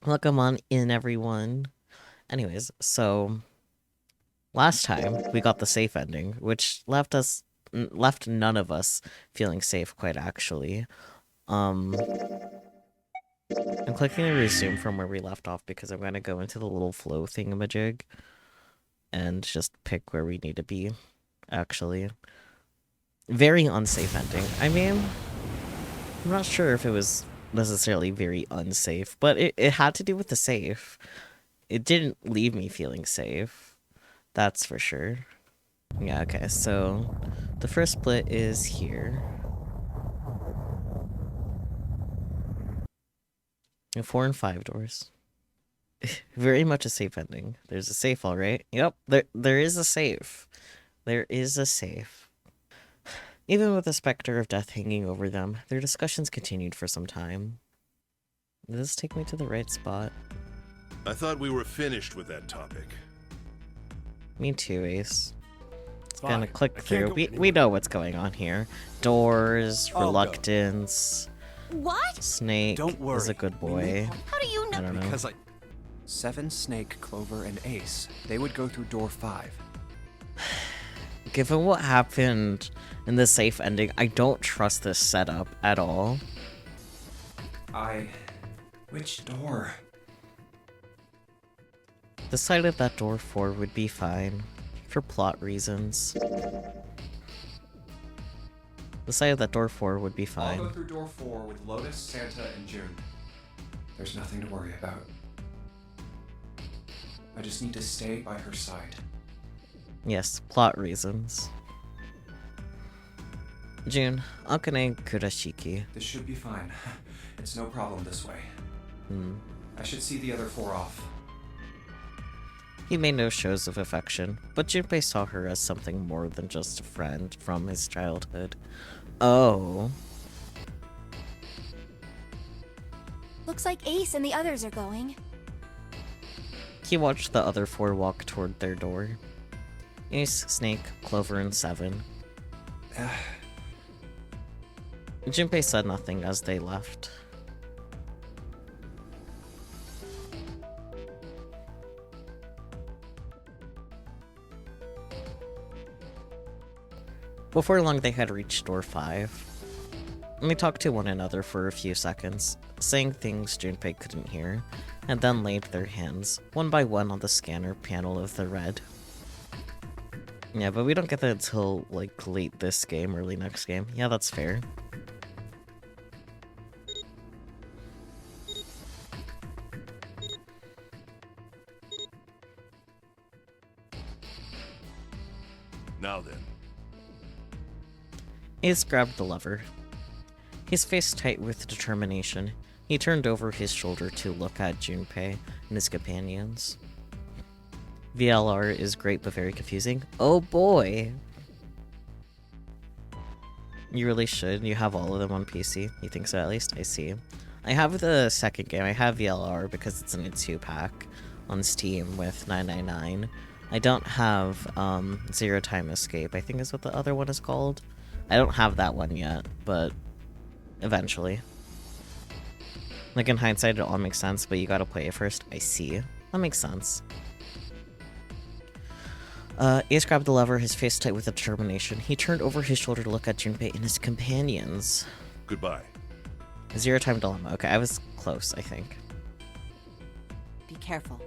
Welcome on in, everyone. Anyways, so last time we got the safe ending, which left none of us feeling safe, quite actually. I'm clicking to resume from where we left off because I'm gonna go into the little flow thingamajig and just pick where we need to be. Actually, very unsafe ending. I mean, I'm not sure if it was necessarily very unsafe, but it had to do with the safe. It didn't leave me feeling safe. That's for sure. Yeah, okay, so the first split is here. 4 and 5 doors. Very much a safe ending. There's a safe, all right. Yep, there is a safe. There is a safe. Even with the specter of death hanging over them, their discussions continued for some time. Does this take me to the right spot? I thought we were finished with that topic. Me too, Ace. Fine. Gonna click through. We know what's going on here. Doors, reluctance. What? Snake Don't worry. is a good boy. How do you know? I don't know. Because Seven, Snake, Clover, and Ace. They would go through door 5. Given what happened in the safe ending, I don't trust this setup at all. Which door? The side of that door 4 would be fine, for plot reasons. The side of that door 4 would be fine. I'll go through door 4 with Lotus, Santa, and June. There's nothing to worry about. I just need to stay by her side. Yes, plot reasons. June, Akane Kurashiki. This should be fine. It's no problem this way. Hmm. I should see the other 4 off. He made no shows of affection, but Junpei saw her as something more than just a friend from his childhood. Oh. Looks like Ace and the others are going. He watched the other 4 walk toward their door. Ace, Snake, Clover, and 7. Junpei said nothing as they left. Before long, they had reached door 5. And they talked to one another for a few seconds, saying things Junpei couldn't hear, and then laid their hands, one by one, on the scanner panel of the red. Yeah, but we don't get that until, like, late this game, early next game. Yeah, that's fair. Now then. Ace grabbed the lever. His face tight with determination, he turned over his shoulder to look at Junpei and his companions. VLR is great but very confusing. Oh boy! You really should. You have all of them on PC. You think so, at least? I see. I have the second game. I have VLR because it's in a 2-pack on Steam with $9.99. I don't have Zero Time Escape, I think is what the other one is called. I don't have that one yet, but eventually. Like, in hindsight, it all makes sense, but you gotta play it first. I see. That makes sense. Ace grabbed the lever, his face tight with determination. He turned over his shoulder to look at Junpei and his companions. Goodbye. Zero Time Dilemma. Okay, I was close, I think. Be careful.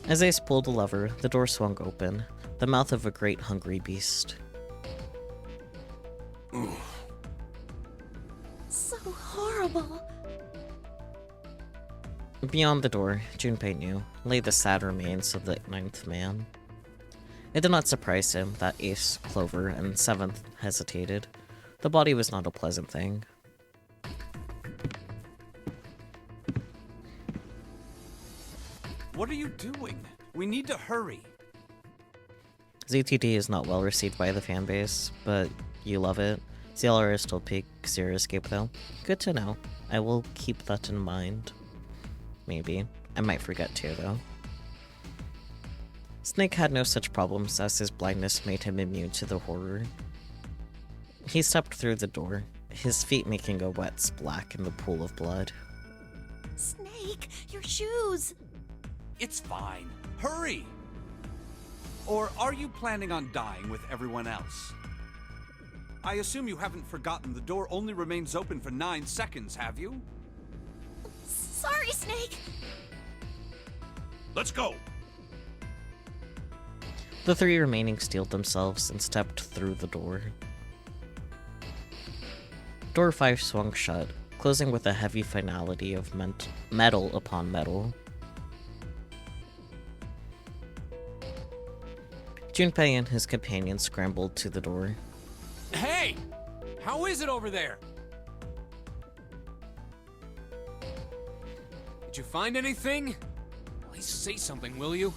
As Ace pulled the lever, the door swung open, the mouth of a great hungry beast. So horrible. Beyond the door, Junpei knew, lay the sad remains of the 9th man. It did not surprise him that Ace, Clover, and 7th hesitated. The body was not a pleasant thing. What are you doing? We need to hurry. ZTD is not well received by the fanbase, but you love it. CLR is still peak Zero Escape though. Good to know. I will keep that in mind. Maybe. I might forget too though. Snake had no such problems as his blindness made him immune to the horror. He stepped through the door, his feet making a wet splack in the pool of blood. Snake, your shoes! It's fine. Hurry! Or are you planning on dying with everyone else? I assume you haven't forgotten the door only remains open for 9 seconds, have you? Sorry, Snake! Let's go! The three remaining steeled themselves and stepped through the door. Door 5 swung shut, closing with a heavy finality of metal upon metal. Junpei and his companion scrambled to the door. Hey! How is it over there? Did you find anything? At least say something, will you?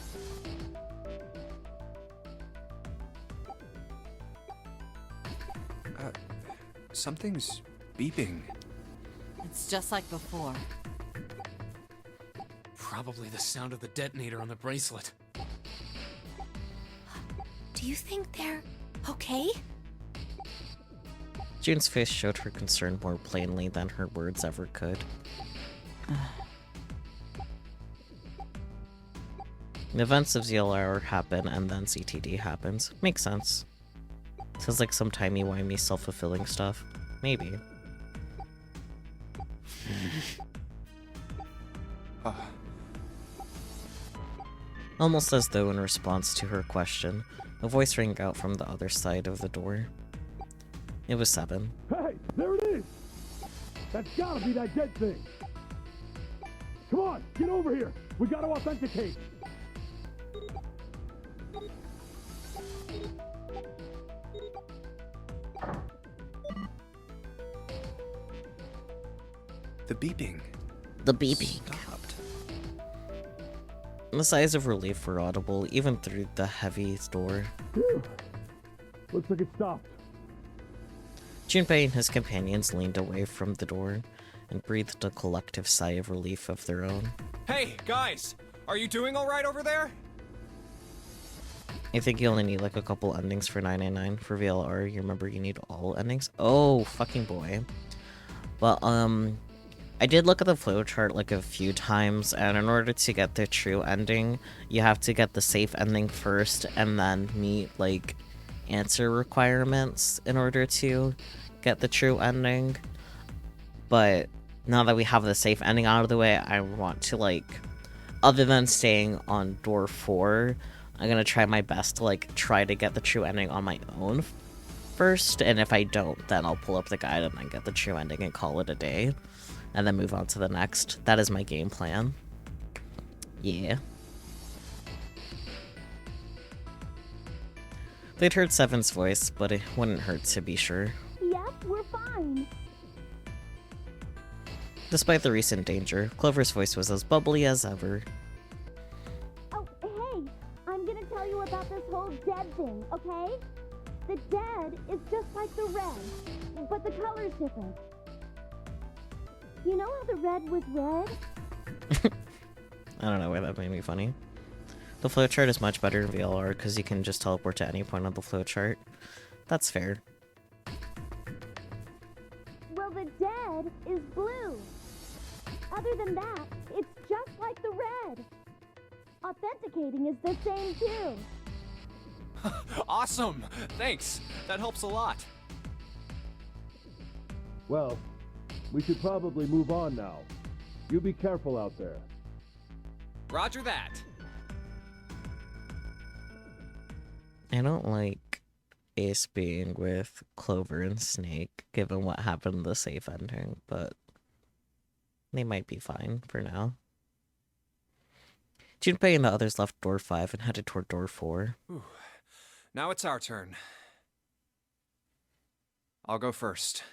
Something's beeping. It's just like before. Probably the sound of the detonator on the bracelet. Do you think they're okay? June's face showed her concern more plainly than her words ever could. The events of ZLR happen and then CTD happens. Makes sense. Sounds like some timey-wimey self-fulfilling stuff. Maybe. Almost as though in response to her question, a voice rang out from the other side of the door. It was Seven. Hey, there it is! That's gotta be that dead thing! Come on, get over here! We gotta authenticate! The beeping The beeping. stopped. The sighs of relief were audible even through the heavy door. Phew. Looks like it stopped. Junpei and his companions leaned away from the door and breathed a collective sigh of relief of their own. Hey, guys! Are you doing alright over there? I think you only need like a couple endings for 999 for VLR. You remember you need all endings? Oh, fucking boy. Well, I did look at the flowchart like a few times, and in order to get the true ending, you have to get the safe ending first and then meet like answer requirements in order to get the true ending. But now that we have the safe ending out of the way, I want to like, other than staying on door 4, I'm gonna try my best to like try to get the true ending on my own first, and if I don't, then I'll pull up the guide and then get the true ending and call it a day, and then move on to the next. That is my game plan. Yeah. They'd heard Seven's voice, but it wouldn't hurt to be sure. Yep, we're fine. Despite the recent danger, Clover's voice was as bubbly as ever. Oh, hey, I'm gonna tell you about this whole dead thing, okay? The dead is just like the red, but the color's different. You know how the red was red? I don't know why that made me funny. The flowchart is much better in VLR because you can just teleport to any point on the flowchart. That's fair. Well, the dead is blue. Other than that, it's just like the red. Authenticating is the same too. Awesome! Thanks! That helps a lot. Well, we should probably move on now. You be careful out there. Roger that. I don't like Ace being with Clover and Snake, given what happened in the safe ending, but they might be fine for now. Junpei and the others left door 5 and headed toward door 4. Whew. Now it's our turn. I'll go first.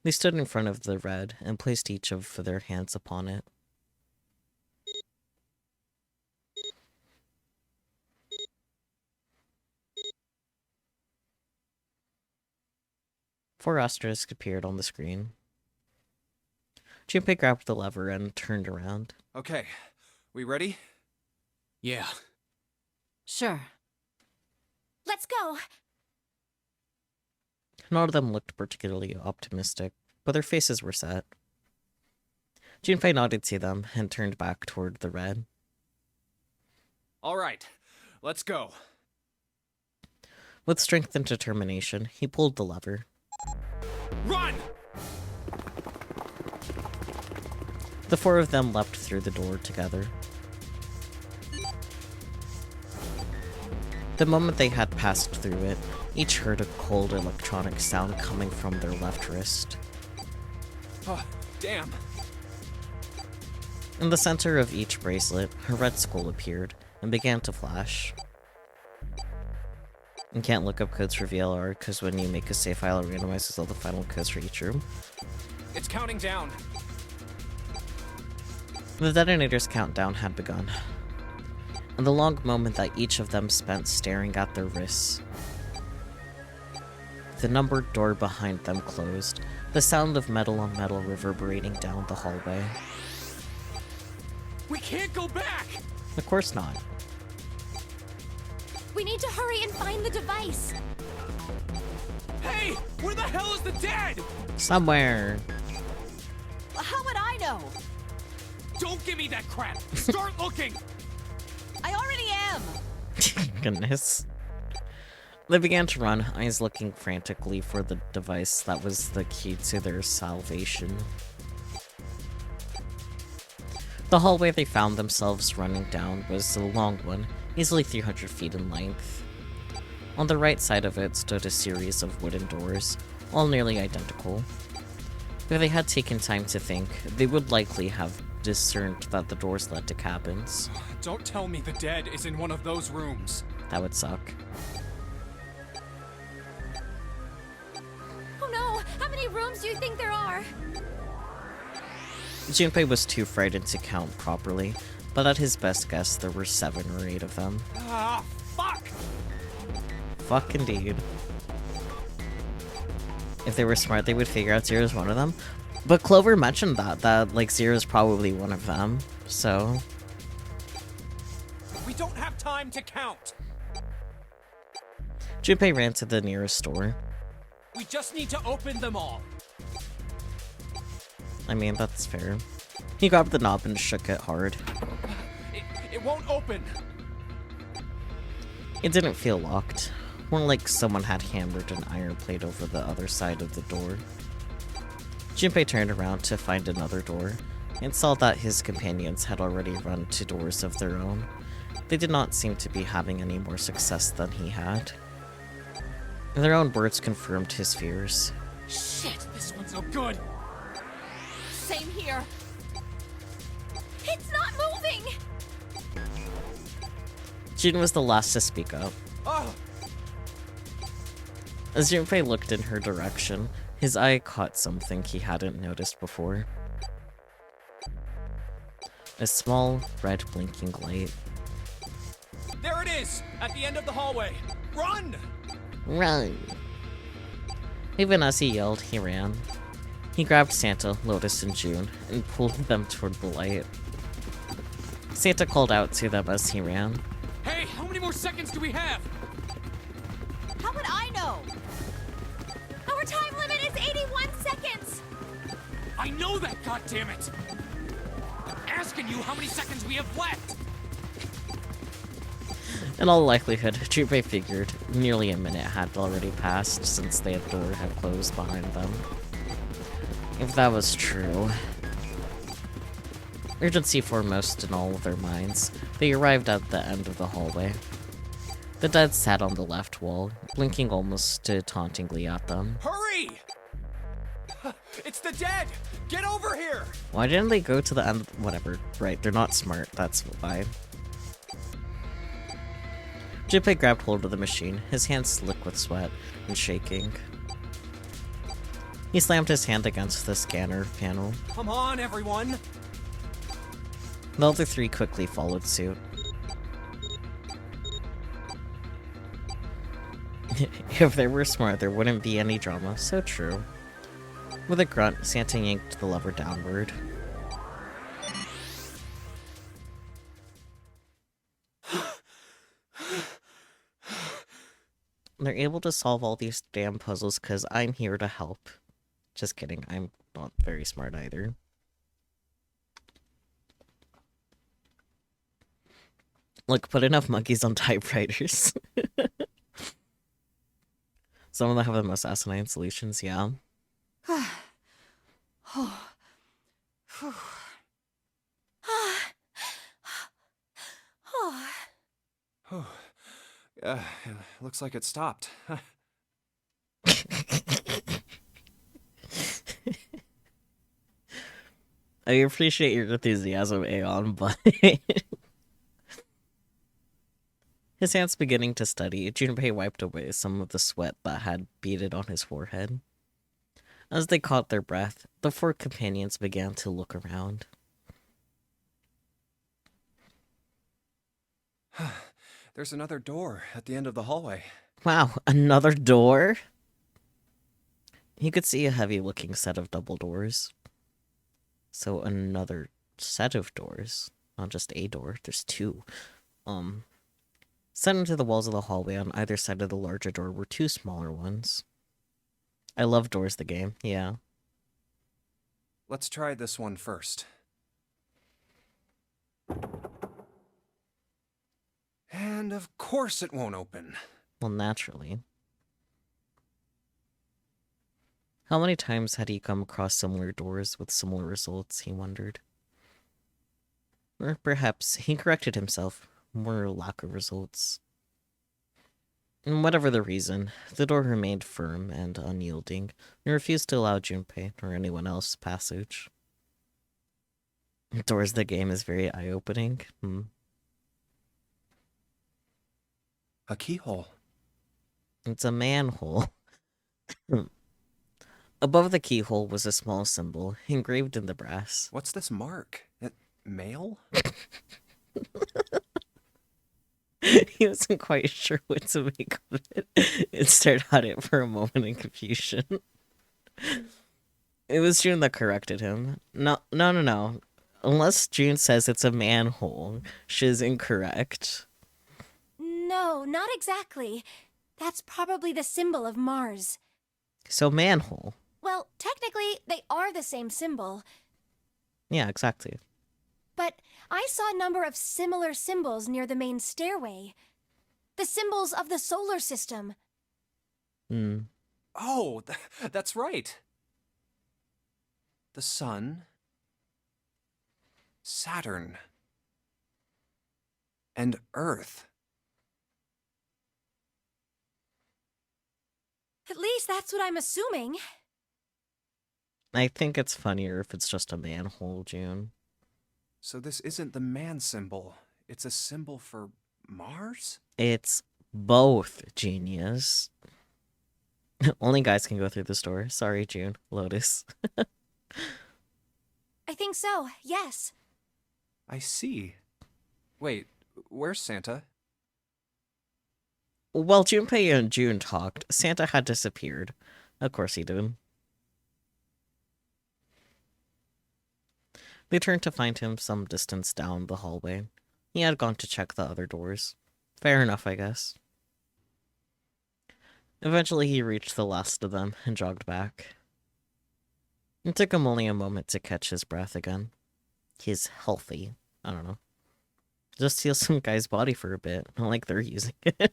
They stood in front of the red and placed each of their hands upon it. Four asterisks appeared on the screen. Junpei grabbed the lever and turned around. Okay, we ready? Yeah. Sure. Let's go. None of them looked particularly optimistic, but their faces were set. Junpei nodded to them and turned back toward the red. All right, let's go. With strength and determination, he pulled the lever. Run! The four of them leapt through the door together. The moment they had passed through it, each heard a cold electronic sound coming from their left wrist. Oh, damn. In the center of each bracelet, a red skull appeared and began to flash. You can't look up codes for VLR because when you make a save file, it randomizes all the final codes for each room. It's counting down. The detonator's countdown had begun, and the long moment that each of them spent staring at their wrists. The numbered door behind them closed, the sound of metal on metal reverberating down the hallway. We can't go back! Of course not. We need to hurry and find the device. Hey! Where the hell is the dead? Somewhere. How would I know? Don't give me that crap! Start looking! I already am! Goodness. They began to run, eyes looking frantically for the device that was the key to their salvation. The hallway they found themselves running down was a long one, easily 300 feet in length. On the right side of it stood a series of wooden doors, all nearly identical. If they had taken time to think, they would likely have discerned that the doors led to cabins. Don't tell me the dead is in one of those rooms. That would suck. Oh no! How many rooms do you think there are? Junpei was too frightened to count properly, but at his best guess there were 7 or 8 of them. Ah, fuck! Fuck indeed. If they were smart, they would figure out Zero's one of them. But Clover mentioned that like Zero's probably one of them, so... We don't have time to count! Junpei ran to the nearest door. We just need to open them all! I mean, that's fair. He grabbed the knob and shook it hard. It won't open! It didn't feel locked. More like someone had hammered an iron plate over the other side of the door. Junpei turned around to find another door, and saw that his companions had already run to doors of their own. They did not seem to be having any more success than he had. Their own words confirmed his fears. Shit, this one's no good! Same here. It's not moving! Jin was the last to speak up. Oh! As Junpei looked in her direction, his eye caught something he hadn't noticed before. A small, red blinking light. There it is! At the end of the hallway! Run! Run! Even as he yelled, he ran. He grabbed Santa, Lotus, and June, and pulled them toward the light. Santa called out to them as he ran. Hey, how many more seconds do we have? How would I know? Our time limit is 81 seconds! I know that, goddammit! I'm asking you how many seconds we have left! In all likelihood, Junpei figured nearly a minute had already passed since the door had closed behind them. If that was true... Urgency foremost in all of their minds, they arrived at the end of the hallway. The dead sat on the left wall, blinking almost tauntingly at them. Hurry! It's the dead! Get over here! Why didn't they go to the end? Whatever. Right, they're not smart, that's why. Junpei grabbed hold of the machine, his hands slick with sweat and shaking. He slammed his hand against the scanner panel. Come on, everyone! The other 3 quickly followed suit. If they were smart, there wouldn't be any drama. So true. With a grunt, Santa yanked the lever downward. They're able to solve all these damn puzzles because I'm here to help. Just kidding, I'm not very smart either. Look, put enough monkeys on typewriters. Some of them have the most asinine solutions, yeah. Looks like it stopped. I appreciate your enthusiasm, Aeon, but his hands beginning to steady, Junpei wiped away some of the sweat that had beaded on his forehead. As they caught their breath, the four companions began to look around. There's another door at the end of the hallway. Wow, another door? He could see a heavy-looking set of double doors. So another set of doors. Not just a door, there's two. Set into the walls of the hallway on either side of the larger door were two smaller ones. I love Doors the game, yeah. Let's try this one first. And of course it won't open. Well, naturally. How many times had he come across similar doors with similar results, he wondered. Or perhaps he corrected himself, more lack of results. And whatever the reason, the door remained firm and unyielding, and refused to allow Junpei or anyone else passage. Doors the game is very eye-opening. A keyhole. It's a manhole. Above the keyhole was a small symbol, engraved in the brass. What's this mark? Mail? He wasn't quite sure what to make of it. It stared at it for a moment in confusion. It was June that corrected him. No. Unless June says it's a manhole, she's incorrect. No, not exactly. That's probably the symbol of Mars. So manhole. Well, technically, they are the same symbol. Yeah, exactly. But I saw a number of similar symbols near the main stairway. The symbols of the solar system. Oh, that's right. The sun, Saturn, and Earth. At least that's what I'm assuming. I think it's funnier if it's just a manhole, June. So this isn't the man symbol. It's a symbol for Mars? It's both, genius. Only guys can go through this door. Sorry, June. Lotus. I think so, yes. I see. Wait, where's Santa? While Junpei and June talked, Santa had disappeared. Of course he did. They turned to find him some distance down the hallway. He had gone to check the other doors. Fair enough, I guess. Eventually he reached the last of them and jogged back. It took him only a moment to catch his breath again. He's healthy. I don't know. Just steal some guy's body for a bit. Not like they're using it.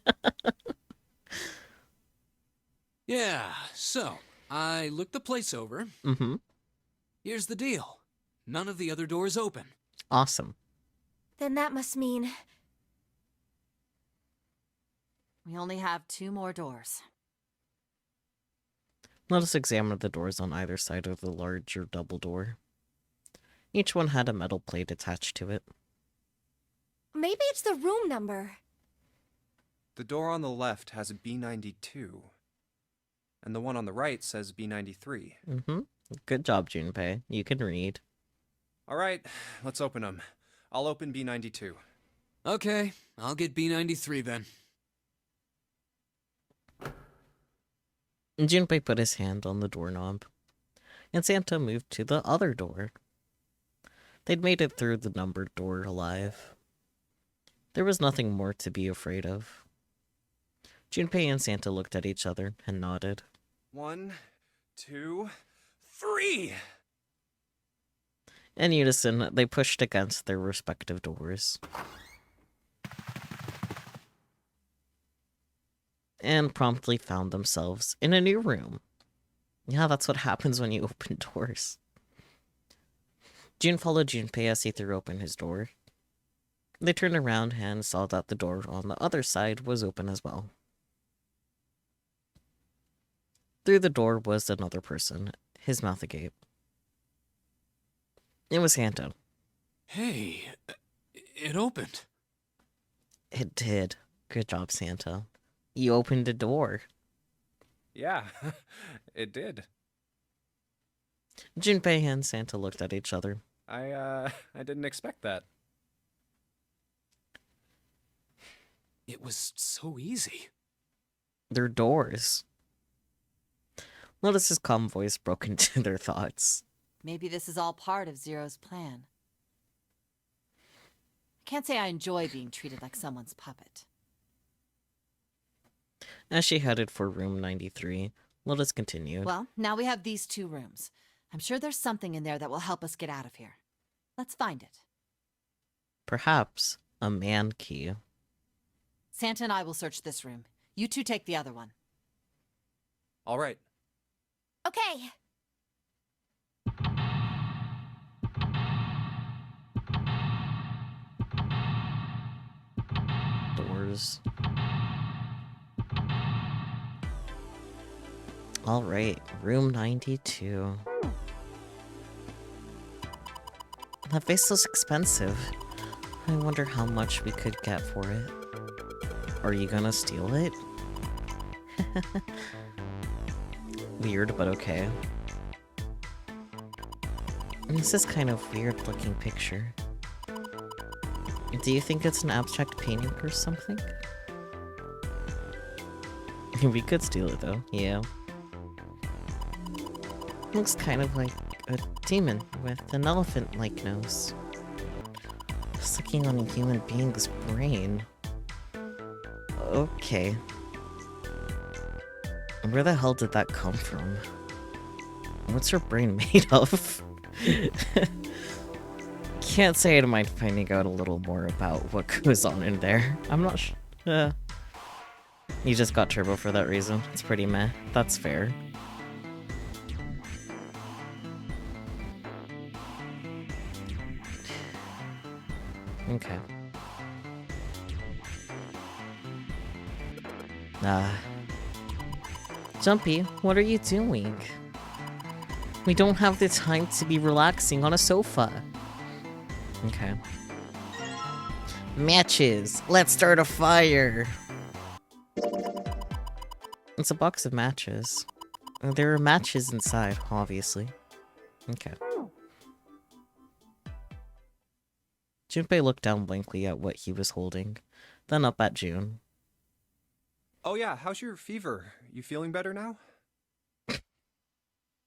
Yeah, so, I looked the place over. Mm-hmm. Here's the deal. None of the other doors open. Awesome. Then that must mean... We only have 2 more doors. Let us examine the doors on either side of the larger double door. Each one had a metal plate attached to it. Maybe it's the room number. The door on the left has a B92. And the one on the right says B93. Mm-hmm. Good job, Junpei. You can read. All right, let's open them. I'll open B92. Okay, I'll get B93 then. Junpei put his hand on the doorknob, and Santa moved to the other door. They'd made it through the numbered door alive. There was nothing more to be afraid of. Junpei and Santa looked at each other and nodded. 1, 2, 3! In unison, they pushed against their respective doors. And promptly found themselves in a new room. Yeah, that's what happens when you open doors. Jun followed Junpei as he threw open his door. They turned around and saw that the door on the other side was open as well. Through the door was another person, his mouth agape. It was Santa. Hey, it opened. It did. Good job, Santa. You opened a door. Yeah, it did. Junpei and Santa looked at each other. I didn't expect that. It was so easy. They're doors. Lotus's calm voice broke into their thoughts. Maybe this is all part of Zero's plan. I can't say I enjoy being treated like someone's puppet. As she headed for room 93, Lotus continued. Well, now we have these 2 rooms. I'm sure there's something in there that will help us get out of here. Let's find it. Perhaps a man key. Santa and I will search this room. You 2 take the other one. All right. Okay. Doors. All right, room 92. That vase looks expensive. I wonder how much we could get for it. Are you gonna steal it? Weird, but okay. This is kind of weird looking picture. Do you think it's an abstract painting or something? We could steal it though, yeah. Looks kind of like a demon with an elephant-like nose. Sucking on a human being's brain. Okay. Where the hell did that come from? What's her brain made of? Can't say I don't mind finding out a little more about what goes on in there. I'm not sure. You just got turbo for that reason. It's pretty meh. That's fair. Okay. Jumpy, what are you doing? We don't have the time to be relaxing on a sofa. Okay. Matches! Let's start a fire! It's a box of matches. There are matches inside, obviously. Okay. Junpei looked down blankly at what he was holding, then up at June. Oh yeah, how's your fever? You feeling better now?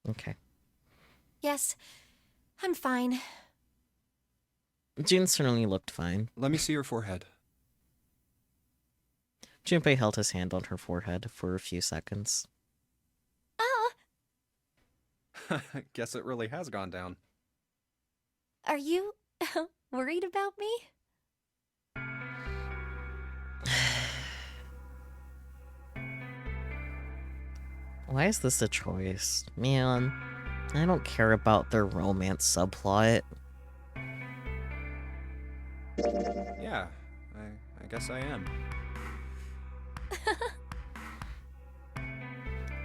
Okay. Yes, I'm fine. June certainly looked fine. Let me see your forehead. Junpei held his hand on her forehead for a few seconds. Guess it really has gone down. Are you worried about me? Why is this a choice? Man, I don't care about their romance subplot. Yeah, I guess I am.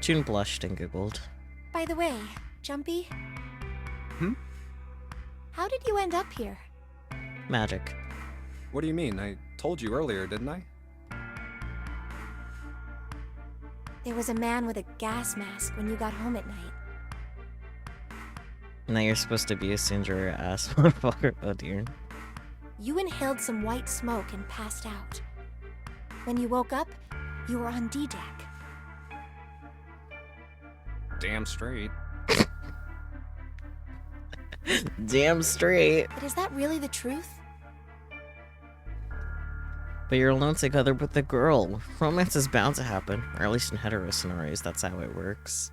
June blushed and giggled. By the way, Jumpy? Hmm? How did you end up here? Magic. What do you mean? I told you earlier, didn't I? There was a man with a gas mask when you got home at night. Now you're supposed to be a Cinder ass motherfucker. Oh dear. You inhaled some white smoke and passed out. When you woke up, you were on D-deck. Damn straight. Damn straight. But is that really the truth? But you're alone together with the girl. Romance is bound to happen, or at least in hetero scenarios, that's how it works.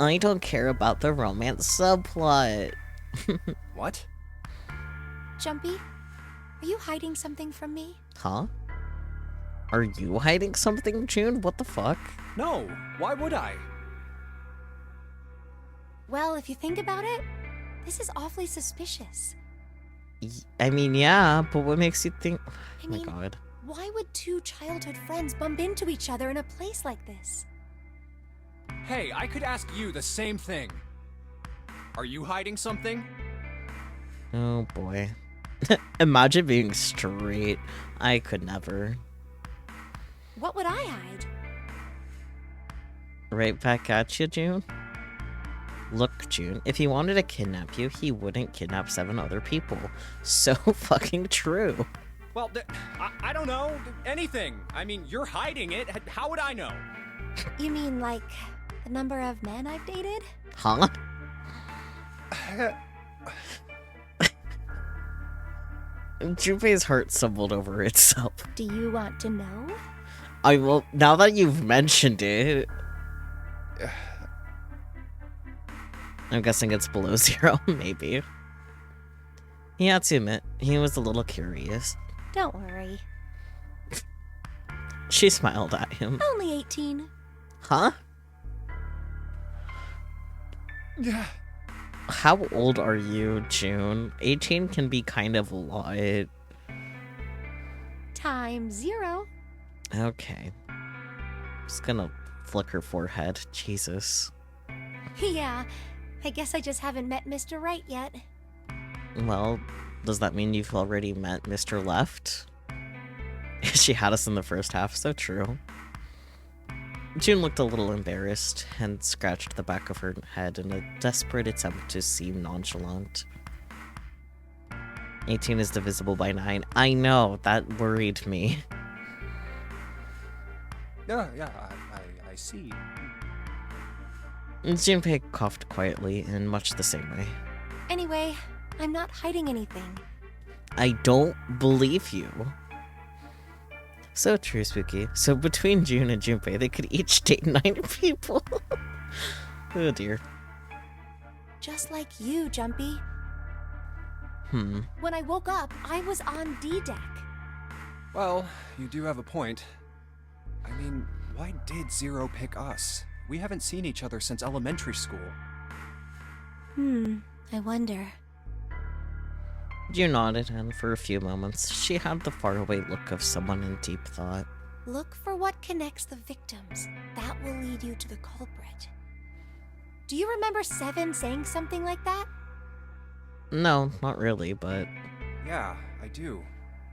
I don't care about the romance subplot. What? Jumpy, are you hiding something from me? Huh? Are you hiding something, June? What the fuck? No, why would I? Well, if you think about it, this is awfully suspicious. I mean, yeah, but what makes you think... I Oh my mean, god. why would two childhood friends bump into each other in a place like this? Hey, I could ask you the same thing. Are you hiding something? Oh boy. Imagine being straight. I could never. What would I hide? Right back at you, June? Look, June, if he wanted to kidnap you, he wouldn't kidnap 7 other people. So fucking true. Well, I don't know. Anything. I mean, you're hiding it. How would I know? You mean like the number of men I've dated? Huh? Junpei's heart stumbled over itself. Do you want to know? I will, now that you've mentioned it. I'm guessing it's below 0, maybe. He had to admit, he was a little curious. Don't worry. She smiled at him. Only 18. Huh? Yeah. How old are you, June? 18 can be kind of a lot. Times 0. Okay. Just gonna flick her forehead. Jesus. Yeah, I guess I just haven't met Mr. Right yet. Well, does that mean you've already met Mr. Left? She had us in the first half, so true. June looked a little embarrassed and scratched the back of her head in a desperate attempt to seem nonchalant. 18 is divisible by 9. I know, that worried me. Yeah, I see. Junpei coughed quietly in much the same way. Anyway, I'm not hiding anything. I don't believe you. So true, Spooky. So between June and Junpei, they could each date 9 people. Oh dear. Just like you, Jumpy. When I woke up, I was on D deck. Well, you do have a point. I mean, why did Zero pick us? We haven't seen each other since elementary school. I wonder. June nodded, and for a few moments, she had the faraway look of someone in deep thought. Look for what connects the victims. That will lead you to the culprit. Do you remember Seven saying something like that? No, not really, but... Yeah, I do.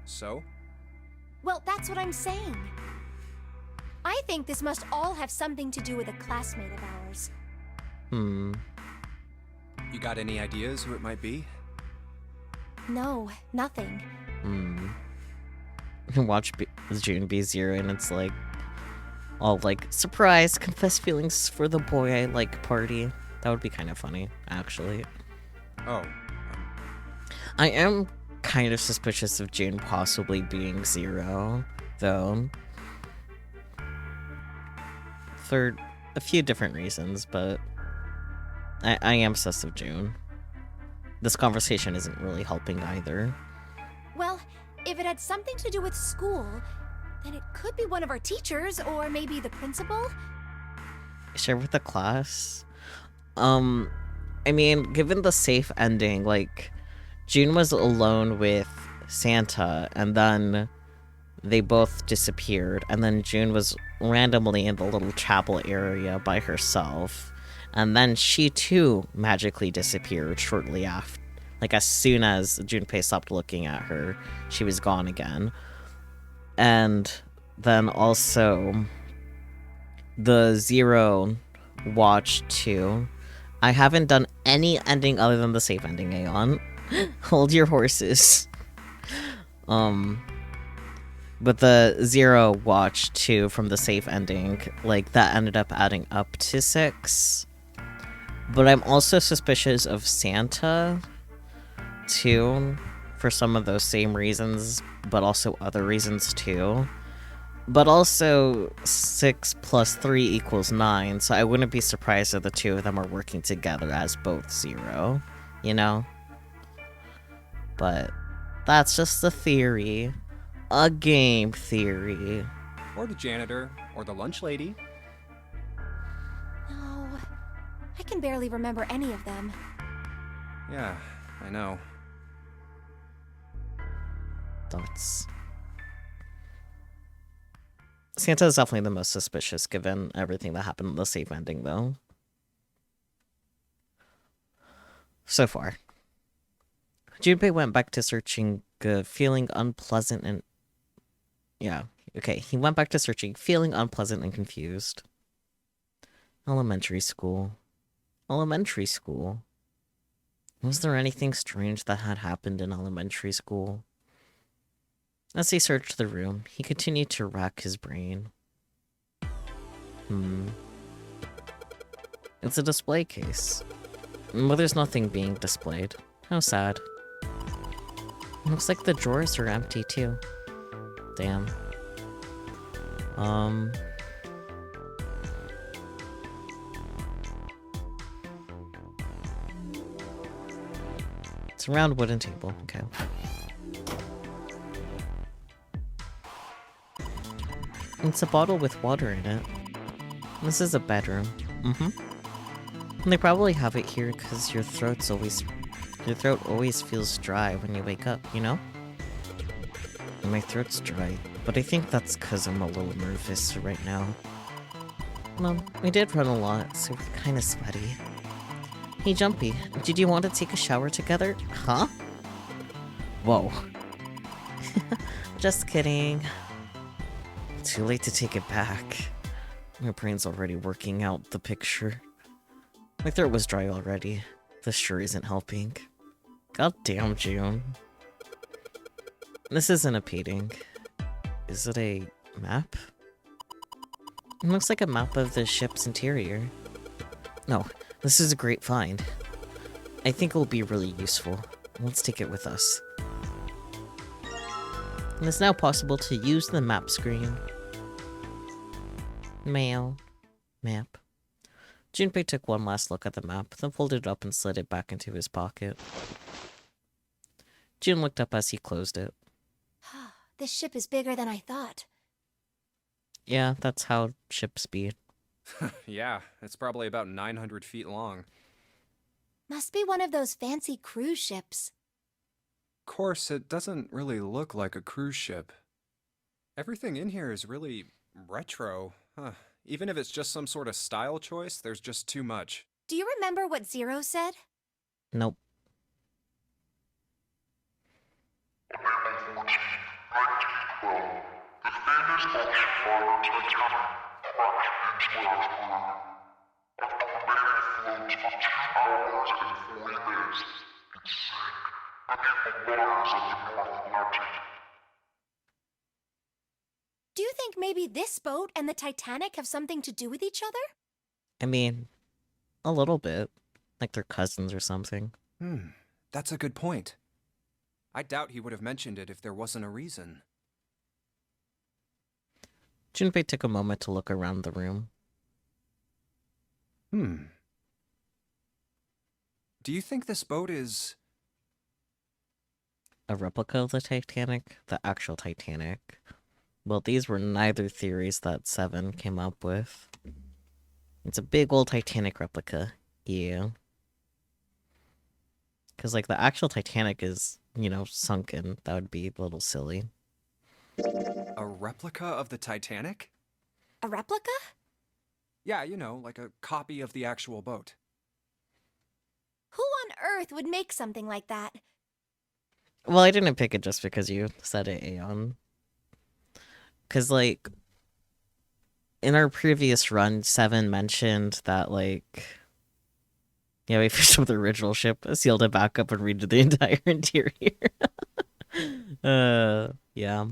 So? Well, that's what I'm saying. I think this must all have something to do with a classmate of ours. You got any ideas who it might be? No, nothing. Watch June be 0, and it's like... all like, surprise, confess feelings for the boy I like party. That would be kind of funny, actually. Oh. I am kind of suspicious of June possibly being 0, though. For a few different reasons, but I am sus of June. This conversation isn't really helping either. Well, if it had something to do with school, then it could be one of our teachers, or maybe the principal. Share with the class? I mean, given the safe ending, like, June was alone with Santa, and then they both disappeared, and then June was randomly in the little chapel area by herself, and then she too magically disappeared shortly after. Like, as soon as Junpei stopped looking at her, she was gone again. And then also, the 0 watch too. I haven't done any ending other than the safe ending, Aeon. Hold your horses. But the 0 watch too from the safe ending, like, that ended up adding up to 6. But I'm also suspicious of Santa too, for some of those same reasons, but also other reasons too. But also, 6 plus 3 equals 9, so I wouldn't be surprised if the two of them are working together as both 0, you know? But that's just a theory. A game theory. Or the janitor, or the lunch lady. No, I can barely remember any of them. Yeah, I know. Thoughts? Santa is definitely the most suspicious given everything that happened in the safe ending, though. So far. Junpei went back to searching, feeling unpleasant and... Yeah, okay. He went back to searching, feeling unpleasant and confused. Elementary school. Elementary school. Was there anything strange that had happened in elementary school? As he searched the room, he continued to rack his brain. It's a display case. But there's nothing being displayed. How sad. Looks like the drawers are empty too. Damn. It's a round wooden table, okay. It's a bottle with water in it. This is a bedroom. And they probably have it here because your throat always feels dry when you wake up, you know? And my throat's dry, but I think that's because I'm a little nervous right now. Well, we did run a lot, so we're kinda sweaty. Hey Jumpy, did you want to take a shower together? Huh? Whoa. Just kidding. Too late to take it back. My brain's already working out the picture. My throat was dry already. This sure isn't helping. God damn, June. This isn't a painting. Is it a map? It looks like a map of the ship's interior. No, this is a great find. I think it will be really useful. Let's take it with us. And it's now possible to use the map screen. Mail. Map. Junpei took one last look at the map, then folded it up and slid it back into his pocket. Jun looked up as he closed it. This ship is bigger than I thought. Yeah, that's how ships be. Yeah, it's probably about 900 feet long. Must be one of those fancy cruise ships. Of course, it doesn't really look like a cruise ship. Everything in here is really retro. Even if it's just some sort of style choice, there's just too much. Do you remember what Zero said? Nope. Do you think maybe this boat and the Titanic have something to do with each other? I mean, a little bit. Like they're cousins or something. That's a good point. I doubt he would have mentioned it if there wasn't a reason. Junpei took a moment to look around the room. Do you think this boat is... A replica of the Titanic? The actual Titanic? Well, these were neither theories that Seven came up with. It's a big old Titanic replica. Yeah. Because, like, the actual Titanic is, you know, sunken. That would be a little silly. a replica of the Titanic? A replica? Yeah, you know, like a copy of the actual boat. Who on earth would make something like that? Well, I didn't pick it just because you said it, Aeon. Because, like, in our previous run, Seven mentioned that, like, yeah, we fished up the original ship, sealed it back up, and redid the entire interior. Yeah.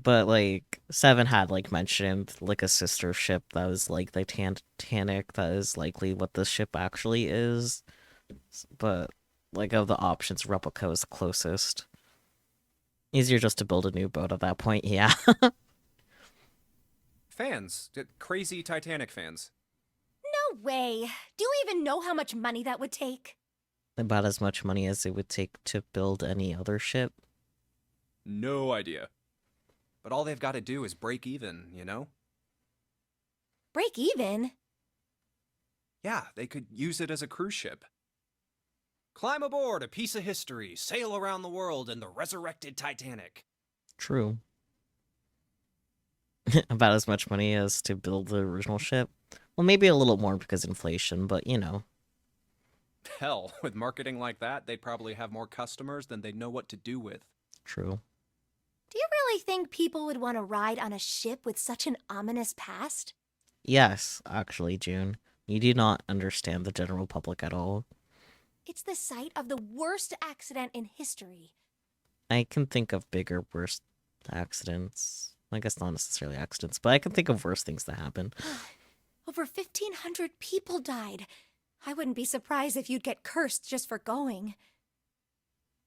But, like, Seven had, like, mentioned, like, a sister ship that was, like, the Titanic, that is likely what the ship actually is. But like of the options, replica was the closest. Easier just to build a new boat at that point, yeah. Fans. Crazy Titanic fans. No way. Do you even know how much money that would take? About as much money as it would take to build any other ship. No idea. But all they've got to do is break even, you know? Break even? Yeah, they could use it as a cruise ship. Climb aboard a piece of history, sail around the world in the resurrected Titanic. True. About as much money as to build the original ship. Well, maybe a little more because inflation, but you know. Hell, with marketing like that, they'd probably have more customers than they'd know what to do with. True. Do you really think people would want to ride on a ship with such an ominous past? Yes, actually, June. You do not understand the general public at all. It's the site of the worst accident in history. I can think of bigger, worse accidents. I guess not necessarily accidents, but I can think of worse things that happen. Over 1,500 people died. I wouldn't be surprised if you'd get cursed just for going.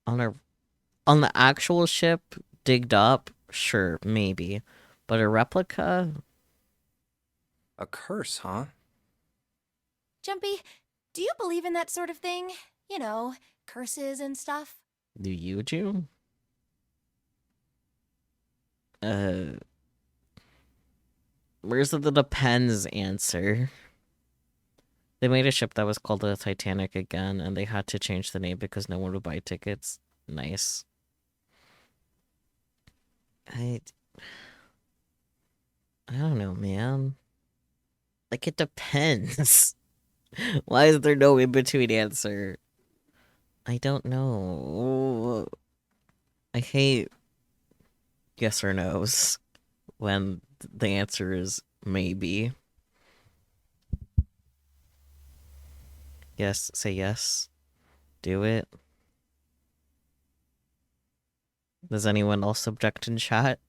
On the actual ship, digged up, sure, maybe. But a replica? A curse, huh? Jumpy, do you believe in that sort of thing? You know, curses and stuff? Do you, June? Where's the depends answer? They made a ship that was called the Titanic again, and they had to change the name because no one would buy tickets. Nice. I don't know, man. Like, it depends. Why is there no in-between answer? I don't know. I hate yes or no's when the answer is maybe. Yes, say yes. Do it. Does anyone else object in chat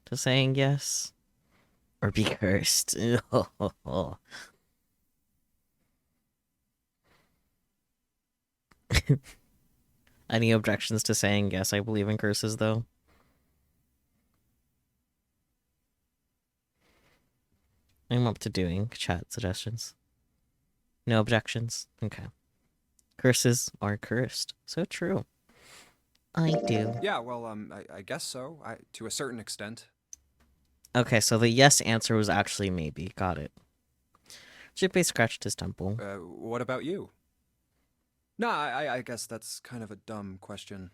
to saying yes? Or be cursed? Any objections to saying yes, I believe in curses, though? I'm up to doing chat suggestions. No objections? Okay. Curses are cursed. So true. I do. Yeah, well, I guess so. To a certain extent. Okay, so the yes answer was actually maybe. Got it. Jinpei scratched his temple. What about you? No, I guess that's kind of a dumb question.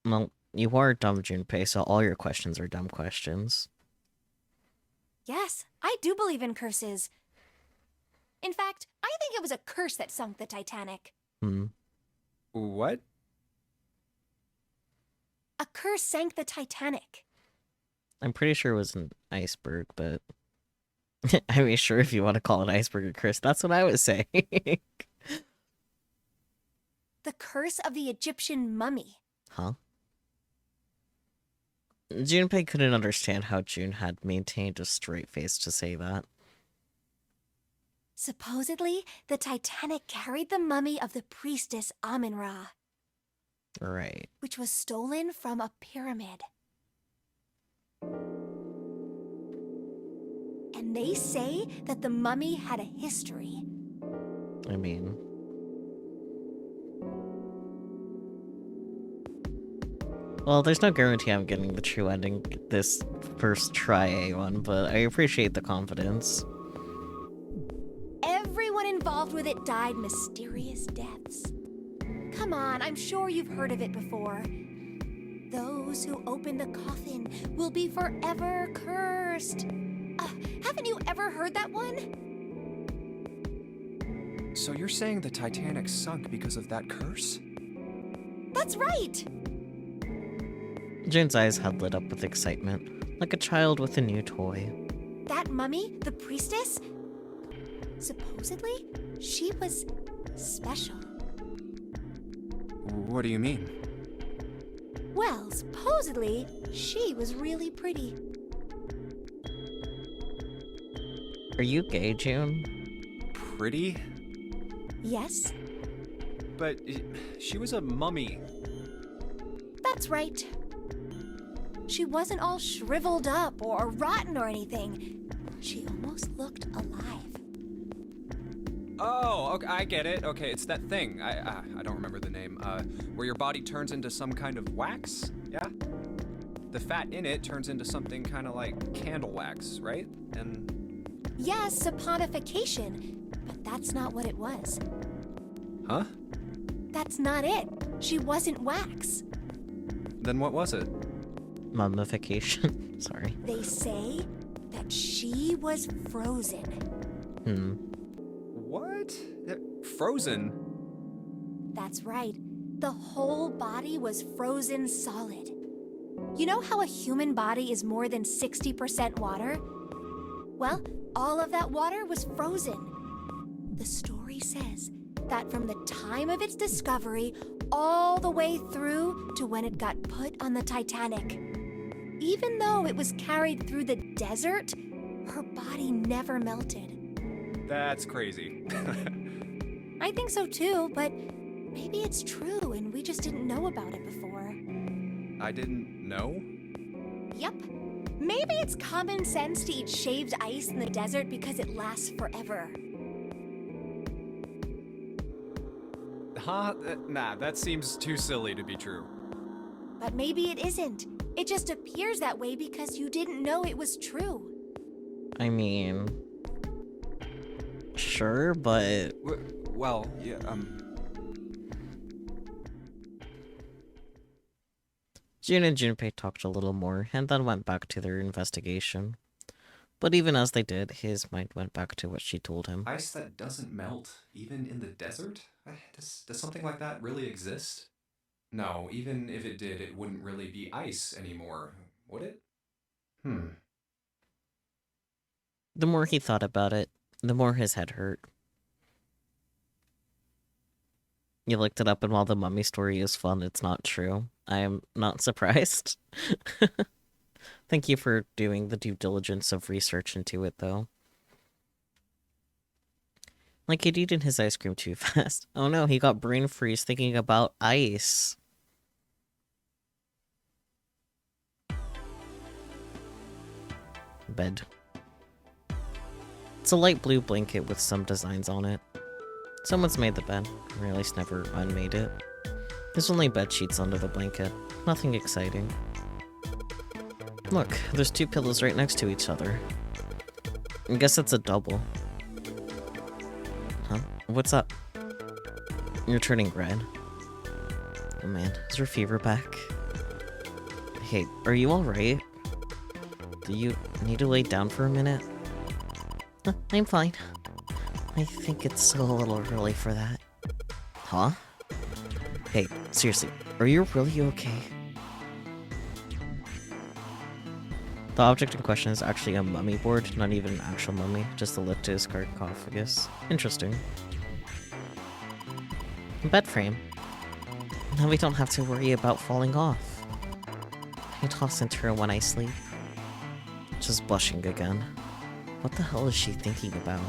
Well, you are dumb, Junpei, so all your questions are dumb questions. Yes, I do believe in curses. In fact, I think it was a curse that sunk the Titanic. What? A curse sank the Titanic. I'm pretty sure it was an iceberg, but... I mean, sure, if you want to call an iceberg a curse, that's what I was saying. The curse of the Egyptian mummy. Huh? Junpei couldn't understand how June had maintained a straight face to say that. Supposedly, the Titanic carried the mummy of the priestess Amun-Ra, Right. which was stolen from a pyramid. And they say that the mummy had a history. I mean... Well, there's no guarantee I'm getting the true ending this first try A1, but I appreciate the confidence. Everyone involved with it died mysterious deaths. Come on, I'm sure you've heard of it before. Those who open the coffin will be forever cursed. Haven't you ever heard that one? So you're saying the Titanic sunk because of that curse? That's right! June's eyes had lit up with excitement, like a child with a new toy. That mummy, the priestess, supposedly, she was special. What do you mean? Well, supposedly, she was really pretty. Are you gay, June? Pretty? Yes? but she was a mummy. That's right. She wasn't all shriveled up or rotten or anything. She almost looked alive. Oh, okay, I get it. Okay, it's that thing. I don't remember the name. Where your body turns into some kind of wax? Yeah? The fat in it turns into something kind of like candle wax, right? And... Yes, saponification, but that's not what it was. Huh? That's not it. She wasn't wax. Then what was it? Mummification. Sorry. They say that she was frozen. What? Frozen? That's right. The whole body was frozen solid. You know how a human body is more than 60% water? Well, all of that water was frozen. The story says that from the time of its discovery all the way through to when it got put on the Titanic, even though it was carried through the desert, her body never melted. That's crazy. I think so too, but maybe it's true and we just didn't know about it before. I didn't know? Yep. Maybe it's common sense to eat shaved ice in the desert because it lasts forever. Huh? Nah, that seems too silly to be true. But maybe it isn't. It just appears that way because you didn't know it was true. I mean, sure, but Well, yeah, June and Junpei talked a little more, and then went back to their investigation. But even as they did, his mind went back to what she told him. ice that doesn't melt, even in the desert? Does something like that really exist? No, even if it did, it wouldn't really be ice anymore, would it? The more he thought about it, the more his head hurt. You looked it up, and while the mummy story is fun, it's not true. I am not surprised. Thank you for doing the due diligence of research into it, though. Like, he'd eaten his ice cream too fast. Oh no, he got brain freeze thinking about ice. Bed. It's a light blue blanket with some designs on it. Someone's made the bed, or at least never unmade it. There's only bed sheets under the blanket. Nothing exciting. Look, there's two pillows right next to each other. I guess it's a double. Huh? What's up? You're turning red. Oh man, is your fever back? Hey, are you alright? Do you need to lay down for a minute? I'm fine. I think it's a little early for that. Huh? Hey, seriously, are you really okay? The object in question is actually a mummy board, not even an actual mummy, just a lip to his sarcophagus. Interesting. Bed frame. Now we don't have to worry about falling off. I toss and turn when I sleep. Just blushing again. What the hell is she thinking about?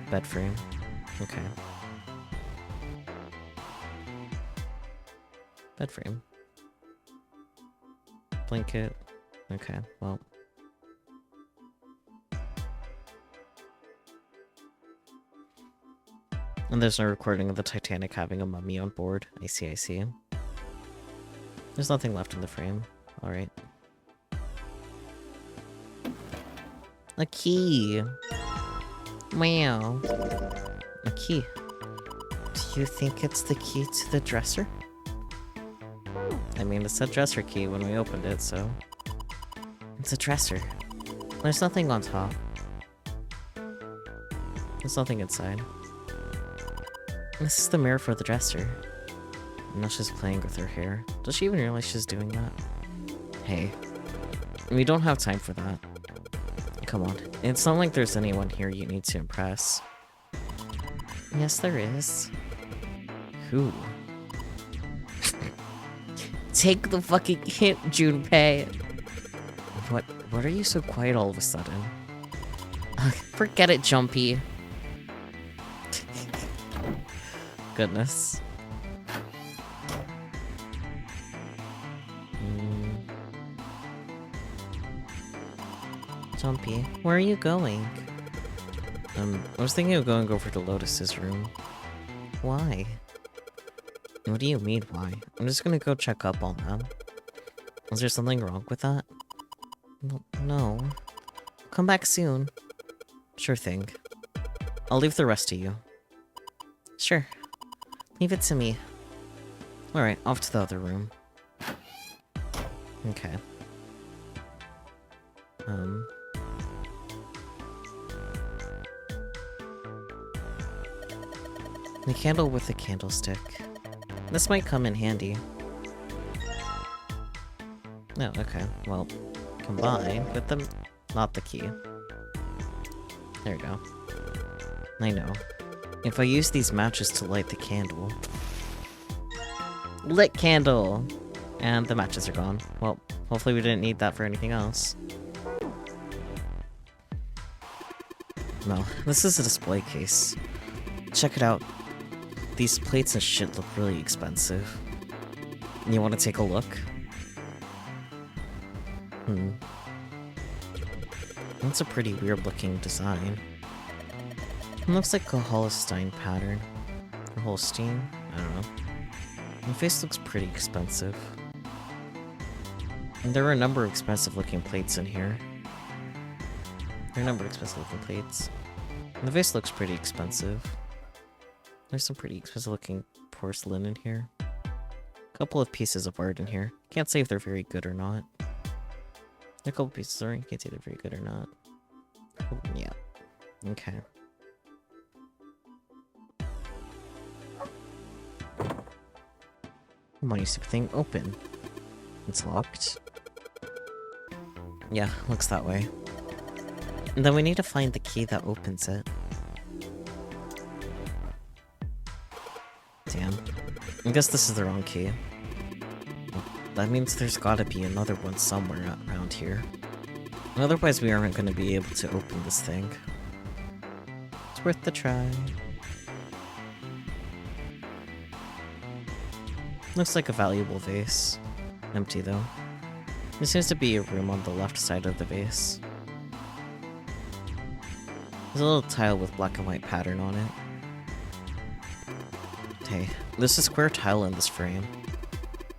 Bed frame. Okay. Bed frame. Blanket. Okay, well. And there's no recording of the Titanic having a mummy on board. I see, I see. There's nothing left in the frame. Alright. A key! Wow. A key. Do you think it's the key to the dresser? I mean, it said dresser key when we opened it, so... It's a dresser. There's nothing on top. There's nothing inside. This is the mirror for the dresser. And now she's playing with her hair. Does she even realize she's doing that? Hey. We don't have time for that. Come on. It's not like there's anyone here you need to impress. Yes, there is. Who? Take the fucking hint, Junpei. What are you so quiet all of a sudden? Forget it, Jumpy. goodness. Jumpy, where are you going? I was thinking of going over to Lotus's room. Why? What do you mean, why? I'm just gonna go check up on them. Is there something wrong with that? No. Come back soon. Sure thing. I'll leave the rest to you. Sure. Leave it to me. Alright, off to the other room. Okay. The candle with the candlestick. This might come in handy. No, okay. Well, combine with them. Not the key. There we go. I know. If I use these matches to light the candle... Lit candle! And the matches are gone. Well, hopefully we didn't need that for anything else. Well, this is a display case. Check it out. These plates and shit look really expensive. You want to take a look? That's a pretty weird looking design. It looks like a Holstein pattern. Or Holstein? I don't know. The face looks pretty expensive. And there are a number of expensive looking plates in here. There are a number of expensive looking plates. And the vase looks pretty expensive. There's some pretty expensive looking porcelain in here. A couple of pieces of art in here. Can't say if they're very good or not. There are a couple pieces of art, can't say they're very good or not. Oh, yeah. Okay. Come on, you stupid thing. Open. It's locked. Yeah, looks that way. And then we need to find the key that opens it. Damn. I guess this is the wrong key. Well, that means there's gotta be another one somewhere around here. Otherwise we aren't gonna be able to open this thing. It's worth the try. Looks like a valuable vase. Empty though. There seems to be a room on the left side of the vase. There's a little tile with black and white pattern on it. Hey, there's a square tile in this frame.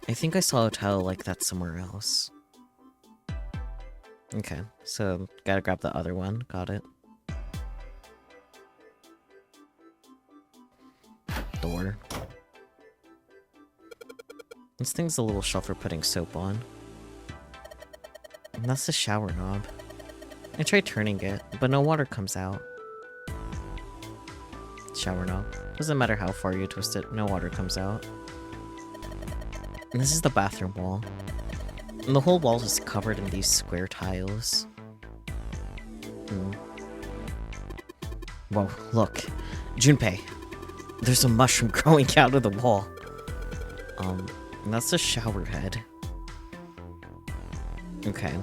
I think I saw a tile like that somewhere else. Okay, so gotta grab the other one. Got it. Door. This thing's a little shelf for putting soap on. And that's the shower knob. I tried turning it, but no water comes out. Shower knob. Doesn't matter how far you twist it, no water comes out. And this is the bathroom wall. And the whole wall is covered in these square tiles. Whoa, look. Junpei. There's a mushroom growing out of the wall. And that's the shower head. Okay.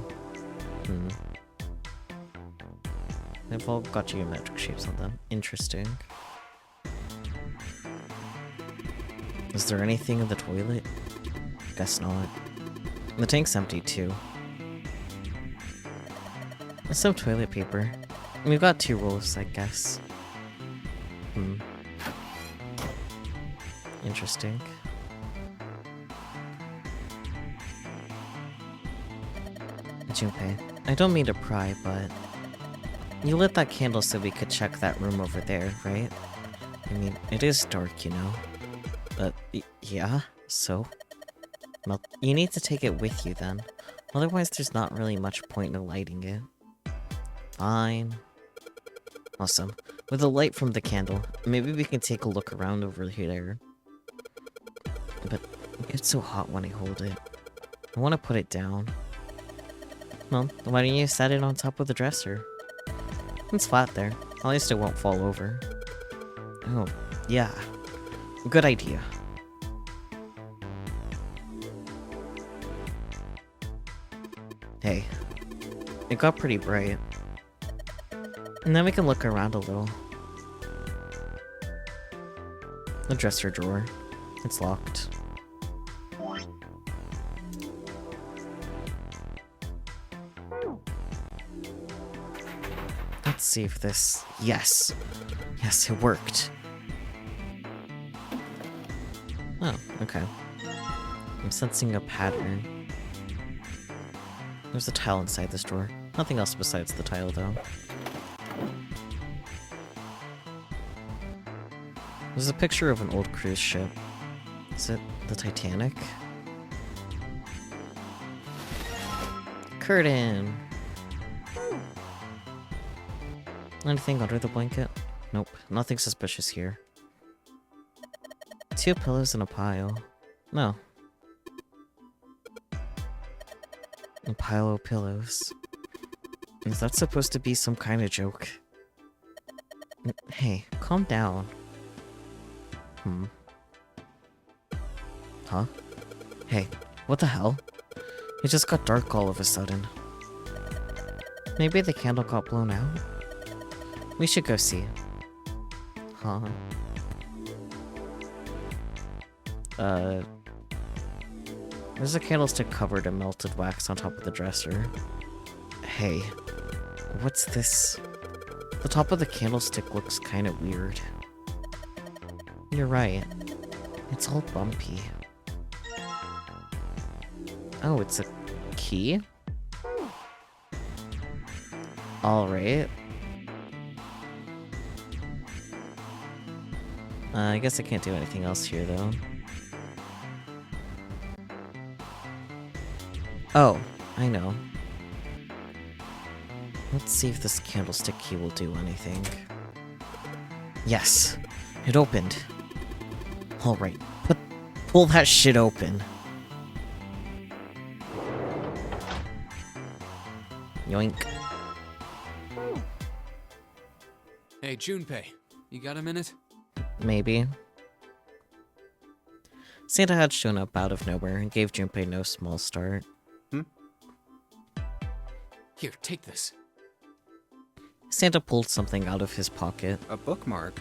They've all got geometric shapes on them. Interesting. Is there anything in the toilet? Guess not. The tank's empty too. There's some toilet paper. We've got 2 rolls, I guess. Interesting. Junpei, I don't mean to pry, but you lit that candle so we could check that room over there, right? I mean, it is dark, you know. But, yeah, so? Well, you need to take it with you then. Otherwise, there's not really much point in lighting it. Fine. Awesome. With the light from the candle, maybe we can take a look around over here. But it gets so hot when I hold it. I want to put it down. Well, why don't you set it on top of the dresser? It's flat there. At least it won't fall over. Oh, yeah. Good idea. Hey, it got pretty bright. And then we can look around a little. The dresser drawer. It's locked. Let's see if this... Yes! Yes, it worked. Oh, okay. I'm sensing a pattern. There's a tile inside this drawer. Nothing else besides the tile, though. There's a picture of an old cruise ship. Is it the Titanic? Curtain! Anything under the blanket? Nope, nothing suspicious here. 2 pillows in a pile. No. A pile of pillows. Is that supposed to be some kind of joke? Hey, calm down. Huh? Hey, what the hell? It just got dark all of a sudden. Maybe the candle got blown out? We should go see. Huh? There's a candlestick covered in melted wax on top of the dresser. Hey, what's this? The top of the candlestick looks kind of weird. You're right. It's all bumpy. Oh, it's a key? Alright. I guess I can't do anything else here, though. Oh, I know. Let's see if this candlestick key will do anything. Yes! It opened! Alright, pull that shit open. Yoink. Hey, Junpei, you got a minute? Maybe. Santa had shown up out of nowhere and gave Junpei no small start. Here, take this. Santa pulled something out of his pocket. A bookmark?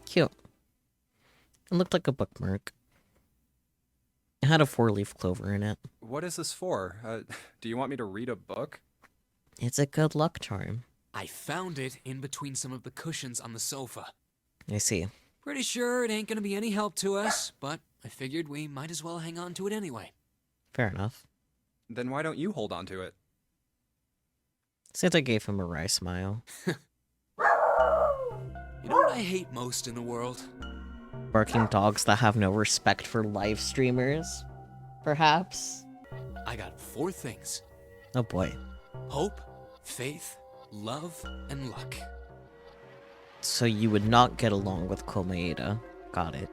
Cute. It looked like a bookmark. It had a 4-leaf clover in it. What is this for? Do you want me to read a book? It's a good luck charm. I found it in between some of the cushions on the sofa. I see. Pretty sure it ain't gonna be any help to us, but I figured we might as well hang on to it anyway. Fair enough. Then why don't you hold on to it? Santa gave him a wry smile. You know what I hate most in the world? Barking dogs that have no respect for live streamers? Perhaps? I got 4 things. Oh boy. Hope, faith, love, and luck. So you would not get along with Komaeda. Got it.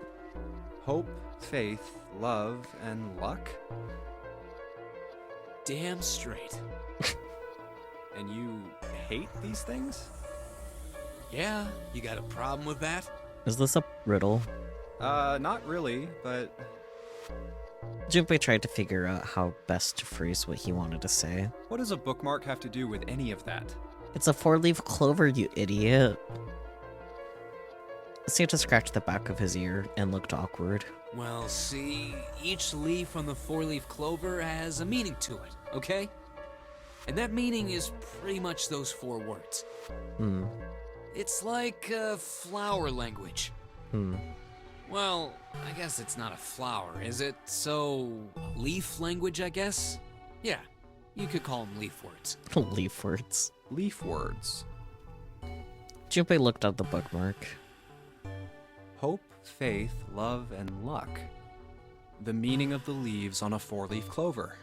Hope, faith, love, and luck? Damn straight. And you hate these things? Yeah, you got a problem with that? Is this a riddle? Not really, but... Junpei tried to figure out how best to phrase what he wanted to say. What does a bookmark have to do with any of that? It's a 4-leaf clover, you idiot. Santa scratched the back of his ear and looked awkward. Well, see, each leaf on the 4-leaf clover has a meaning to it, okay? And that meaning is pretty much those 4 words. It's like flower language. Well, I guess it's not a flower, is it? So, leaf language, I guess? Yeah, you could call them leaf words. Leaf words. Leaf words. Junpei looked at the bookmark. Hope, faith, love, and luck. The meaning of the leaves on a 4-leaf clover.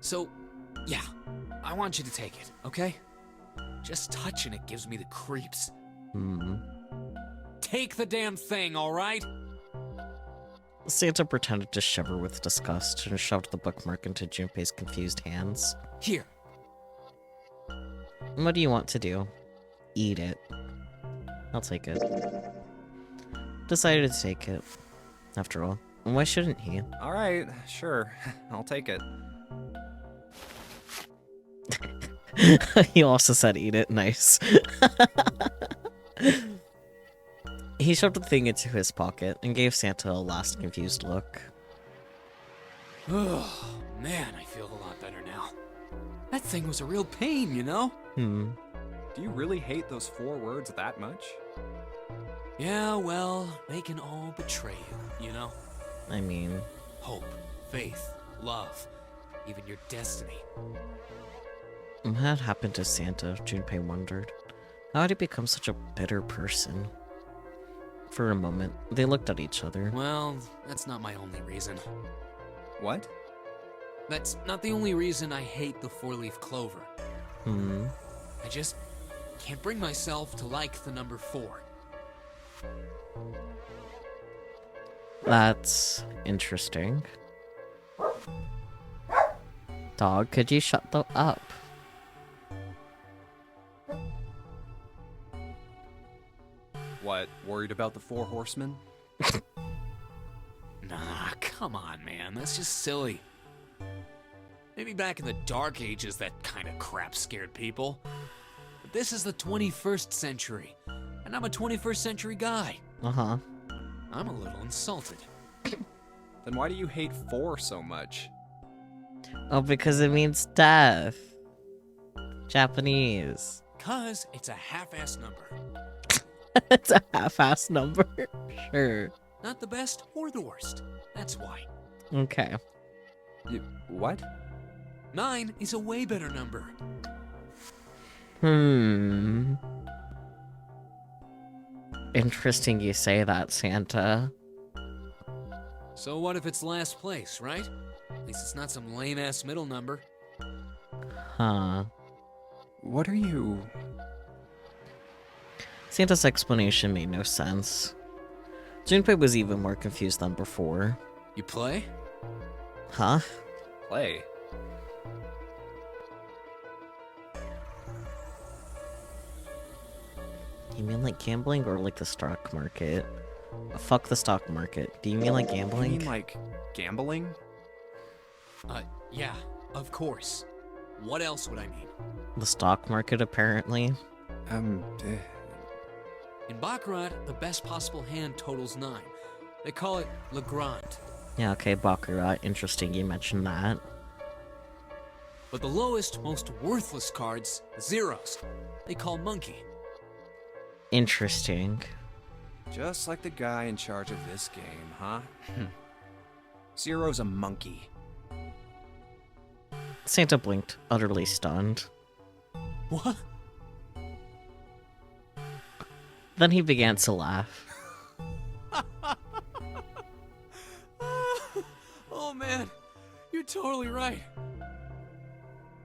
So, yeah, I want you to take it, okay? Just touching it gives me the creeps. Take the damn thing, alright? Santa pretended to shiver with disgust and shoved the bookmark into Junpei's confused hands. Here. What do you want to do? Eat it. I'll take it. Decided to take it. After all, why shouldn't he? Alright, sure. I'll take it. He also said eat it. Nice. He shoved the thing into his pocket and gave Santa a last confused look. Oh, man, I feel a lot better now. That thing was a real pain, you know? Do you really hate those 4 words that much? Yeah, well, they can all betray you, you know? I mean, Hope, faith, love, even your destiny. what had happened to Santa? Junpei wondered. How had he become such a bitter person? For a moment, they looked at each other. Well, that's not my only reason. What? That's not the only reason I hate the 4-leaf clover. I just can't bring myself to like the number 4. That's interesting. Dog, could you shut the up? What, worried about the 4 horsemen? Nah, come on, man. That's just silly. Maybe back in the Dark Ages, that kind of crap scared people. But this is the 21st century, and I'm a 21st century guy. Uh-huh. I'm a little insulted. Then why do you hate 4 so much? Oh, because it means death. Japanese. 'Cause it's a half-ass number. It's a half-ass number. Sure. Not the best or the worst. That's why. Okay. What? 9 is a way better number. Interesting you say that, Santa. So what if it's last place, right? At least it's not some lame-ass middle number. Huh. What are you... Santa's explanation made no sense. Junpei was even more confused than before. You play? Huh? play? You mean like gambling or like the stock market? Fuck the stock market. Do you mean like gambling? You mean like gambling? Yeah, of course. What else would I mean? The stock market, apparently. In Baccarat, the best possible hand totals 9. They call it Le Grand. Yeah, okay, Baccarat. Interesting you mentioned that. But the lowest, most worthless cards, the zeros, they call Monkey. Interesting. Just like the guy in charge of this game, huh? Zero's a monkey. Santa blinked, utterly stunned. What? Then he began to laugh. Oh man, you're totally right.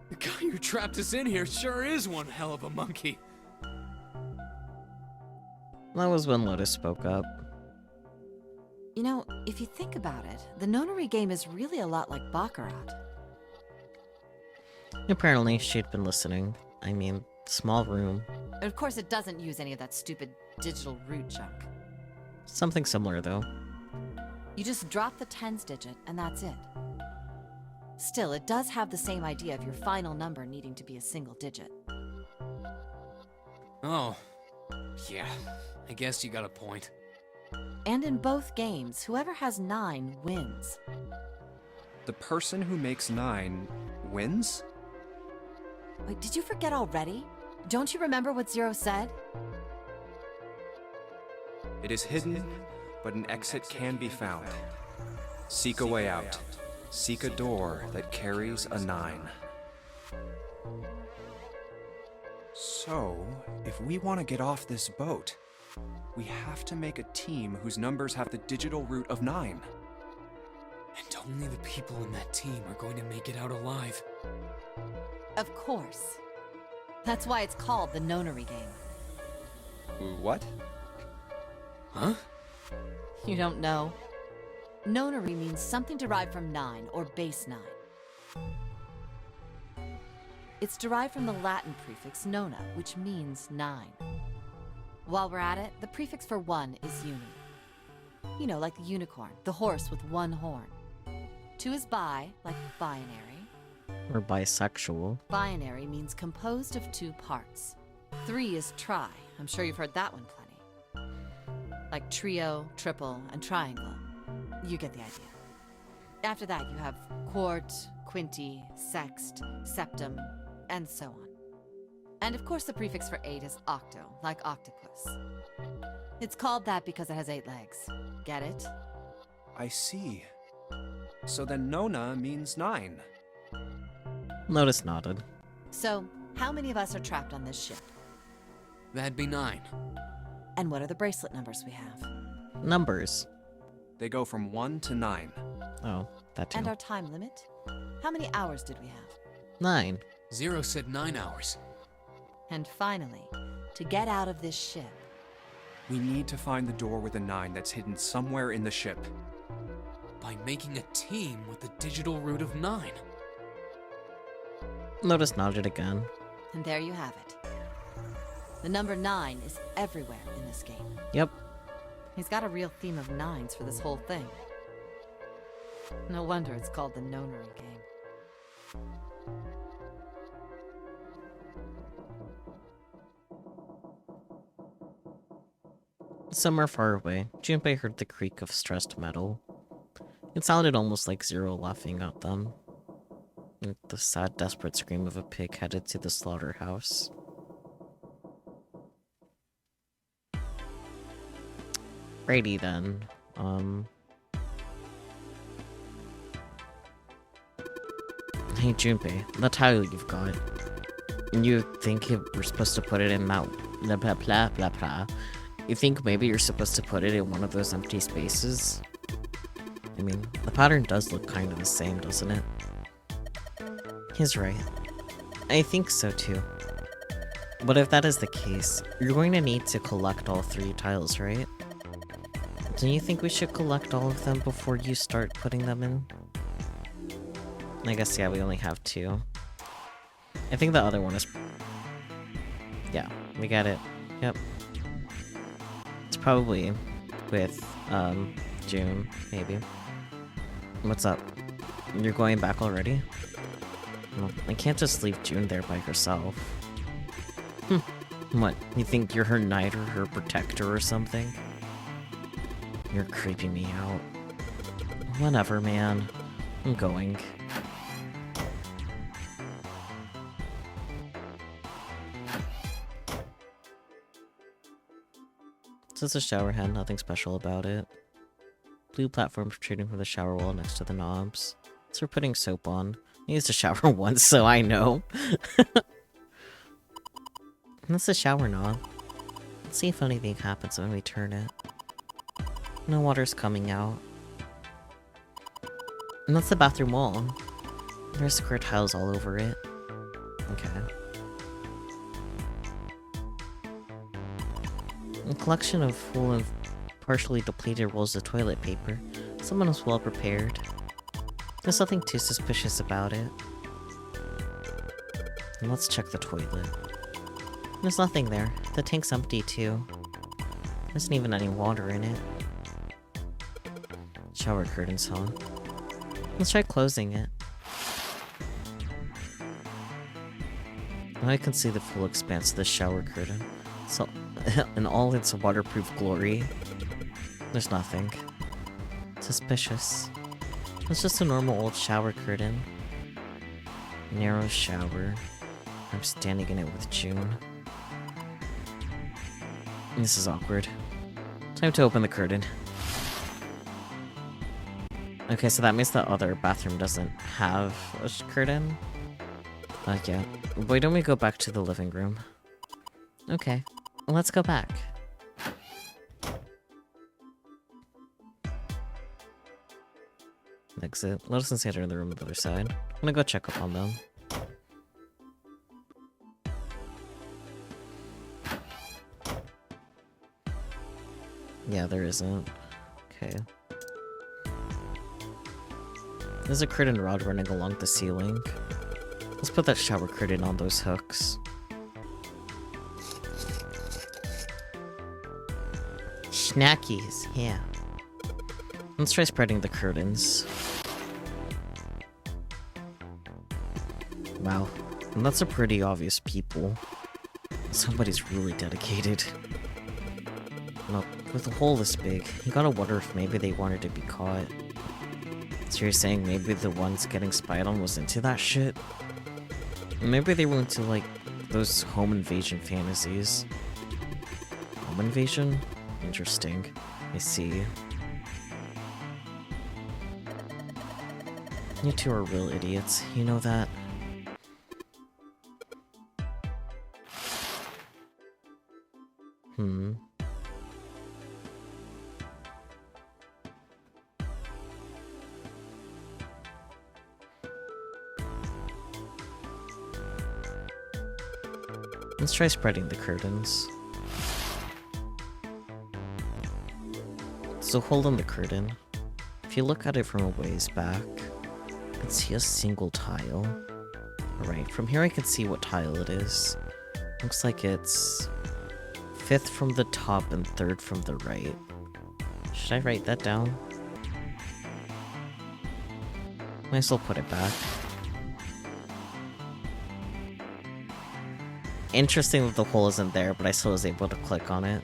The guy who trapped us in here sure is one hell of a monkey. That was when Lotus spoke up. You know, if you think about it, the nonary game is really a lot like Baccarat. Apparently, she'd been listening. I mean, small room. Of course, it doesn't use any of that stupid digital root junk. Something similar, though. You just drop the tens digit, and that's it. Still, it does have the same idea of your final number needing to be a single digit. Oh, yeah, I guess you got a point. And in both games, whoever has 9 wins. The person who makes 9 wins? Wait, did you forget already? Don't you remember what Zero said? It is hidden, but an exit can be found. Seek a way out. Seek a door that carries a 9. So, if we want to get off this boat, we have to make a team whose numbers have the digital root of 9. And only the people in that team are going to make it out alive. Of course. That's why it's called the nonary game. What? Huh? You don't know? Nonary means something derived from 9, or base 9. It's derived from the Latin prefix nona, which means 9. While we're at it, the prefix for 1 is uni. You know, like the unicorn, the horse with 1 horn. 2 is bi, like binary. Or bisexual. Binary means composed of 2 parts. 3 is tri, I'm sure you've heard that one plenty. Like trio, triple, and triangle. You get the idea. After that, you have quart, quinty, sext, septum, and so on. And of course, the prefix for 8 is octo, like octopus. It's called that because it has 8 legs. Get it? I see. So then Nona means 9. Lotus nodded. So, how many of us are trapped on this ship? That'd be 9. And what are the bracelet numbers we have? Numbers. They go from 1 to 9. Oh, that too. And our time limit? How many hours did we have? 9. Zero said 9 hours. And finally, to get out of this ship, We need to find the door with a 9 that's hidden somewhere in the ship. By making a team with the digital root of 9. Lotus nodded again. and there you have it. The number 9 is everywhere in this game. Yep. He's got a real theme of 9s for this whole thing. No wonder it's called the Nonary game. Somewhere far away, Junpei heard the creak of stressed metal. It sounded almost like Zero laughing at them. Like the sad, desperate scream of a pig headed to the slaughterhouse. Righty then. Hey Junpei, that tile you've got. You think we're supposed to put it in that blah blah blah blah blah. You think maybe you're supposed to put it in one of those empty spaces? I mean, the pattern does look kind of the same, doesn't it? He's right. I think so too. But if that is the case, you're going to need to collect all 3 tiles, right? Don't you think we should collect all of them before you start putting them in? I guess, yeah, we only have 2. I think the other one is... Yeah, we got it. Yep. It's probably with, June, maybe. What's up? You're going back already? Well, I can't just leave June there by herself. What, you think you're her knight or her protector or something? You're creeping me out. Whatever, man. I'm going. It's just a shower head, nothing special about it. Blue platform protruding from the shower wall next to the knobs. So we're putting soap on. I used to shower once, so I know. That's the shower knob. Let's see if anything happens when we turn it. No water's coming out. And that's the bathroom wall. There's square tiles all over it. Okay. A collection of full and partially depleted rolls of toilet paper. Someone was well prepared. There's nothing too suspicious about it. And let's check the toilet. There's nothing there. The tank's empty too. There isn't even any water in it. Shower curtains, huh? Let's try closing it. Now I can see the full expanse of the shower curtain. So, in all its waterproof glory. There's nothing. Suspicious. It's just a normal old shower curtain. Narrow shower. I'm standing in it with June. This is awkward. Time to open the curtain. Okay, so that means the other bathroom doesn't have a curtain. Yeah. Why don't we go back to the living room? Okay. Let's go back. Exit. Let us enter in the room on the other side. I'm gonna go check up on them. Yeah, there isn't. Okay. There's a curtain rod running along the ceiling. Let's put that shower curtain on those hooks. Snackies, yeah. Let's try spreading the curtains. Wow, and that's a pretty obvious people. Somebody's really dedicated. No, with a hole this big, you gotta wonder if maybe they wanted to be caught. So you're saying maybe the ones getting spied on was into that shit? Maybe they were into, like, those home invasion fantasies. Home invasion? Interesting. I see. You two are real idiots, you know that? Let's try spreading the curtains. So hold on the curtain. If you look at it from a ways back, you can see a single tile. Alright, from here I can see what tile it is. Looks like it's 5th from the top and 3rd from the right. Should I write that down? Might as well put it back. Interesting that the hole isn't there, but I still was able to click on it.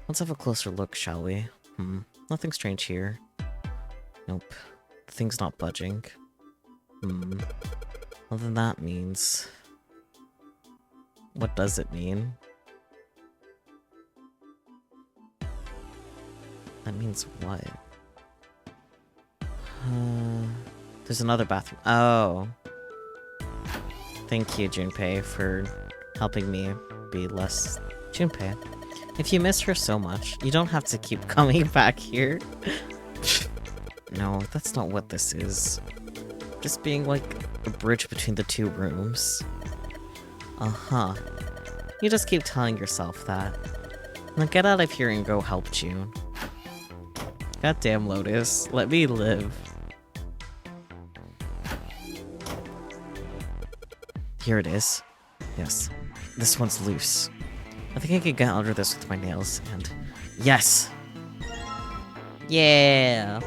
Let's have a closer look, shall we? Nothing strange here. Nope. The thing's not budging. Well, then that means... What does it mean? That means what? There's another bathroom. Oh. Thank you, Junpei, for helping me be less... Junpei, if you miss her so much, you don't have to keep coming back here. No, that's not what this is. Just being like a bridge between the two rooms. Uh-huh. You just keep telling yourself that. Now get out of here and go help June. Goddamn, Lotus, let me live. Here it is. Yes. This one's loose. I think I can get under this with my nails, and... Yes! Yeah!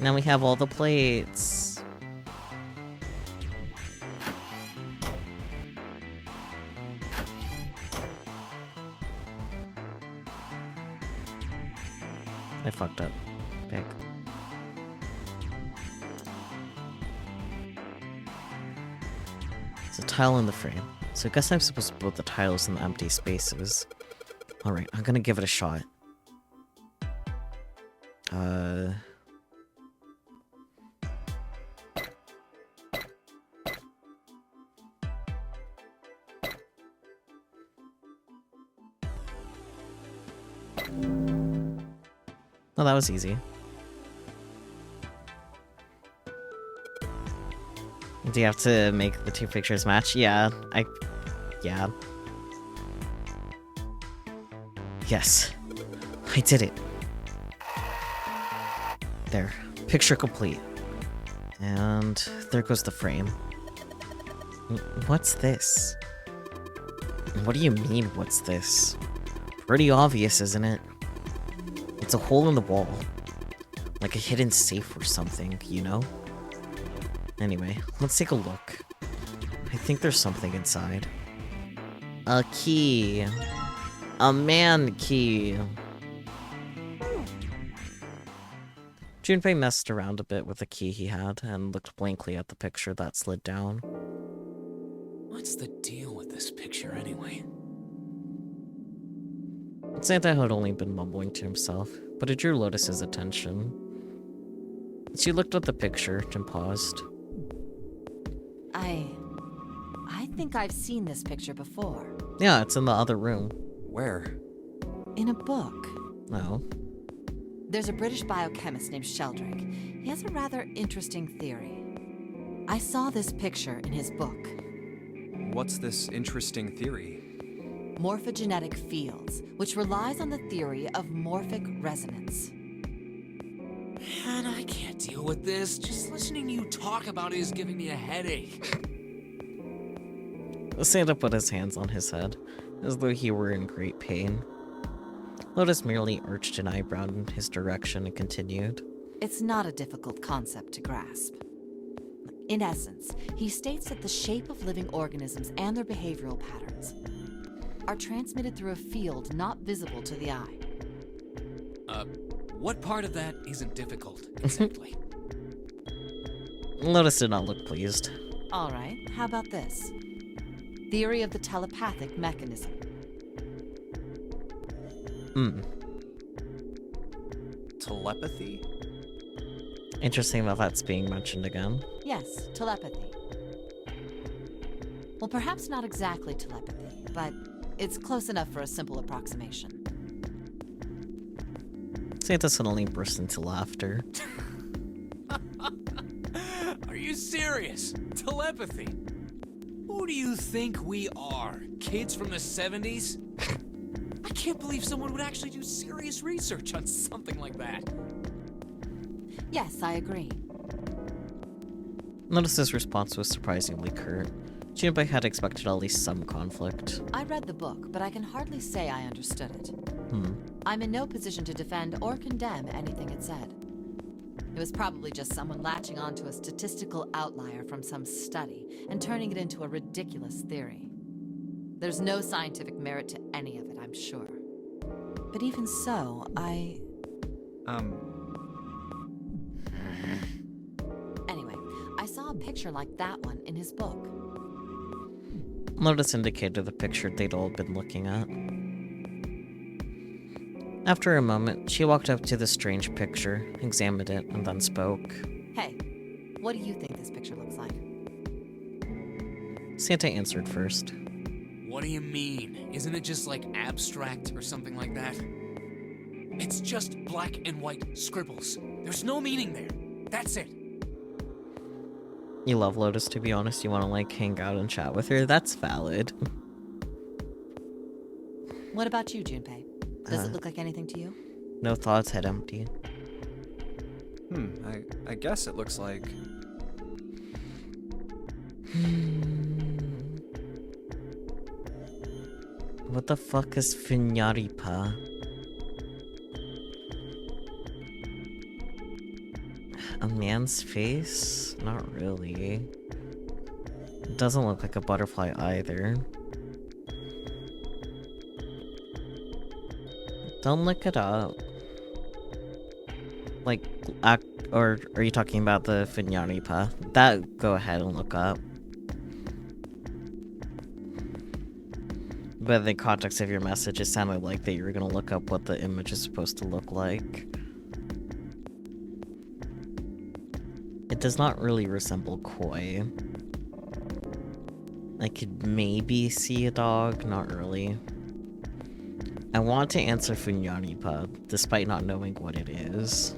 Now we have all the plates. I fucked up. Big. It's a tile in the frame, so I guess I'm supposed to put the tiles in the empty spaces. Alright, I'm gonna give it a shot. Well, that was easy. Do you have to make the two pictures match? Yeah, yeah. Yes. I did it. There. Picture complete. And there goes the frame. What's this? What do you mean, what's this? Pretty obvious, isn't it? It's a hole in the wall. Like a hidden safe or something, you know? Anyway, let's take a look. I think there's something inside. A key. A man key. Junpei messed around a bit with the key he had and looked blankly at the picture that slid down. What's the deal with this picture anyway? Santa had only been mumbling to himself, but it drew Lotus's attention. She looked at the picture and paused. I think I've seen this picture before. Yeah, it's in the other room. Where? In a book. No. There's a British biochemist named Sheldrake. He has a rather interesting theory. I saw this picture in his book. What's this interesting theory? Morphogenetic fields, which relies on the theory of morphic resonance. Man, I can't deal with this. Just listening to you talk about it is giving me a headache. Santa put his hands on his head, as though he were in great pain. Lotus merely arched an eyebrow in his direction and continued. It's not a difficult concept to grasp. In essence, he states that the shape of living organisms and their behavioral patterns are transmitted through a field not visible to the eye. What part of that isn't difficult, exactly? Lotus did not look pleased. All right, how about this? Theory of the telepathic mechanism. Telepathy? Interesting that that's being mentioned again. Yes, telepathy. Well, perhaps not exactly telepathy, but it's close enough for a simple approximation. Santa suddenly burst into laughter. Are you serious? Telepathy? Who do you think we are? Kids from the 70s? I can't believe someone would actually do serious research on something like that. Yes, I agree. Lotus's response was surprisingly curt. Junpei had expected at least some conflict. I read the book, but I can hardly say I understood it. I'm in no position to defend or condemn anything it said. It was probably just someone latching onto a statistical outlier from some study and turning it into a ridiculous theory. There's no scientific merit to any of it, I'm sure. But even so, Anyway, I saw a picture like that one in his book. Lotus indicated the picture they'd all been looking at. After a moment, she walked up to the strange picture, examined it, and then spoke. Hey, what do you think this picture looks like? Santa answered first. What do you mean? Isn't it just like abstract or something like that? It's just black and white scribbles. There's no meaning there. That's it. You love Lotus, to be honest. You want to, like, hang out and chat with her? That's valid. What about you, Junpei? Does it look like anything to you? No thoughts, head empty. I guess it looks like... What the fuck is Finyaripa? A man's face? Not really. It doesn't look like a butterfly either. Don't look it up. Like, or are you talking about the Finyaripa? That, go ahead and look up. But in the context of your message, it sounded like that you were gonna look up what the image is supposed to look like. It does not really resemble koi. I could maybe see a dog, not really. I want to answer Funyaripa, despite not knowing what it is.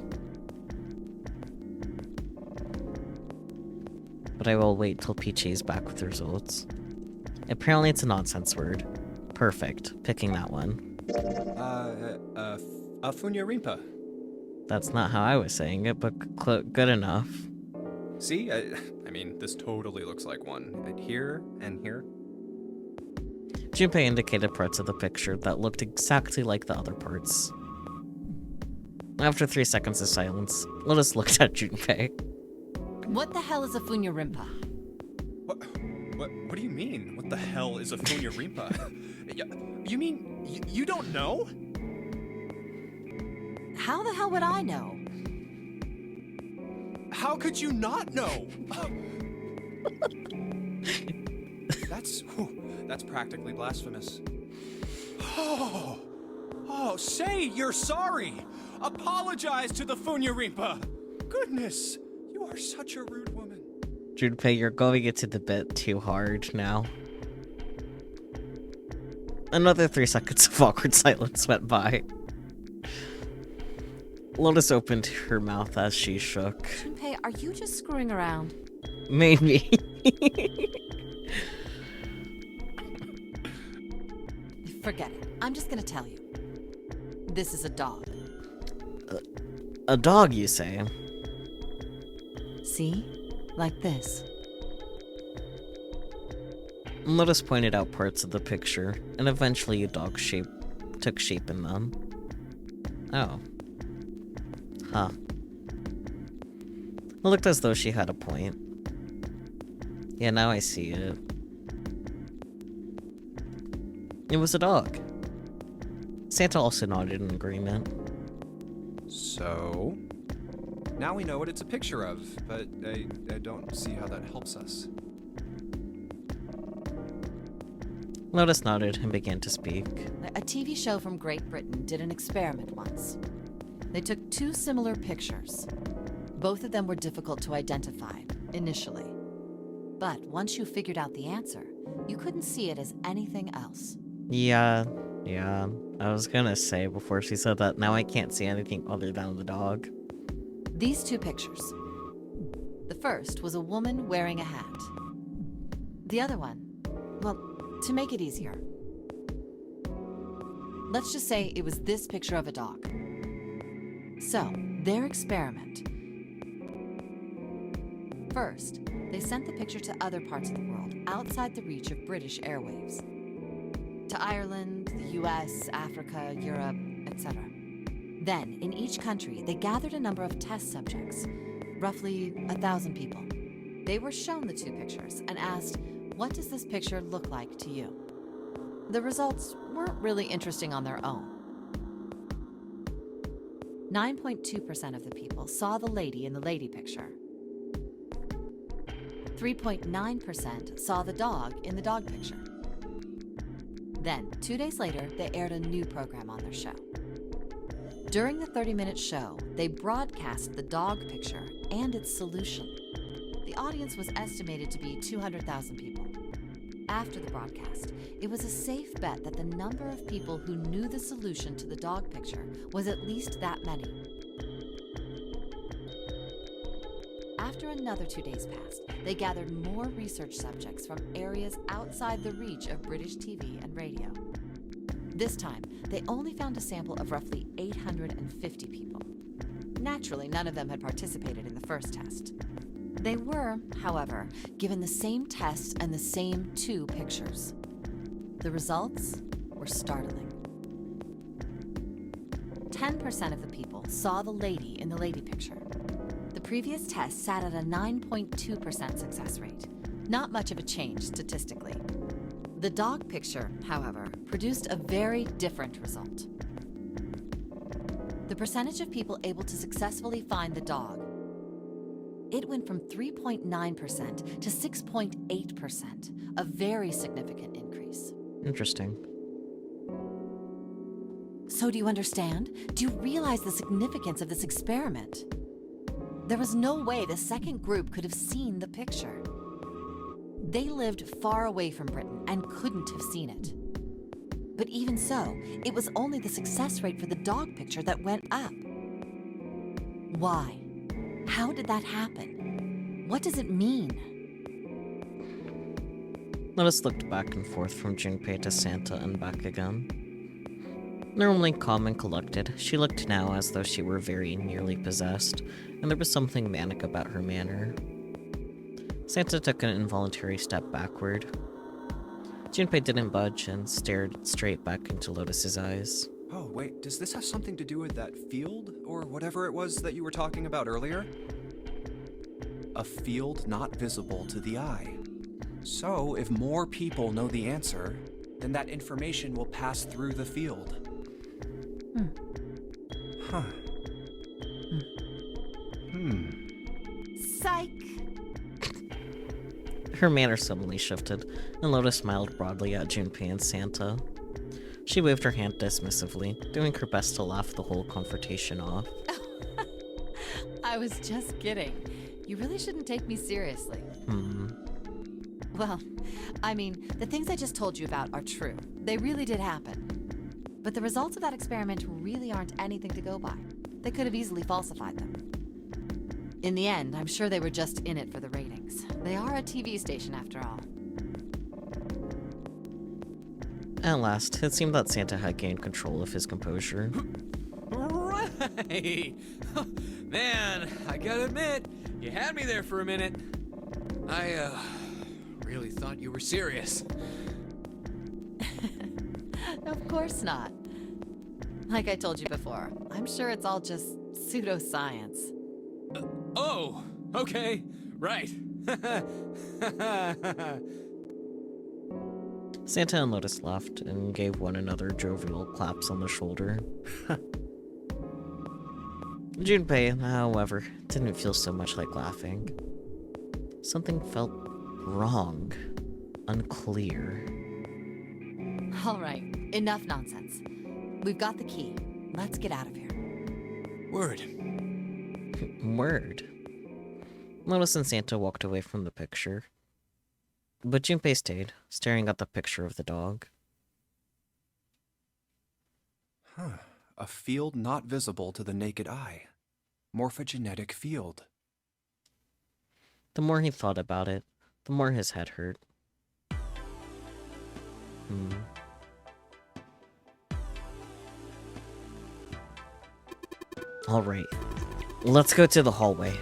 But I will wait till Peachy is back with the results. Apparently it's a nonsense word. Perfect. Picking that one. Funyarimpa. That's not how I was saying it, but good enough. See? I mean, this totally looks like one. Here and here. Junpei indicated parts of the picture that looked exactly like the other parts. After 3 seconds of silence, Lotus looked at Junpei. What the hell is a Funyarimpa? What do you mean? What the hell is a Funyarimpa? You mean you don't know? How the hell would I know? How could you not know? That's practically blasphemous. Oh, say you're sorry. Apologize to the Funyarimpa. Goodness, you are such a rude woman. Junpei, you're going into the bit too hard now. Another 3 seconds of awkward silence went by. Lotus opened her mouth as she shook. Junpei, are you just screwing around? Maybe. Forget it. I'm just gonna tell you. This is a dog. A dog, you say? See? Like this. Lotus pointed out parts of the picture, and eventually a dog shape took shape in them. Oh. Huh. It looked as though she had a point. Yeah, now I see it. It was a dog. Santa also nodded in agreement. So, now we know what it's a picture of, but I don't see how that helps us. Lotus nodded and began to speak. A TV show from Great Britain did an experiment once. They took two similar pictures. Both of them were difficult to identify, initially. But once you figured out the answer, you couldn't see it as anything else. Yeah. I was gonna say before she said that, now I can't see anything other than the dog. These two pictures. The first was a woman wearing a hat. The other one, well, to make it easier, let's just say it was this picture of a dog. So, their experiment. First, they sent the picture to other parts of the world outside the reach of British airwaves. To Ireland, the US, Africa, Europe, etc. Then, in each country, they gathered a number of test subjects, roughly 1,000 people. They were shown the two pictures and asked, what does this picture look like to you? The results weren't really interesting on their own. 9.2% of the people saw the lady in the lady picture. 3.9% saw the dog in the dog picture. Then, 2 days later, they aired a new program on their show. During the 30-minute show, they broadcast the dog picture and its solution. The audience was estimated to be 200,000 people. After the broadcast, it was a safe bet that the number of people who knew the solution to the dog picture was at least that many. After another 2 days passed, they gathered more research subjects from areas outside the reach of British TV and radio. This time, they only found a sample of roughly 850 people. Naturally, none of them had participated in the first test. They were, however, given the same test and the same two pictures. The results were startling. 10% of the people saw the lady in the lady picture. The previous test sat at a 9.2% success rate. Not much of a change statistically. The dog picture, however, produced a very different result. The percentage of people able to successfully find the dog, it went from 3.9% to 6.8%, a very significant increase. Interesting. So do you understand? Do you realize the significance of this experiment? There was no way the second group could have seen the picture. They lived far away from Britain and couldn't have seen it. But even so, it was only the success rate for the dog picture that went up. Why? How did that happen? What does it mean? Lotus looked back and forth from Junpei to Santa and back again. Normally calm and collected, she looked now as though she were very nearly possessed, and there was something manic about her manner. Santa took an involuntary step backward. Junpei didn't budge and stared straight back into Lotus's eyes. Oh, wait, does this have something to do with that field, or whatever it was that you were talking about earlier? A field not visible to the eye. So, if more people know the answer, then that information will pass through the field. Huh. Psych! Her manner suddenly shifted, and Lotus smiled broadly at Junpei and Santa. She waved her hand dismissively, doing her best to laugh the whole confrontation off. I was just kidding. You really shouldn't take me seriously. Well, I mean, the things I just told you about are true. They really did happen. But the results of that experiment really aren't anything to go by. They could have easily falsified them. In the end, I'm sure they were just in it for the ratings. They are a TV station after all. At last, it seemed that Santa had gained control of his composure. Right! Man, I gotta admit, you had me there for a minute. I, really thought you were serious. Of course not. Like I told you before, I'm sure it's all just pseudoscience. Oh, okay, right. Santa and Lotus laughed and gave one another jovial claps on the shoulder. Junpei, however, didn't feel so much like laughing. Something felt wrong, unclear. All right, enough nonsense. We've got the key. Let's get out of here. Word. Word. Lotus and Santa walked away from the picture. But Junpei stayed, staring at the picture of the dog. Huh. A field not visible to the naked eye. Morphogenetic field. The more he thought about it, the more his head hurt. Alright, let's go to the hallway.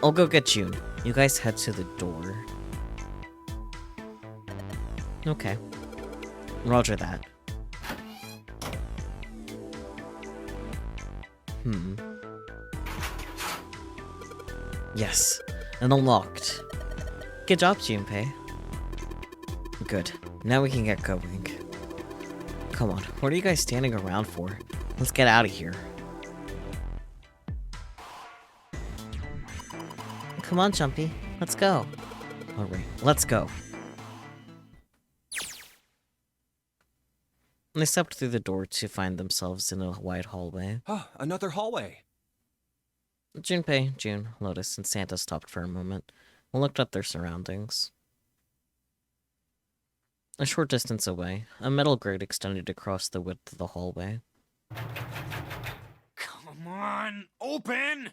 I'll go get June. You guys head to the door. Okay. Roger that. Yes, and unlocked. Good job, Junpei. Good. Now we can get going. Come on, what are you guys standing around for? Let's get out of here. Come on, Jumpy. Let's go. Alright, let's go. They stepped through the door to find themselves in a wide hallway. Oh, another hallway. Junpei, June, Lotus, and Santa stopped for a moment and looked at their surroundings. A short distance away, a metal grate extended across the width of the hallway. Come on, open!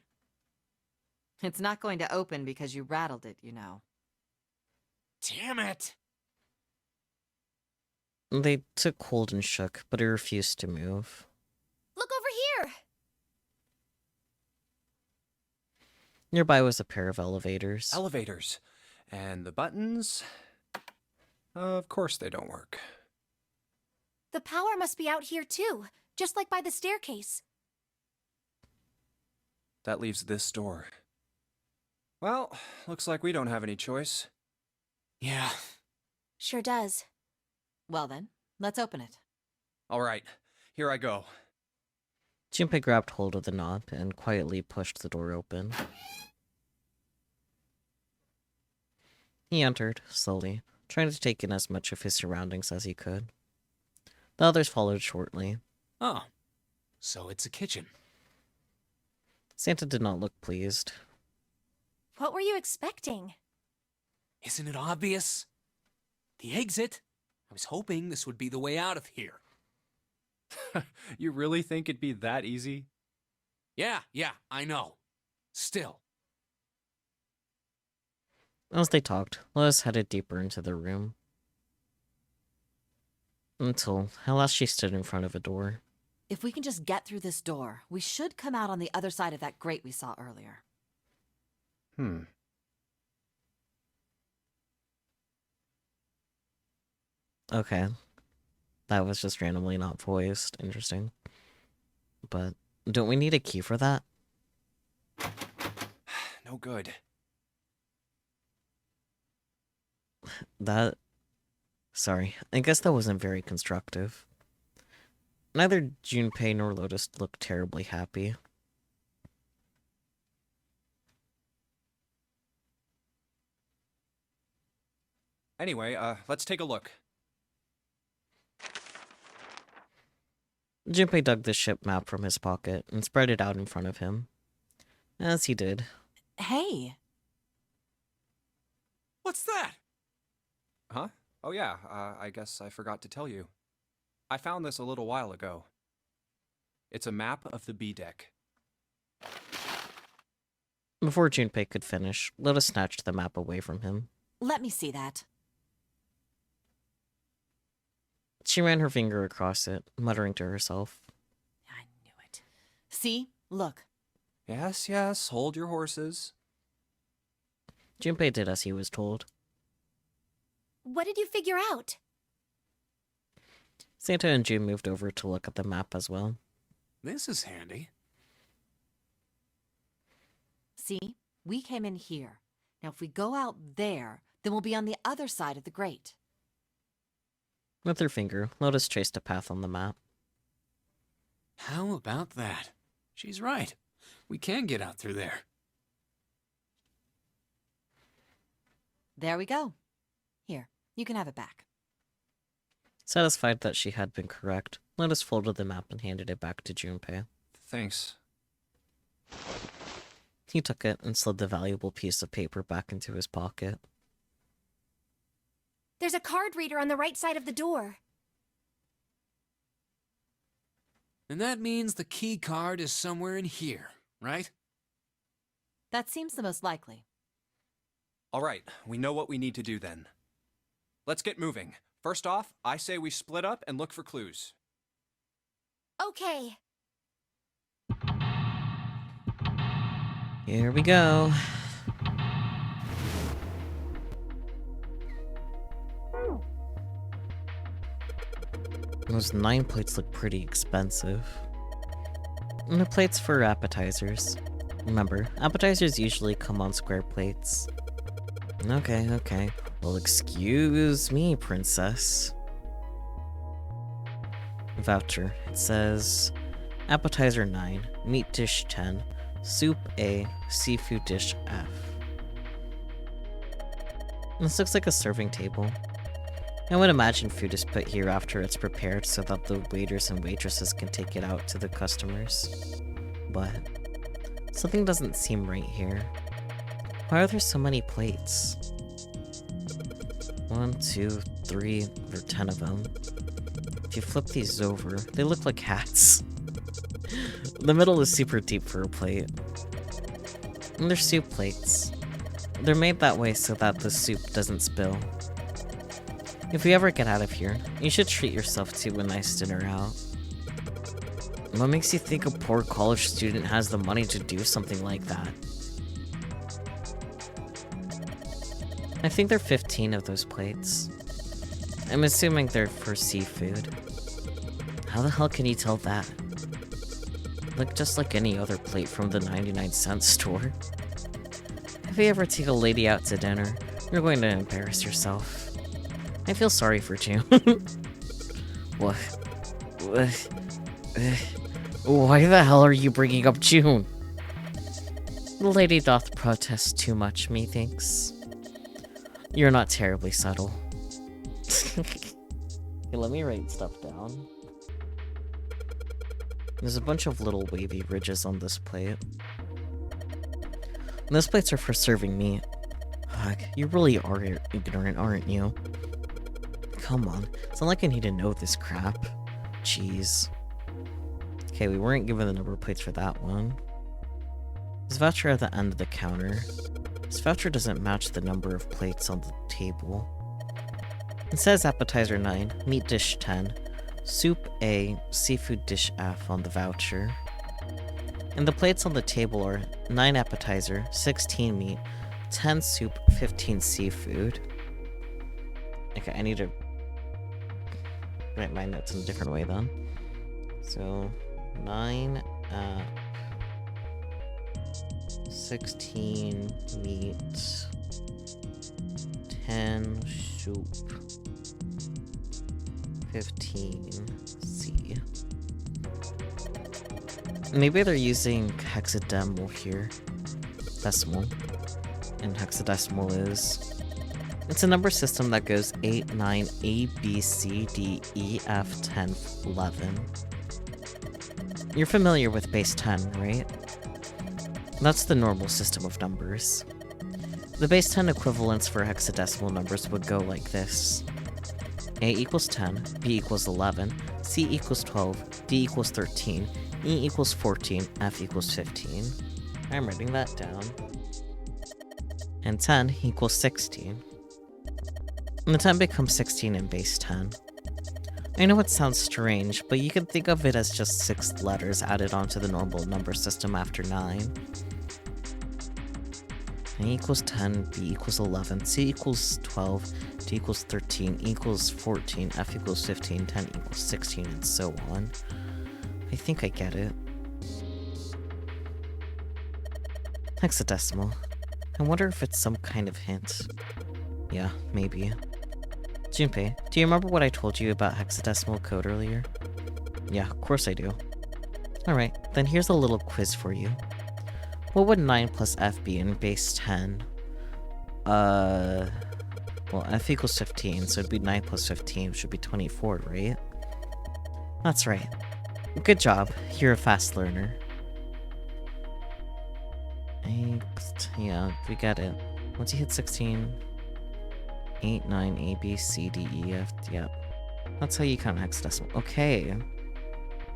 It's not going to open because you rattled it, you know. Damn it! They took hold and shook, but it refused to move. Look over here! Nearby was a pair of elevators. Elevators. And the buttons? Of course they don't work. The power must be out here too, just like by the staircase. That leaves this door. Well, looks like we don't have any choice. Yeah. Sure does. Well then, let's open it. All right, here I go. Junpei grabbed hold of the knob and quietly pushed the door open. He entered, slowly, trying to take in as much of his surroundings as he could. The others followed shortly. Oh. So it's a kitchen. Santa did not look pleased. What were you expecting? Isn't it obvious? The exit. I was hoping this would be the way out of here. You really think it'd be that easy? Yeah, I know. Still. As they talked, Lois headed deeper into the room. Until, at last, she stood in front of a door. If we can just get through this door, we should come out on the other side of that grate we saw earlier. Okay. That was just randomly not voiced. Interesting. But don't we need a key for that? No good. Sorry. I guess that wasn't very constructive. Neither Junpei nor Lotus looked terribly happy. Anyway, let's take a look. Junpei dug the ship map from his pocket and spread it out in front of him. As he did, Hey! What's that? Huh? Oh yeah, I guess I forgot to tell you. I found this a little while ago. It's a map of the B deck. before Junpei could finish, Lotus snatched the map away from him. Let me see that. She ran her finger across it, muttering to herself. I knew it. See? Look. Yes, yes, hold your horses. Junpei did as he was told. What did you figure out? Santa and June moved over to look at the map as well. This is handy. See? We came in here. Now, if we go out there, then we'll be on the other side of the grate. With her finger, Lotus traced a path on the map. How about that? She's right. We can get out through there. There we go. Here, you can have it back. Satisfied that she had been correct, Lotus folded the map and handed it back to Junpei. Thanks. He took it and slid the valuable piece of paper back into his pocket. There's a card reader on the right side of the door. And that means the key card is somewhere in here, right? That seems the most likely. All right, we know what we need to do then. Let's get moving. First off, I say we split up and look for clues. Okay. Here we go. Those 9 plates look pretty expensive. And the plates for appetizers. Remember, appetizers usually come on square plates. Okay. Well, excuse me, princess. Voucher. It says, appetizer 9, meat dish 10, soup A, seafood dish F. This looks like a serving table. I would imagine food is put here after it's prepared so that the waiters and waitresses can take it out to the customers. But something doesn't seem right here. Why are there so many plates? 1, 2, 3, there are 10 of them. If you flip these over, they look like hats. The middle is super deep for a plate. And they're soup plates. They're made that way so that the soup doesn't spill. If we ever get out of here, you should treat yourself to a nice dinner out. What makes you think a poor college student has the money to do something like that? I think there are 15 of those plates. I'm assuming they're for seafood. How the hell can you tell that? Look just like any other plate from the 99-cent store. If you ever take a lady out to dinner, you're going to embarrass yourself. I feel sorry for June. What? Why the hell are you bringing up June? The lady doth protest too much, methinks. You're not terribly subtle. Okay, let me write stuff down. There's a bunch of little wavy ridges on this plate. And those plates are for serving meat. Ugh, you really are ignorant, aren't you? Come on, it's not like I need to know this crap. Jeez. Okay, we weren't given the number of plates for that one. This voucher at the end of the counter. This voucher doesn't match the number of plates on the table. It says appetizer 9, meat dish 10, soup A, seafood dish F on the voucher. And the plates on the table are 9 appetizer, 16 meat, 10 soup, 15 seafood. Okay, I need to write my notes in a different way then. So, 9 16 meat, 10 soup, 15 C. Maybe they're using hexadecimal here. Decimal. And hexadecimal is... It's a number system that goes 8, 9, A, B, C, D, E, F, 10, 11. You're familiar with base 10, right? That's the normal system of numbers. The base 10 equivalents for hexadecimal numbers would go like this. A equals 10, B equals 11, C equals 12, D equals 13, E equals 14, F equals 15. I'm writing that down. And 10 equals 16. And the 10 becomes 16 in base 10. I know it sounds strange, but you can think of it as just 6 letters added onto the normal number system after 9. A equals 10, B equals 11, C equals 12, D equals 13, E equals 14, F equals 15, 10 equals 16, and so on. I think I get it. Hexadecimal. I wonder if it's some kind of hint. Yeah, maybe. Junpei, do you remember what I told you about hexadecimal code earlier? Yeah, of course I do. Alright, then here's a little quiz for you. What would 9 plus f be in base 10? Well, f equals 15, so it'd be 9 plus 15, which would be 24, right? That's right. Good job, you're a fast learner. Yeah, we get it. Once you hit 16, 8, 9, A, B, C, D, E, F, yep. That's how you count hexadecimal. Okay.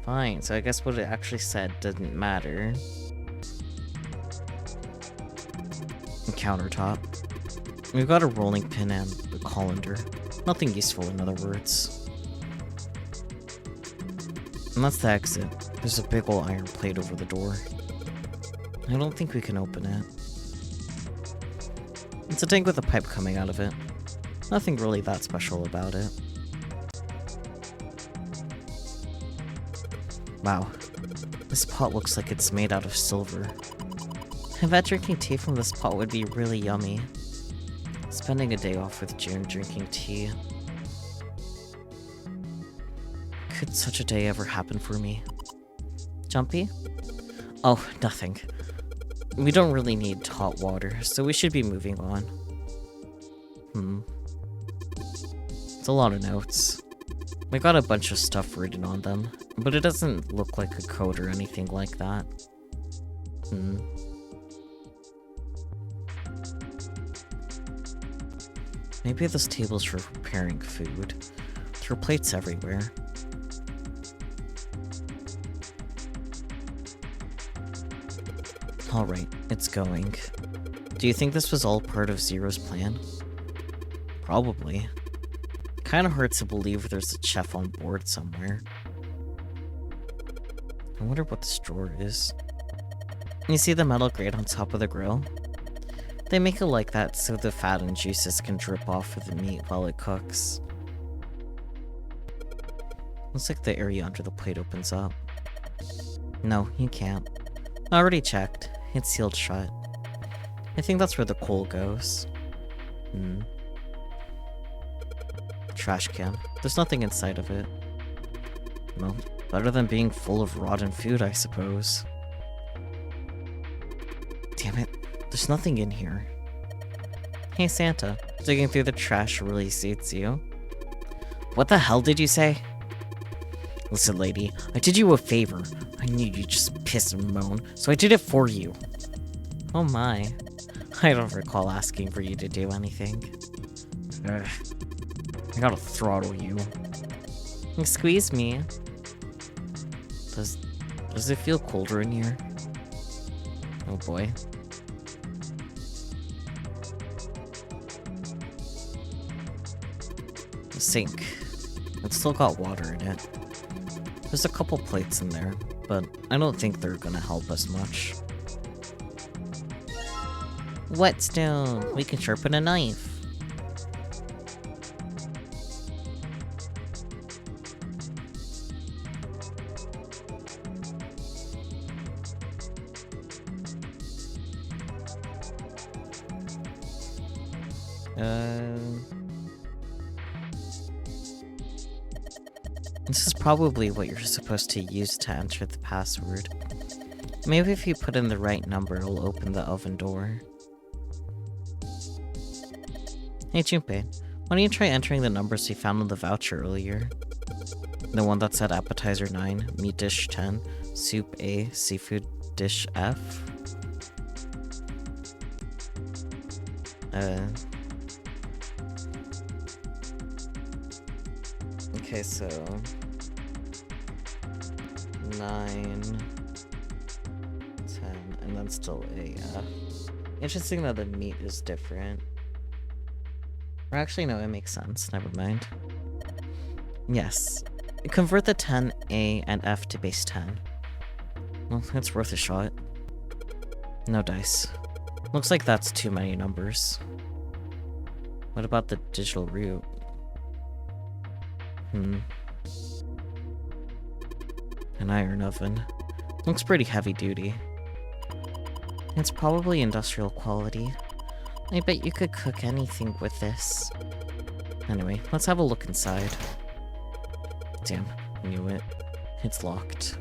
Fine, so I guess what it actually said didn't matter. Countertop. We've got a rolling pin and a colander. Nothing useful, in other words. And that's the exit. There's a big ol' iron plate over the door. I don't think we can open it. It's a tank with a pipe coming out of it. Nothing really that special about it. Wow. This pot looks like it's made out of silver. I bet drinking tea from this pot would be really yummy. Spending a day off with June drinking tea. Could such a day ever happen for me? Jumpy? Oh, nothing. We don't really need hot water, so we should be moving on. It's a lot of notes. We got a bunch of stuff written on them, but it doesn't look like a code or anything like that. Maybe this table's for preparing food. There are plates everywhere. Alright, it's going. Do you think this was all part of Zero's plan? Probably. Kinda hard to believe there's a chef on board somewhere. I wonder what this drawer is. You see the metal grate on top of the grill? They make it like that so the fat and juices can drip off of the meat while it cooks. Looks like the area under the plate opens up. No, you can't. I already checked. It's sealed shut. I think that's where the coal goes. Trash can. There's nothing inside of it. Well, better than being full of rotten food, I suppose. Damn it. There's nothing in here. Hey Santa, digging through the trash really suits you. What the hell did you say? Listen, lady, I did you a favor. I knew you'd just piss and moan, so I did it for you. Oh my. I don't recall asking for you to do anything. Ugh. I gotta throttle you. Squeeze me. Does it feel colder in here? Oh boy. The sink. It's still got water in it. There's a couple plates in there, but I don't think they're gonna help us much. Whetstone! We can sharpen a knife. This is probably what you're supposed to use to enter the password. Maybe if you put in the right number, it'll open the oven door. Hey Junpei, why don't you try entering the numbers you found on the voucher earlier? The one that said appetizer 9, meat dish 10, soup A, seafood dish F? Okay, so 9, 10, and then still A, F. Interesting that the meat is different. Or actually, no, it makes sense. Never mind. Yes. Convert the 10, A, and F to base 10. Well, it's worth a shot. No dice. Looks like that's too many numbers. What about the digital root? An iron oven. Looks pretty heavy duty. It's probably industrial quality. I bet you could cook anything with this. Anyway, let's have a look inside. Damn, knew it. It's locked.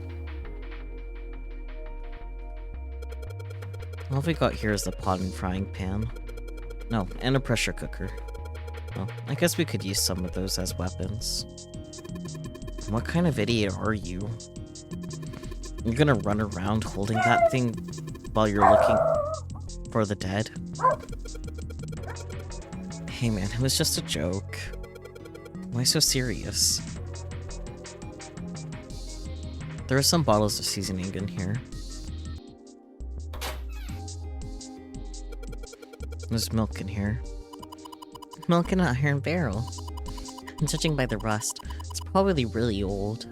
All we got here is a pot and frying pan. No, and a pressure cooker. Well, I guess we could use some of those as weapons. What kind of idiot are you? You're gonna run around holding that thing while you're looking for the dead? Hey man, it was just a joke. Why so serious? There are some bottles of seasoning in here. There's milk in here. Milk in an iron barrel. And judging by the rust, it's probably really old.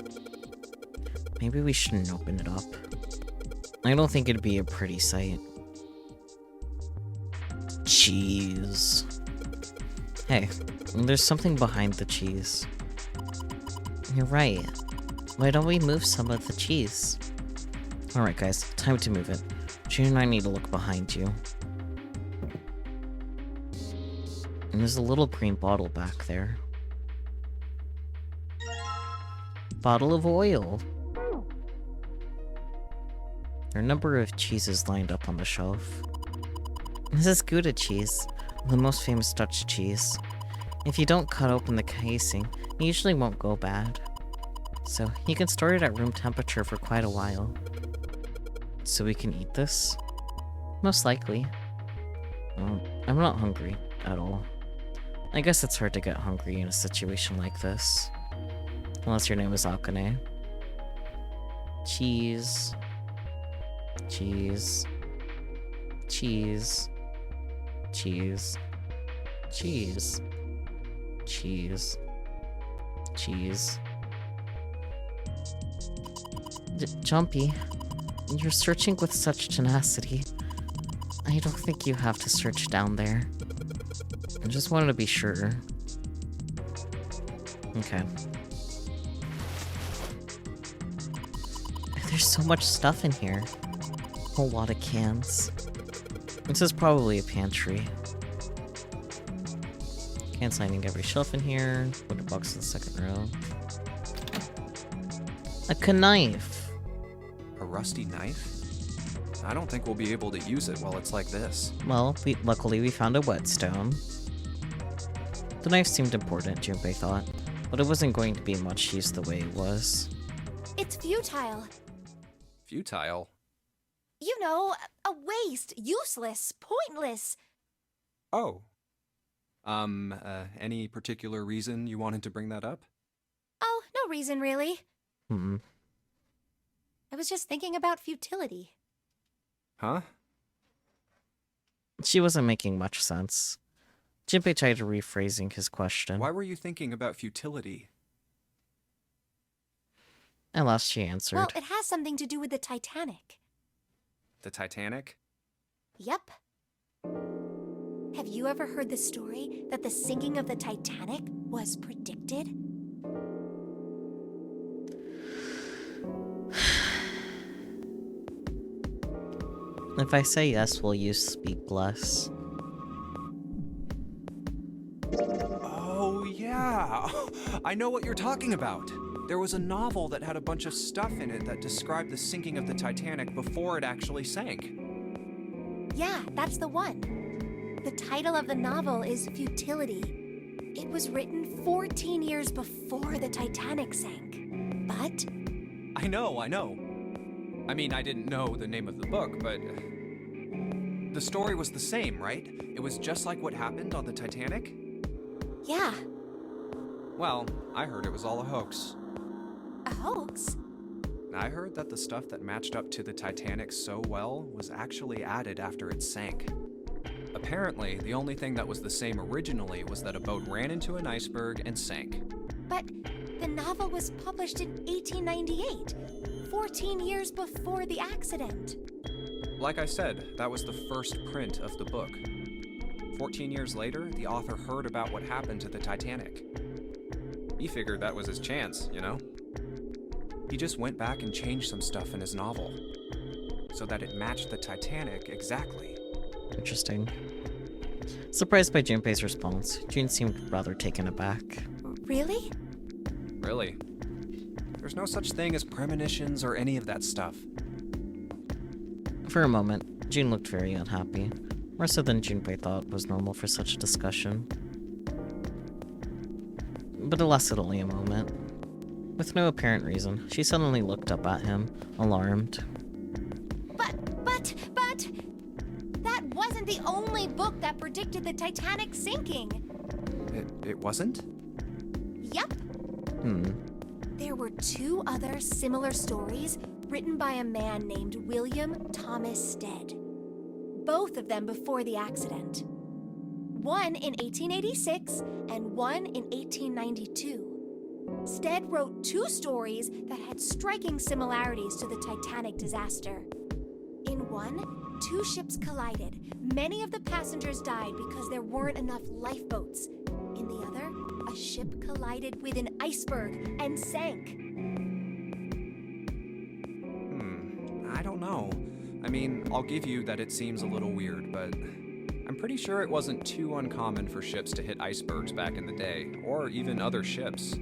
Maybe we shouldn't open it up. I don't think it'd be a pretty sight. Cheese. Hey, there's something behind the cheese. You're right. Why don't we move some of the cheese? Alright guys, time to move it. June and I need to look behind you. And there's a little green bottle back there. Bottle of oil. There are a number of cheeses lined up on the shelf. This is Gouda cheese, the most famous Dutch cheese. If you don't cut open the casing, it usually won't go bad. So you can store it at room temperature for quite a while. So we can eat this? Most likely. I'm not hungry at all. I guess it's hard to get hungry in a situation like this. Unless your name is Akane. Cheese. Cheese. Cheese. Cheese. Cheese. Cheese. Cheese. Jumpy, you're searching with such tenacity. I don't think you have to search down there. I just wanted to be sure. Okay. There's so much stuff in here. A whole lot of cans. This is probably a pantry. Cans lining every shelf in here. Put a box in the second row. A knife. A rusty knife? I don't think we'll be able to use it while it's like this. Well, luckily we found a whetstone. The knife seemed important, Junpei thought, but it wasn't going to be much use the way it was. It's futile. Futile? You know, a waste, useless, pointless. Oh. Any particular reason you wanted to bring that up? Oh, no reason really. Hmm. I was just thinking about futility. Huh? She wasn't making much sense. Junpei tried rephrasing his question. Why were you thinking about futility? At last she answered. Well, it has something to do with the Titanic. The Titanic? Yep. Have you ever heard the story that the sinking of the Titanic was predicted? If I say yes, will you speak less? Oh, yeah. I know what you're talking about. There was a novel that had a bunch of stuff in it that described the sinking of the Titanic before it actually sank. Yeah, that's the one. The title of the novel is Futility. It was written 14 years before the Titanic sank. But... I know. I mean, I didn't know the name of the book, but... The story was the same, right? It was just like what happened on the Titanic? yeah, Well, I heard it was all a hoax. a hoax? I heard that the stuff that matched up to the Titanic so well was actually added after it sank. Apparently, the only thing that was the same originally was that a boat ran into an iceberg and sank. But the novel was published in 1898, 14 years before the accident. Like I said, that was the first print of the book. 14 years later, the author heard about what happened to the Titanic. He figured that was his chance, you know? He just went back and changed some stuff in his novel, so that it matched the Titanic exactly. Interesting. Surprised by Junpei's response, June seemed rather taken aback. Really? Really? There's no such thing as premonitions or any of that stuff. For a moment, June looked very unhappy, more so than Junpei thought was normal for such a discussion. But it lasted only a moment. With no apparent reason, she suddenly looked up at him, alarmed. But, that wasn't the only book that predicted the Titanic sinking. It wasn't? Yep. There were 2 other similar stories written by a man named William Thomas Stead. Both of them before the accident. One in 1886 and one in 1892. Stead wrote 2 stories that had striking similarities to the Titanic disaster. In one, 2 ships collided. Many of the passengers died because there weren't enough lifeboats. In the other, a ship collided with an iceberg and sank. I don't know. I mean, I'll give you that it seems a little weird, but I'm pretty sure it wasn't too uncommon for ships to hit icebergs back in the day, or even other ships.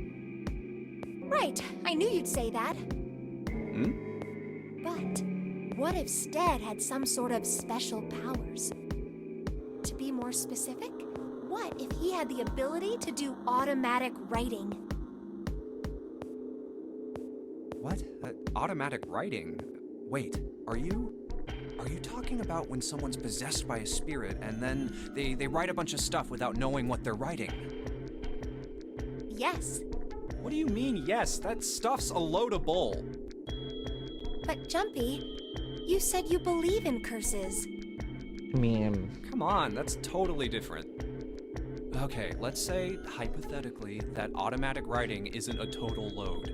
Right, I knew you'd say that. But what if Stead had some sort of special powers? To be more specific, what if he had the ability to do automatic writing? What? Automatic writing? Wait, are you talking about when someone's possessed by a spirit and then they write a bunch of stuff without knowing what they're writing? Yes, What do you mean, yes? That stuff's a load of bull. but Jumpy, you said you believe in curses. I mean, Come on, that's totally different. Okay, let's say, hypothetically, that automatic writing isn't a total load.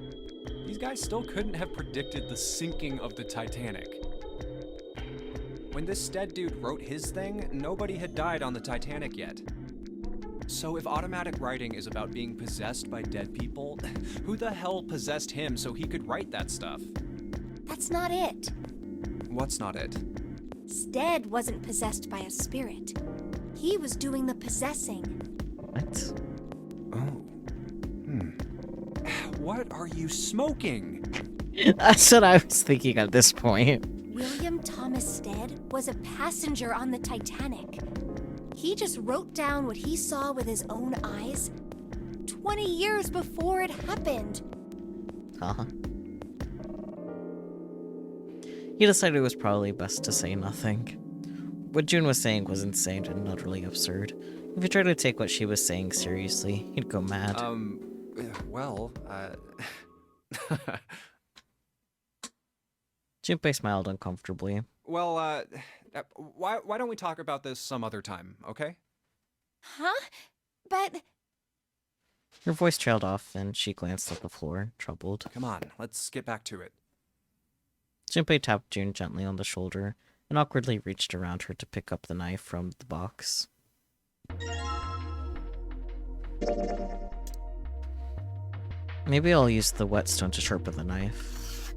These guys still couldn't have predicted the sinking of the Titanic. When this Stead dude wrote his thing, nobody had died on the Titanic yet. So if automatic writing is about being possessed by dead people, who the hell possessed him so he could write that stuff? That's not it. What's not it? Stead wasn't possessed by a spirit. He was doing the possessing. what? Oh. What are you smoking? That's what I was thinking at this point. William Thomas Stead was a passenger on the Titanic. He just wrote down what he saw with his own eyes 20 years before it happened. Huh? He decided it was probably best to say nothing. What June was saying was insane and utterly absurd. If he tried to take what she was saying seriously, he'd go mad. Junpei smiled uncomfortably. Well, why don't we talk about this some other time, okay? Huh? But Her voice trailed off, and she glanced at the floor, troubled. Come on, let's get back to it. Junpei tapped June gently on the shoulder and awkwardly reached around her to pick up the knife from the box. Maybe I'll use the whetstone to sharpen the knife.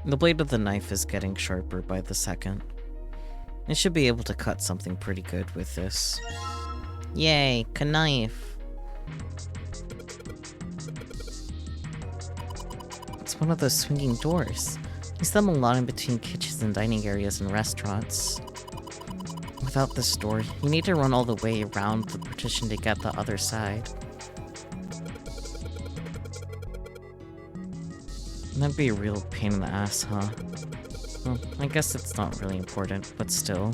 The blade of the knife is getting sharper by the second. I should be able to cut something pretty good with this. Yay, a knife! It's one of those swinging doors. You see them a lot in between kitchens and dining areas and restaurants. Without this door, you need to run all the way around the partition to get the other side. That'd be a real pain in the ass, huh? Well, I guess it's not really important, but still.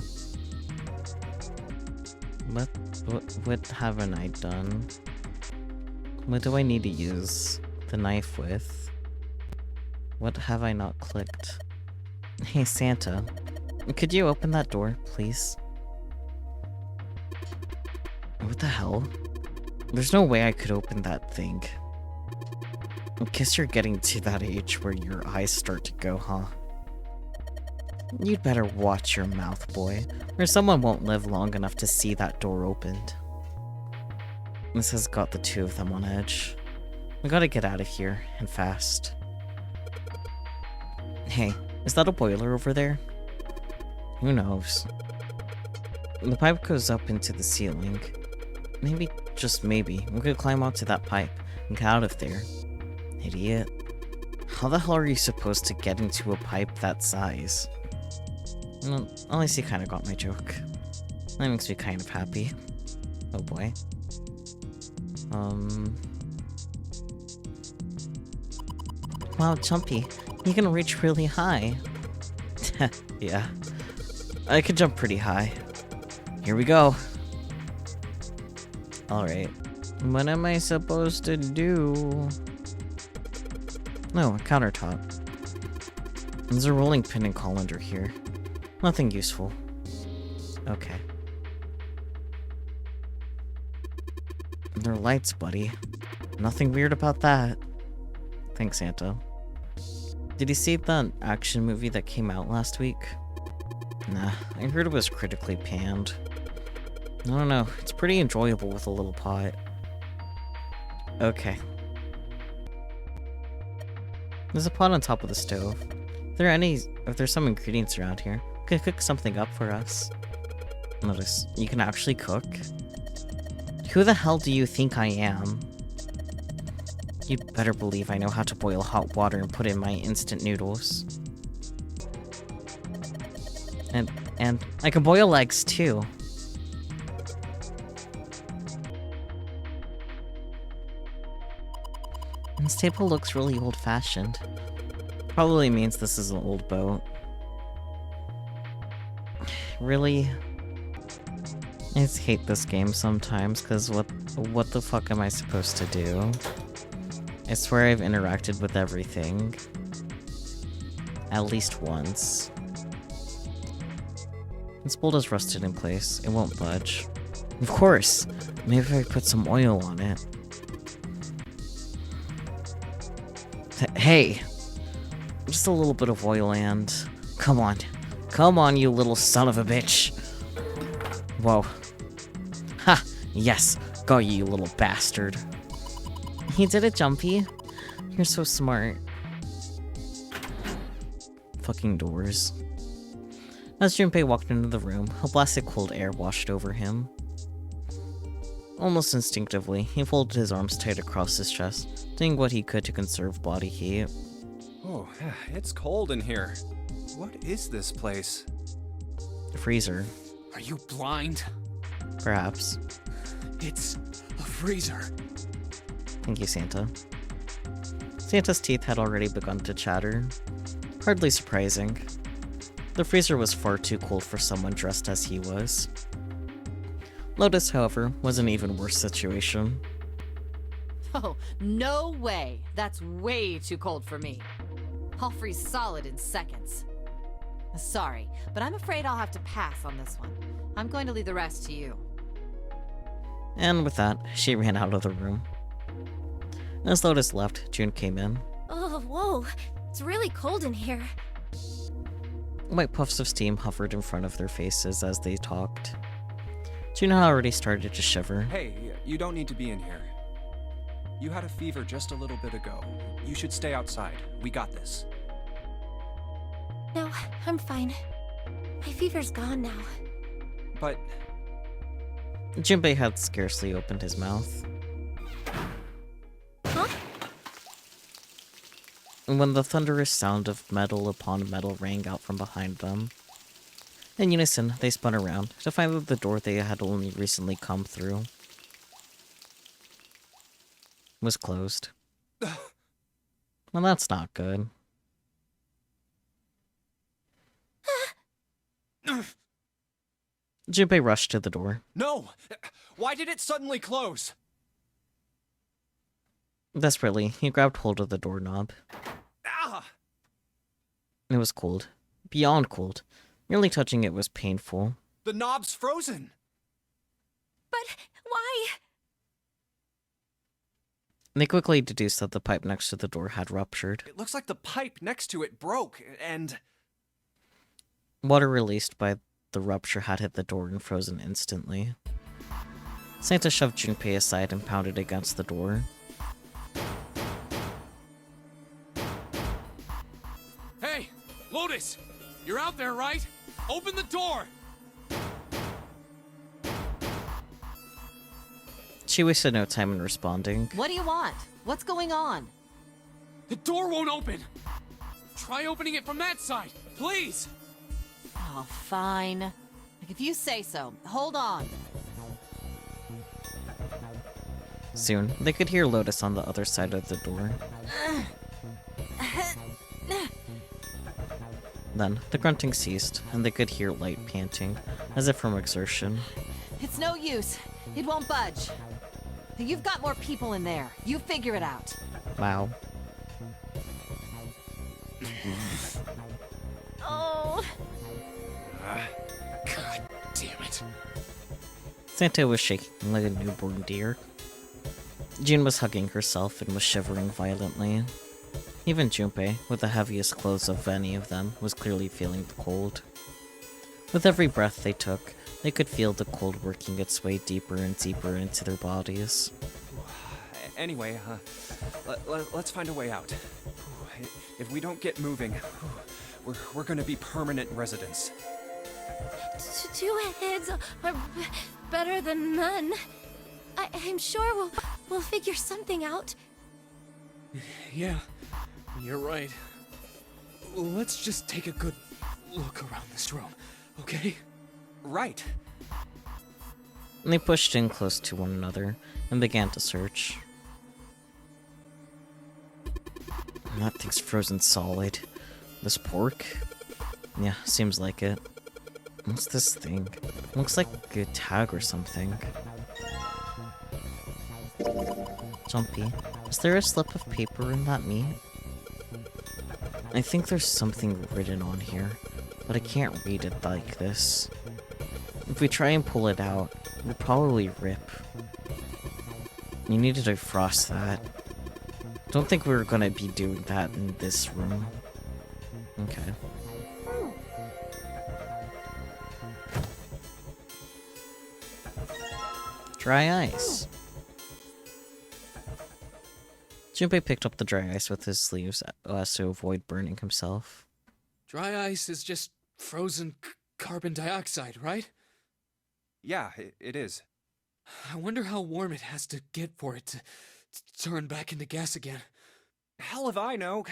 What haven't I done? What do I need to use the knife with? What have I not clicked? Hey, Santa. Could you open that door, please? What the hell? There's no way I could open that thing. I guess you're getting to that age where your eyes start to go, huh? You'd better watch your mouth, boy, or someone won't live long enough to see that door opened. This has got the two of them on edge. We gotta get out of here, and fast. Hey, is that a boiler over there? Who knows? The pipe goes up into the ceiling. Maybe, just maybe, we could climb onto that pipe and get out of there. Idiot. How the hell are you supposed to get into a pipe that size? Well, at least he kind of got my joke. That makes me kind of happy. Oh boy. Wow, Jumpy, you can reach really high. Yeah. I could jump pretty high. Here we go. Alright. What am I supposed to do? No, a countertop. There's a rolling pin and colander here. Nothing useful. Okay. There are lights, buddy. Nothing weird about that. Thanks, Santa. Did you see that action movie that came out last week? Nah, I heard it was critically panned. I don't know, it's pretty enjoyable with a little pot. Okay. There's a pot on top of the stove. If there's some ingredients around here, could cook something up for us. Notice, you can actually cook. Who the hell do you think I am? You'd better believe I know how to boil hot water and put in my instant noodles. And I can boil eggs too. This table looks really old-fashioned. Probably means this is an old boat. Really? I just hate this game sometimes, because what the fuck am I supposed to do? I swear I've interacted with everything. At least once. This bolt is rusted in place. It won't budge. Of course! Maybe if I put some oil on it. Hey! Just a little bit of oil and... Come on. Come on, you little son of a bitch! Whoa. Ha! Yes! Got you, you little bastard. He did it, Jumpy. You're so smart. Fucking doors. As Junpei walked into the room, a blast of cold air washed over him. Almost instinctively, he folded his arms tight across his chest, doing what he could to conserve body heat. Oh, it's cold in here. What is this place? The freezer. Are you blind? Perhaps. It's a freezer. Thank you, Santa. Santa's teeth had already begun to chatter. Hardly surprising. The freezer was far too cold for someone dressed as he was. Lotus, however, was an even worse situation. Oh, no way! That's way too cold for me. I'll freeze solid in seconds. Sorry, but I'm afraid I'll have to pass on this one. I'm going to leave the rest to you. And with that, she ran out of the room. As Lotus left, June came in. Oh, whoa. It's really cold in here. White puffs of steam hovered in front of their faces as they talked. June had already started to shiver. Hey, you don't need to be in here. You had a fever just a little bit ago. You should stay outside. We got this. No, I'm fine. My fever's gone now. But... Junpei had scarcely opened his mouth. Huh? When the thunderous sound of metal upon metal rang out from behind them. In unison, they spun around to find that the door they had only recently come through was closed. Well, that's not good. Junpei rushed to the door. No! Why did it suddenly close? Desperately, he grabbed hold of the doorknob. Ah! It was cold. Beyond cold. Nearly touching it was painful. The knob's frozen! But why? They quickly deduced that the pipe next to the door had ruptured. It looks like the pipe next to it broke, and... Water released by the rupture had hit the door and frozen instantly. Santa shoved Junpei aside and pounded against the door. Hey, Lotus! You're out there, right? Open the door! She wasted no time in responding. What do you want? What's going on? The door won't open! Try opening it from that side, please! Oh, fine. Like, if you say so. Hold on. Soon, they could hear Lotus on the other side of the door. Then, the grunting ceased, and they could hear light panting, as if from exertion. It's no use. It won't budge. You've got more people in there. You figure it out. Wow. Oh. God damn it. Santa was shaking like a newborn deer. June was hugging herself and was shivering violently. Even Junpei, with the heaviest clothes of any of them, was clearly feeling the cold. With every breath they took, they could feel the cold working its way deeper and deeper into their bodies. Anyway, let's find a way out. If we don't get moving, we're gonna be permanent residents. Two heads are better than none. I'm sure we'll figure something out. Yeah, you're right. Let's just take a good look around this room, okay? Right. They pushed in close to one another and began to search. That thing's frozen solid. This pork? Yeah, seems like it. What's this thing? Looks like a tag or something. Jumpy, is there a slip of paper in that meat? I think there's something written on here, but I can't read it like this. If we try and pull it out, it'll probably rip. You need to defrost that. Don't think we were gonna be doing that in this room. Okay. Dry ice. Junpei picked up the dry ice with his sleeves as to avoid burning himself. Dry ice is just frozen carbon dioxide, right? Yeah, it is. I wonder how warm it has to get for it to turn back into gas again. Hell if I know.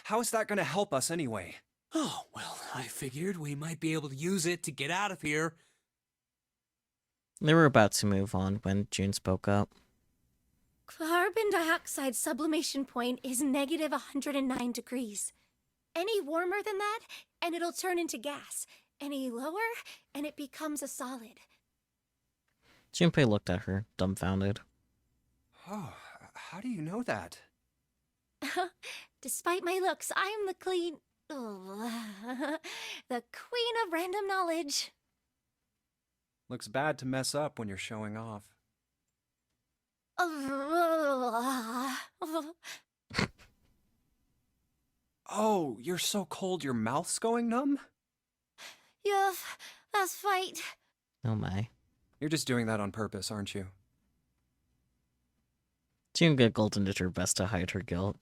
How is that gonna help us anyway? Oh, well, I figured we might be able to use it to get out of here. They were about to move on when June spoke up. Carbon dioxide sublimation point is negative 109 degrees. Any warmer than that, and it'll turn into gas. Any lower, and it becomes a solid. Junpei looked at her, dumbfounded. Oh, how do you know that? Despite my looks, I'm the the queen of random knowledge. Looks bad to mess up when you're showing off. Oh, you're so cold your mouth's going numb? Yes, that's right. Oh my. You're just doing that on purpose, aren't you? June giggled and did her best to hide her guilt.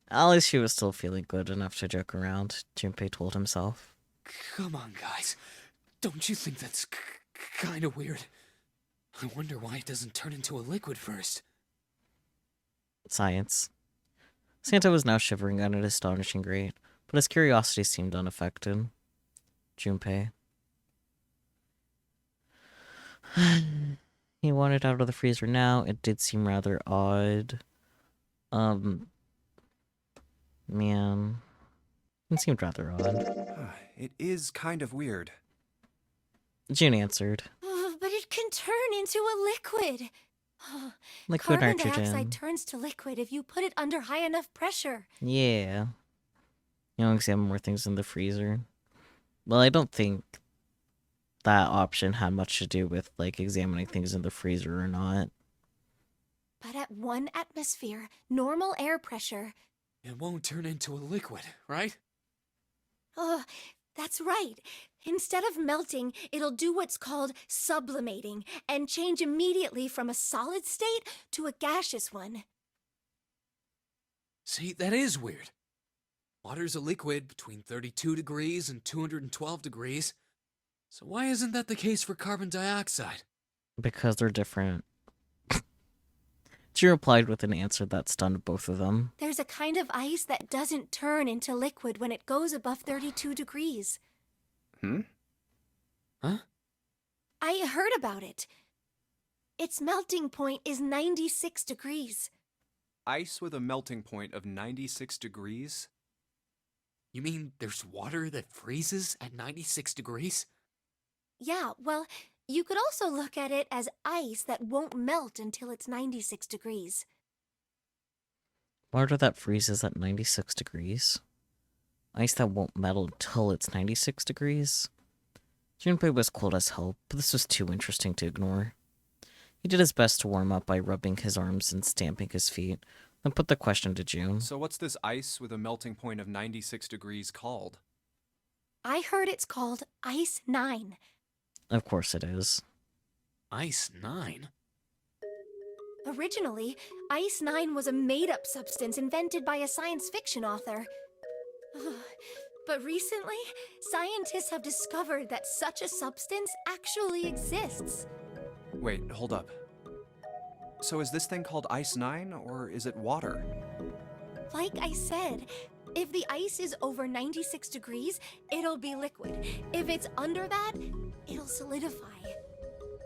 At least she was still feeling good enough to joke around, Junpei told himself. Come on, guys. Don't you think that's kind of weird? I wonder why it doesn't turn into a liquid first. Science. Santa was now shivering at an astonishing rate, but his curiosity seemed unaffected. Junpei. He wanted out of the freezer now. It did seem rather odd. Man. It seemed rather odd. It is kind of weird. June answered. But it can turn into a liquid. Liquid Carbon nitrogen. dioxide turns to liquid if you put it under high enough pressure. Yeah. You don't examine more things in the freezer. Well, I don't think that option had much to do with, like, examining things in the freezer or not. But at 1 atmosphere, normal air pressure... It won't turn into a liquid, right? Oh, that's right. Instead of melting, it'll do what's called sublimating and change immediately from a solid state to a gaseous one. See, that is weird. Water's a liquid between 32 degrees and 212 degrees. So why isn't that the case for carbon dioxide? Because they're different. She replied with an answer that stunned both of them. There's a kind of ice that doesn't turn into liquid when it goes above 32 degrees. Hmm? Huh? I heard about it. Its melting point is 96 degrees. Ice with a melting point of 96 degrees? You mean there's water that freezes at 96 degrees? Yeah, well, you could also look at it as ice that won't melt until it's 96 degrees. Water that freezes at 96 degrees. Ice that won't melt until it's 96 degrees. Junpei was cold as hell, but this was too interesting to ignore. He did his best to warm up by rubbing his arms and stamping his feet, then put the question to June. So what's this ice with a melting point of 96 degrees called? I heard it's called Ice 9. Of course it is. Ice 9? Originally, Ice 9 was a made-up substance invented by a science fiction author. But recently, scientists have discovered that such a substance actually exists. Wait, hold up. So is this thing called Ice 9, or is it water? Like I said, if the ice is over 96 degrees, it'll be liquid. If it's under that, it'll solidify.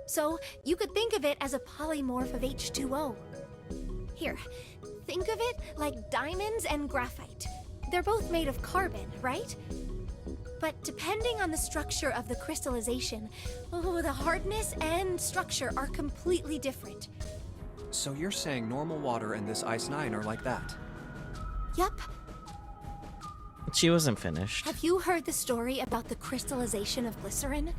So you could think of it as a polymorph of H2O. Here, think of it like diamonds and graphite. They're both made of carbon, right? But depending on the structure of the crystallization, the hardness and structure are completely different. So you're saying normal water and this Ice 9 are like that? Yup. She wasn't finished. Have you heard the story about the crystallization of glycerin?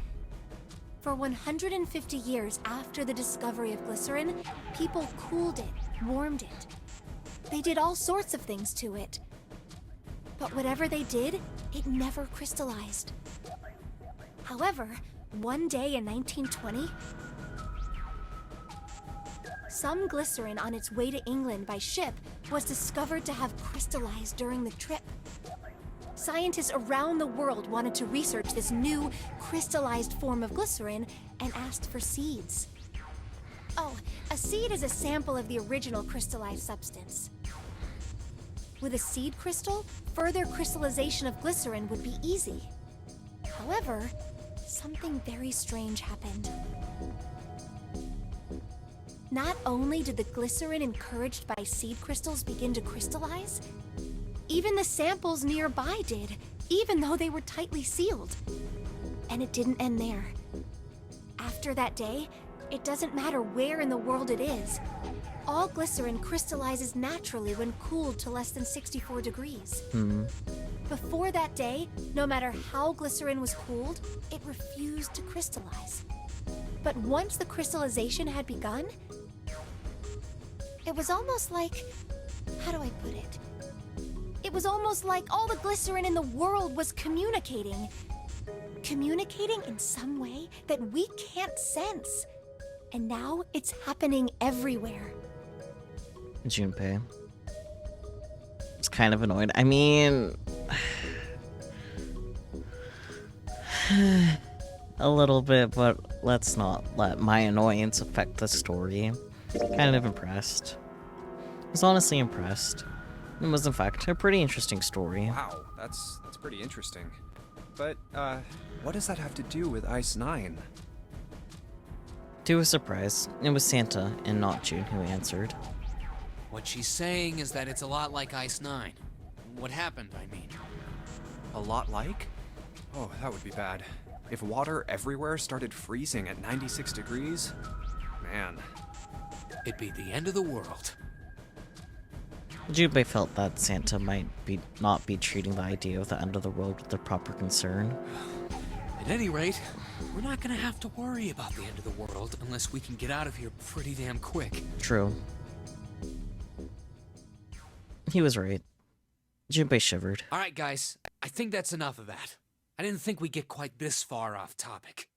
For 150 years after the discovery of glycerin, people cooled it, warmed it. They did all sorts of things to it. But whatever they did, it never crystallized. However, one day in 1920, some glycerin on its way to England by ship was discovered to have crystallized during the trip. Scientists around the world wanted to research this new crystallized form of glycerin and asked for seeds. Oh, a seed is a sample of the original crystallized substance. With a seed crystal, further crystallization of glycerin would be easy. However, something very strange happened. Not only did the glycerin encouraged by seed crystals begin to crystallize, even the samples nearby did, even though they were tightly sealed. And it didn't end there. After that day, it doesn't matter where in the world it is. All glycerin crystallizes naturally when cooled to less than 64 degrees. Before that day, no matter how glycerin was cooled, it refused to crystallize. But once the crystallization had begun, it was almost like, how do I put it? It was almost like all the glycerin in the world was communicating. Communicating in some way that we can't sense. And now it's happening everywhere. Junpei was kind of annoyed. I mean, a little bit, but let's not let my annoyance affect the story. Kind of impressed. I was honestly impressed. It was, in fact, a pretty interesting story. Wow, that's pretty interesting. But, what does that have to do with Ice 9? To his surprise, it was Santa and not June who answered. What she's saying is that it's a lot like Ice 9. What happened, I mean. A lot like? Oh, that would be bad. If water everywhere started freezing at 96 degrees? Man. It'd be the end of the world. Junpei felt that Santa might not be treating the idea of the end of the world with the proper concern. At any rate, we're not gonna have to worry about the end of the world unless we can get out of here pretty damn quick. True. He was right. Junpei shivered. Alright guys, I think that's enough of that. I didn't think we'd get quite this far off topic.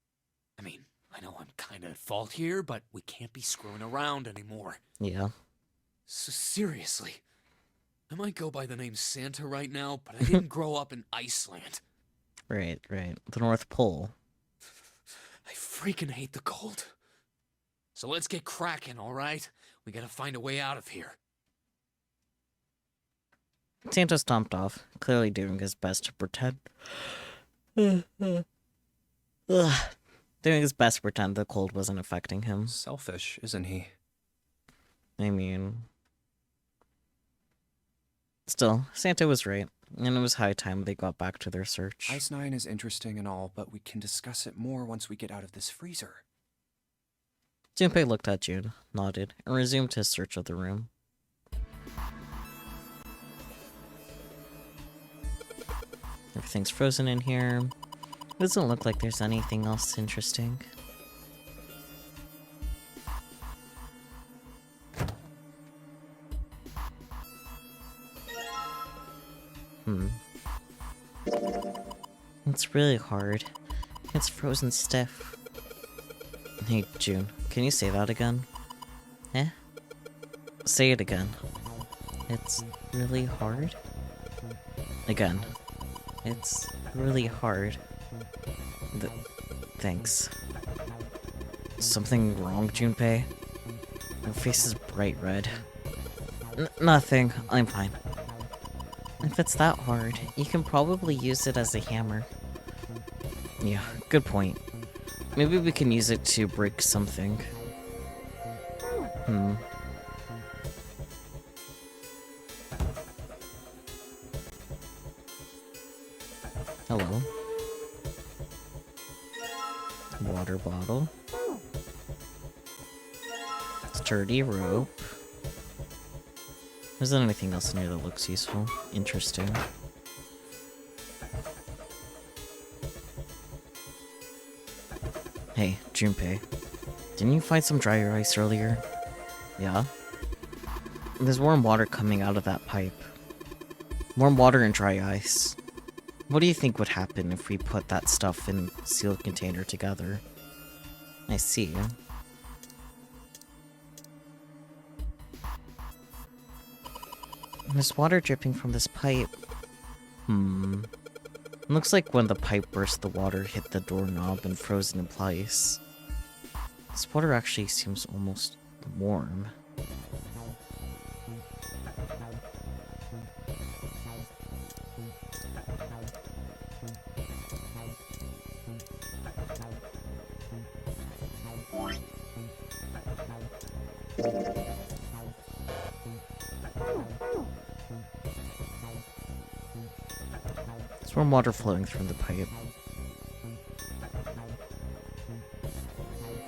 I mean, I know I'm kinda at fault here, but we can't be screwing around anymore. Yeah. So seriously, I might go by the name Santa right now, but I didn't grow up in Iceland. Right. The North Pole. I freaking hate the cold. So let's get cracking, alright? We gotta find a way out of here. Santa stomped off, clearly doing his best to pretend. Ugh. Doing his best to pretend the cold wasn't affecting him. Selfish, isn't he? I mean... Still, Santa was right, and it was high time they got back to their search. Ice 9 is interesting and all, but we can discuss it more once we get out of this freezer. Junpei looked at June, nodded, and resumed his search of the room. Everything's frozen in here. It doesn't look like there's anything else interesting. It's really hard. It's frozen stiff. Hey, June, can you say that again? Eh? Say it again. It's really hard? Again. It's really hard. Thanks. Something wrong, Junpei? Your face is bright red. Nothing. I'm fine. If it's that hard, you can probably use it as a hammer. Yeah, good point. Maybe we can use it to break something. Hello. Water bottle. Sturdy rope. Isn't anything else in here that looks useful? Interesting. Hey, Junpei. Didn't you find some dry ice earlier? Yeah? There's warm water coming out of that pipe. Warm water and dry ice. What do you think would happen if we put that stuff in a sealed container together? I see. There's water dripping from this pipe. Looks like when the pipe burst, the water hit the doorknob and froze it in place. This water actually seems almost warm. There's warm water flowing through the pipe.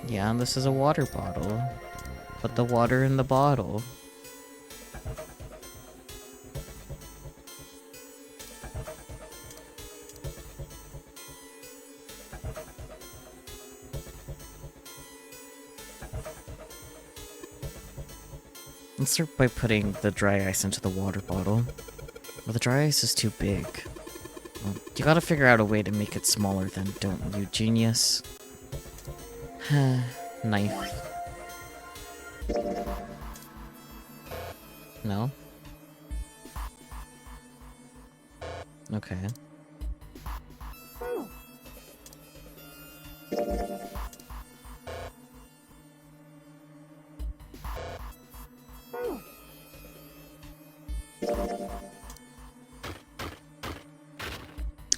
Yeah, and this is a water bottle. Put the water in the bottle. Let's start by putting the dry ice into the water bottle. But the dry ice is too big. Well, you gotta figure out a way to make it smaller then, don't you, genius? Knife. No? Okay.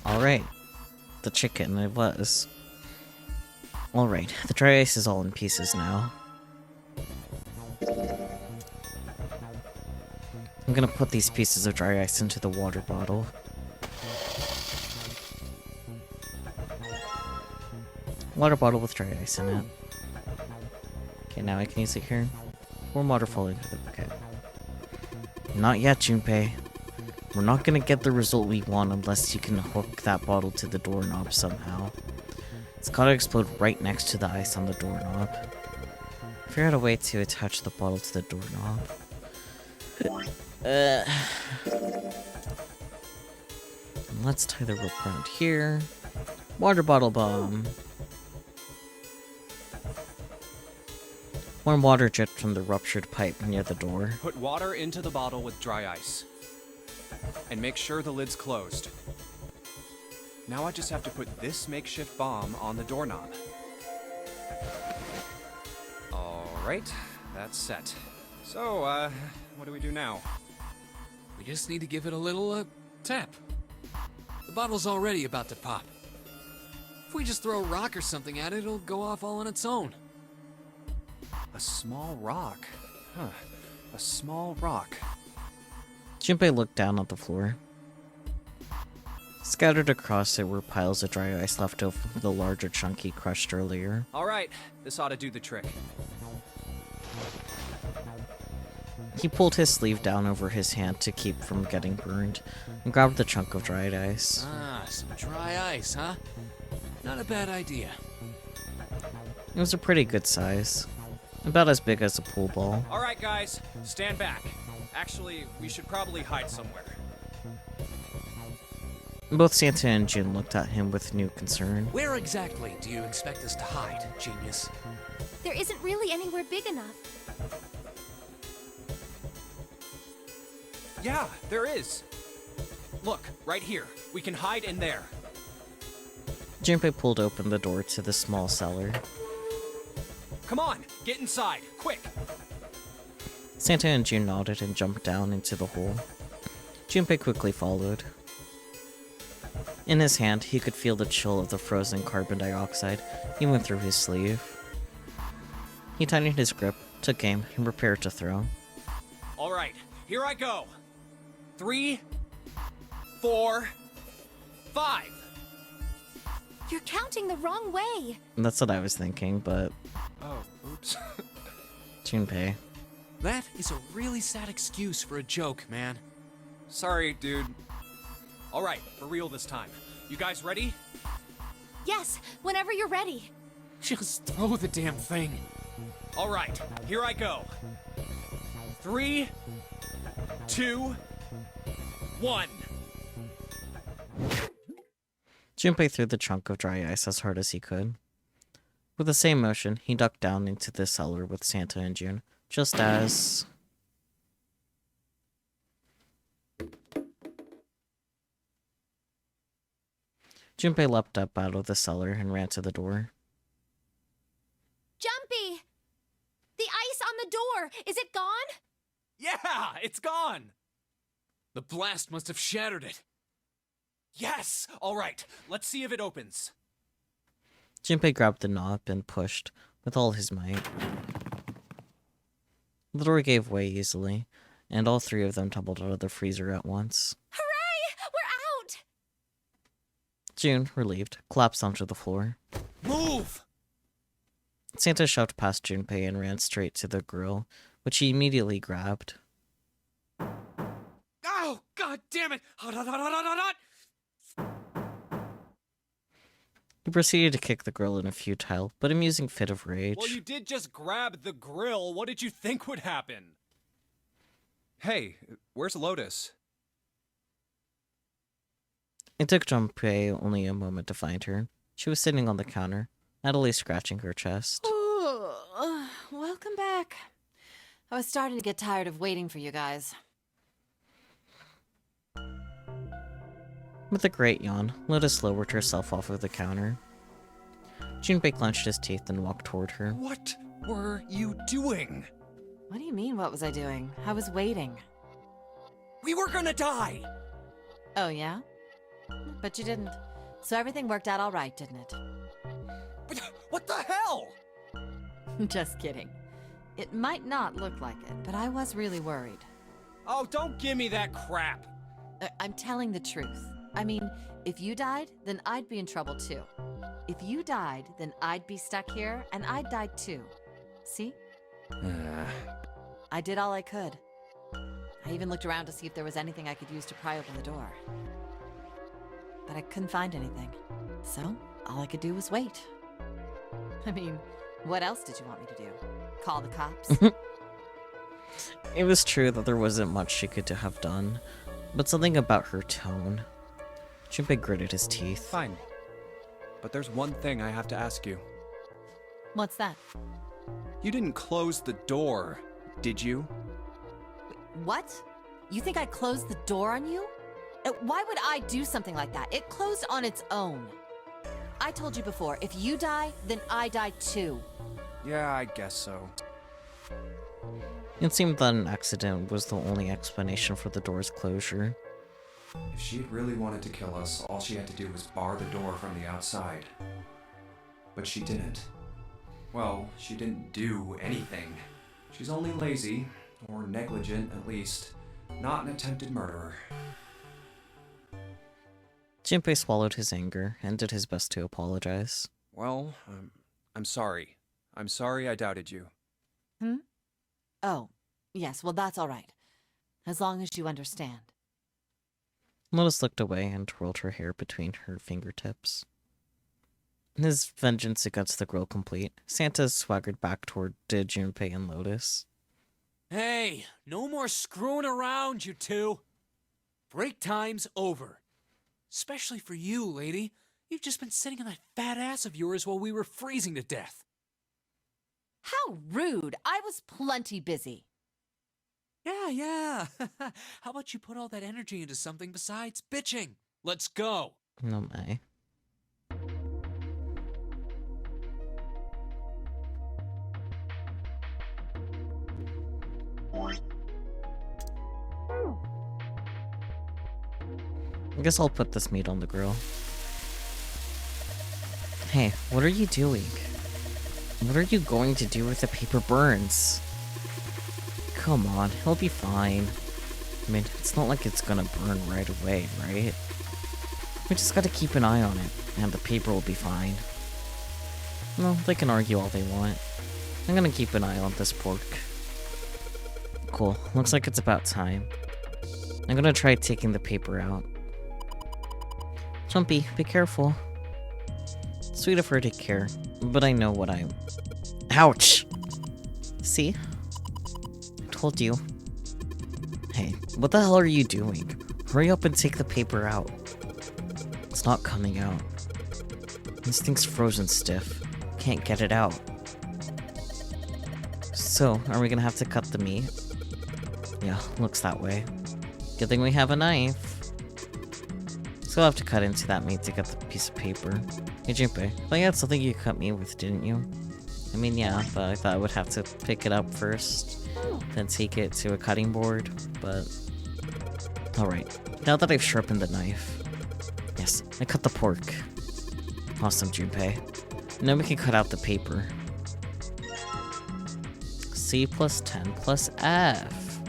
Alright. The chicken, it was. Alright, the dry ice is all in pieces now. I'm gonna put these pieces of dry ice into the water bottle. Water bottle with dry ice in it. Okay, now I can use it here. Warm water falling into the bucket. Not yet, Junpei. We're not gonna get the result we want unless you can hook that bottle to the doorknob somehow. It's gotta explode right next to the ice on the doorknob. Figure out a way to attach the bottle to the doorknob. Let's tie the rope around here. Water bottle bomb. Warm water dripped from the ruptured pipe near the door. Put water into the bottle with dry ice. And make sure the lid's closed. Now I just have to put this makeshift bomb on the doorknob. Alright, that's set. So, what do we do now? We just need to give it a little, tap. The bottle's already about to pop. If we just throw a rock or something at it, it'll go off all on its own. A small rock. Huh. A small rock. Junpei looked down at the floor. Scattered across it were piles of dry ice left over from the larger chunk he crushed earlier. Alright, this ought to do the trick. He pulled his sleeve down over his hand to keep from getting burned, and grabbed the chunk of dried ice. Ah, some dry ice, huh? Not a bad idea. It was a pretty good size. About as big as a pool ball. Alright, guys, stand back. Actually, we should probably hide somewhere. Both Santa and June looked at him with new concern. Where exactly do you expect us to hide, genius? There isn't really anywhere big enough. Yeah, there is. Look, right here. We can hide in there. Junpei pulled open the door to the small cellar. Come on, get inside, quick! Santa and June nodded and jumped down into the hole. Junpei quickly followed. In his hand, he could feel the chill of the frozen carbon dioxide even through his sleeve. He tightened his grip, took aim, and prepared to throw. Alright, here I go. 3, 4, 5. You're counting the wrong way. That's what I was thinking, but Oh, oops. Junpei. That is a really sad excuse for a joke, man. Sorry, dude. Alright, for real this time. You guys ready? Yes, whenever you're ready. Just throw the damn thing. Alright, here I go. 3, 2, 1. Junpei threw the chunk of dry ice as hard as he could. With the same motion, he ducked down into the cellar with Santa and June, just as... Junpei leapt up out of the cellar and ran to the door. Jumpy! The ice on the door! Is it gone? Yeah, it's gone! The blast must have shattered it. Yes! Alright, let's see if it opens. Junpei grabbed the knob and pushed with all his might. The door gave way easily, and all three of them tumbled out of the freezer at once. Hooray! We're out! June, relieved, collapsed onto the floor. Move! Santa shoved past Junpei and ran straight to the grill, which he immediately grabbed. Oh, god damn it! Hot, hot, hot, hot, hot, hot, hot! He proceeded to kick the grill in a futile but amusing fit of rage. Well, you did just grab the grill. What did you think would happen? Hey, where's Lotus? It took Junpei only a moment to find her. She was sitting on the counter, idly scratching her chest. Welcome back. I was starting to get tired of waiting for you guys. With a great yawn, Lotus lowered herself off of the counter. Junpei clenched his teeth and walked toward her. What were you doing? What do you mean, what was I doing? I was waiting. We were gonna die! Oh, yeah? But you didn't. So everything worked out all right, didn't it? But what the hell? Just kidding. It might not look like it, but I was really worried. Oh, don't give me that crap. I'm telling the truth. I mean, if you died, then I'd be in trouble too. If you died, then I'd be stuck here, and I'd die too. See? I did all I could. I even looked around to see if there was anything I could use to pry open the door. But I couldn't find anything. So, all I could do was wait. I mean, what else did you want me to do? Call the cops? It was true that there wasn't much she could have done, but something about her tone. Junpei gritted his teeth. Fine. But there's one thing I have to ask you. What's that? You didn't close the door, did you? What? You think I closed the door on you? Why would I do something like that? It closed on its own. I told you before, if you die, then I die too. Yeah, I guess so. It seemed that an accident was the only explanation for the door's closure. If she'd really wanted to kill us, all she had to do was bar the door from the outside. But she didn't. Well, she didn't do anything. She's only lazy, or negligent at least, not an attempted murderer. Junpei swallowed his anger and did his best to apologize. Well, I'm sorry. I'm sorry I doubted you. Oh, yes, well, that's all right. As long as you understand. Lotus looked away and twirled her hair between her fingertips. His vengeance against the girl complete, Santa swaggered back toward Junpei and Lotus. Hey, no more screwing around, you two. Break time's over. Especially for you, lady. You've just been sitting on that fat ass of yours while we were freezing to death. How rude! I was plenty busy. Yeah. How about you put all that energy into something besides bitching? Let's go. No my. I guess I'll put this meat on the grill. Hey, what are you doing? What are you going to do if the paper burns? Come on, he'll be fine. I mean, it's not like it's gonna burn right away, right? We just gotta keep an eye on it, and the paper will be fine. Well, they can argue all they want. I'm gonna keep an eye on this pork. Cool, looks like it's about time. I'm gonna try taking the paper out. Jumpy, be careful. Sweet of her to care, but I know what I'm... Ouch! See? I told you. Hey, what the hell are you doing? Hurry up and take the paper out. It's not coming out. This thing's frozen stiff. Can't get it out. So, are we gonna have to cut the meat? Yeah, looks that way. Good thing we have a knife. So I'll have to cut into that meat to get the piece of paper. Hey Junpei, I thought you had something you cut me with, didn't you? I mean, yeah, but I thought I would have to pick it up first, then take it to a cutting board, but... Alright, now that I've sharpened the knife... Yes, I cut the pork. Awesome, Junpei. Now we can cut out the paper. C plus 10 plus F.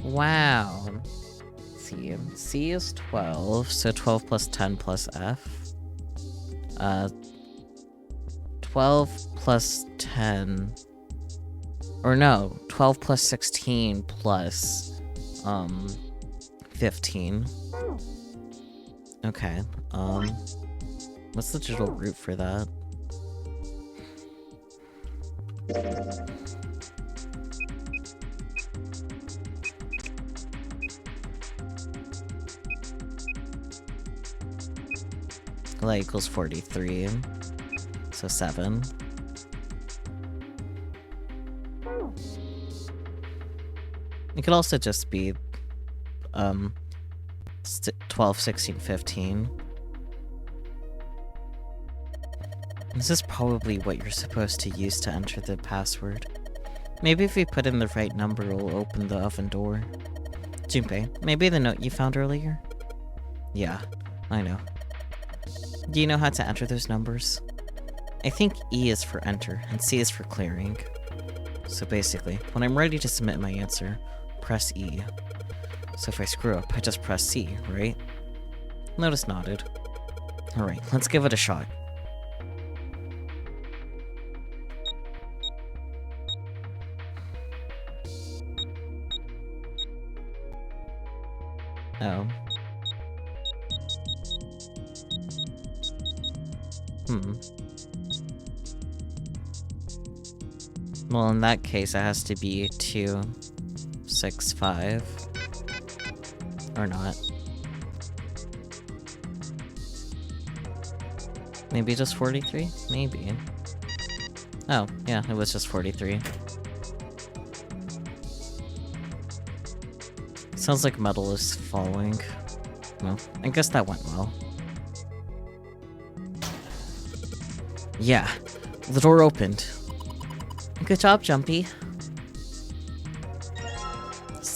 Wow. C is 12, so 12 plus 10 plus F. 12 plus 10... Or no, 12 plus 16 plus, 15. Okay, what's the digital root for that? That equals 43, so 7. It could also just be, 12, 16, 15. This is probably what you're supposed to use to enter the password. Maybe if we put in the right number, it'll open the oven door. Junpei, maybe the note you found earlier? Yeah, I know. Do you know how to enter those numbers? I think E is for enter, and C is for clearing. So basically, when I'm ready to submit my answer, press E. So if I screw up, I just press C, right? Lotus nodded. Alright, let's give it a shot. Oh. Well, in that case, it has to be 2, 6, 5. Or not. Maybe just 43? Maybe. Oh, yeah, it was just 43. Sounds like metal is falling. Well, I guess that went well. Yeah, the door opened. Good job, Jumpy.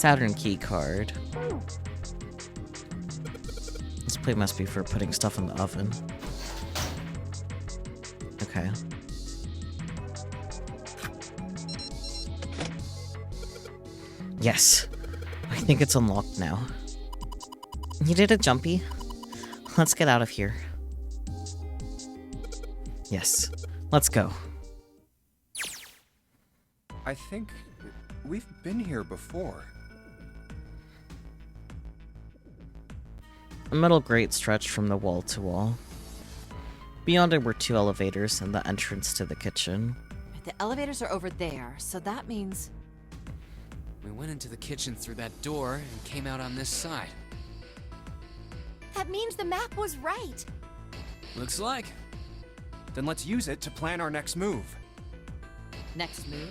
Saturn key card. This plate must be for putting stuff in the oven. Okay. Yes. I think it's unlocked now. You did a jumpy. Let's get out of here. Yes. Let's go. I think we've been here before. A metal grate stretched from the wall to wall. Beyond it were 2 elevators and the entrance to the kitchen. The elevators are over there, so that means... We went into the kitchen through that door and came out on this side. That means the map was right. Looks like. Then let's use it to plan our next move. Next move?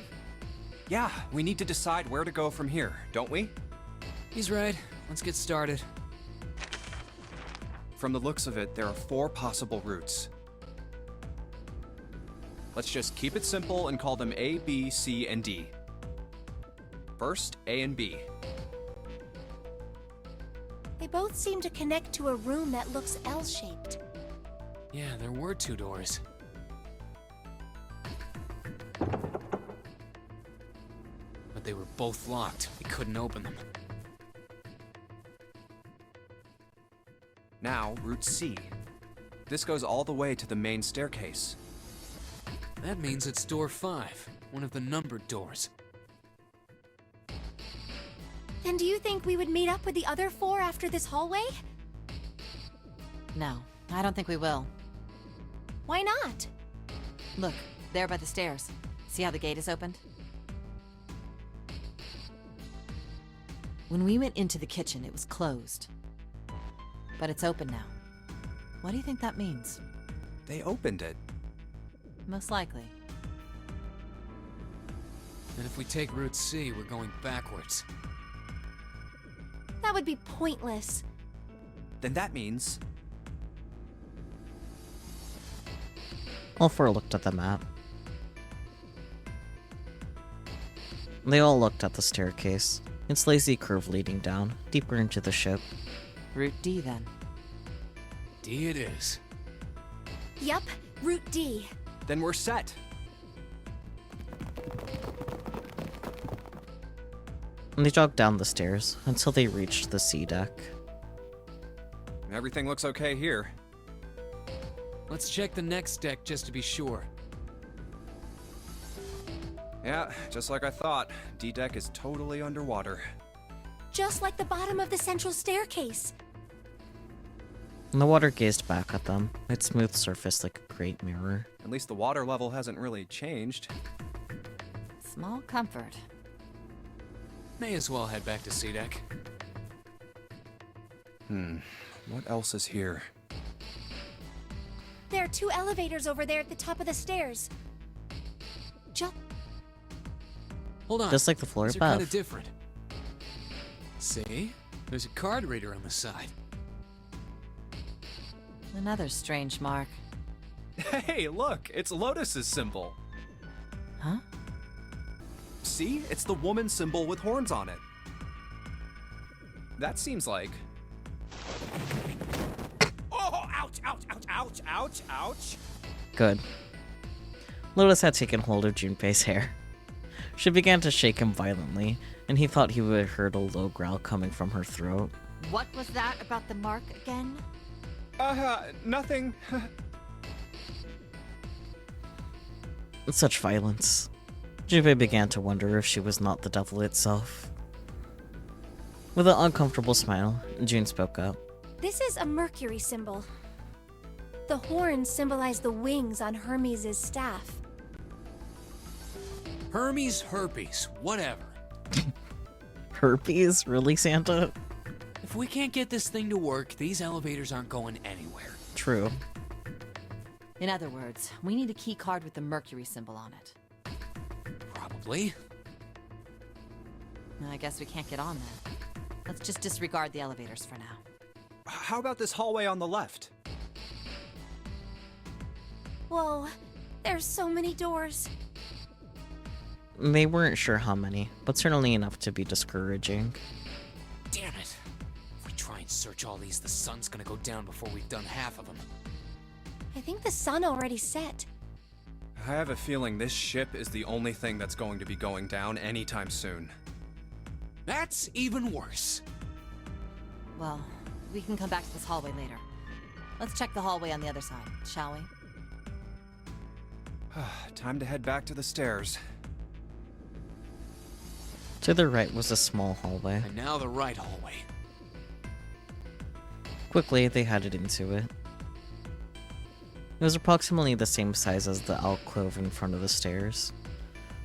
Yeah, we need to decide where to go from here, don't we? He's right. Let's get started. From the looks of it, there are 4 possible routes. Let's just keep it simple and call them A, B, C, and D. First, A and B. They both seem to connect to a room that looks L-shaped. Yeah, there were 2 doors. But they were both locked. We couldn't open them. Now, Route C. This goes all the way to the main staircase. That means it's door 5, one of the numbered doors. Then do you think we would meet up with the other 4 after this hallway? No, I don't think we will. Why not? Look, there by the stairs. See how the gate is opened? When we went into the kitchen, it was closed. But it's open now. What do you think that means? They opened it. Most likely. And if we take Route C, we're going backwards. That would be pointless. Then that means... All 4 looked at the map. They all looked at the staircase. Its lazy curve leading down, deeper into the ship. Route D, then. D it is. Yup, Route D. Then we're set. And they jogged down the stairs until they reached the C deck. Everything looks okay here. Let's check the next deck just to be sure. Yeah, just like I thought. D-Deck is totally underwater. Just like the bottom of the central staircase. And the water gazed back at them, its smooth surface like a great mirror. At least the water level hasn't really changed. Small comfort. May as well head back to C-Deck. What else is here? There are 2 elevators over there at the top of the stairs. Hold on. Just like the floor These are kind above. of different. See? There's a card reader on the side. Another strange mark. Hey, look! It's Lotus's symbol. Huh? See? It's the woman symbol with horns on it. That seems like... Oh! Ouch! Ouch! Ouch! Ouch! Ouch! Ouch! Good. Lotus had taken hold of Junpei's hair. She began to shake him violently, and he thought he would have heard a low growl coming from her throat. What was that about the mark again? Nothing. Such violence. Junpei began to wonder if she was not the devil itself. With an uncomfortable smile, June spoke up. This is a Mercury symbol. The horns symbolize the wings on Hermes' staff. Hermes, herpes, whatever. Herpes? Really, Santa? If we can't get this thing to work, these elevators aren't going anywhere. True. In other words, we need a key card with the Mercury symbol on it. Probably. I guess we can't get on then. Let's just disregard the elevators for now. How about this hallway on the left? Whoa, there's so many doors. They weren't sure how many, but certainly enough to be discouraging. Damn it. If we try and search all these, the sun's gonna go down before we've done half of them. I think the sun already set. I have a feeling this ship is the only thing that's going to be going down anytime soon. That's even worse. Well, we can come back to this hallway later. Let's check the hallway on the other side, shall we? Time to head back to the stairs. To the right was a small hallway. And now the right hallway. Quickly, they headed into it. It was approximately the same size as the alcove in front of the stairs.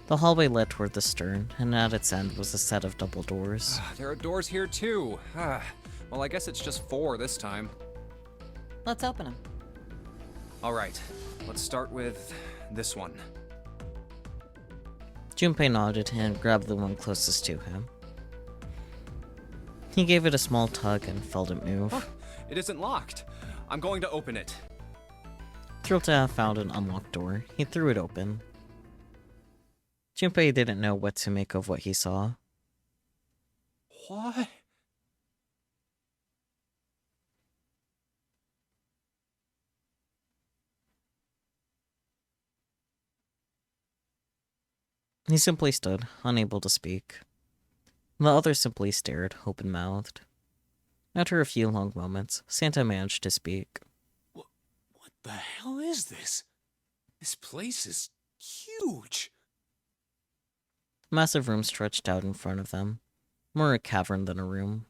The hallway led toward the stern, and at its end was a set of double doors. There are doors here too. Well, I guess it's just 4 this time. Let's open them. All right, let's start with this one. Junpei nodded and grabbed the one closest to him. He gave it a small tug and felt it move. Oh, it isn't locked. I'm going to open it. Thrilled to have found an unlocked door, he threw it open. Junpei didn't know what to make of what he saw. What? He simply stood, unable to speak. The other simply stared, open-mouthed. After a few long moments, Santa managed to speak. What the hell is this? This place is huge. A massive room stretched out in front of them, more a cavern than a room.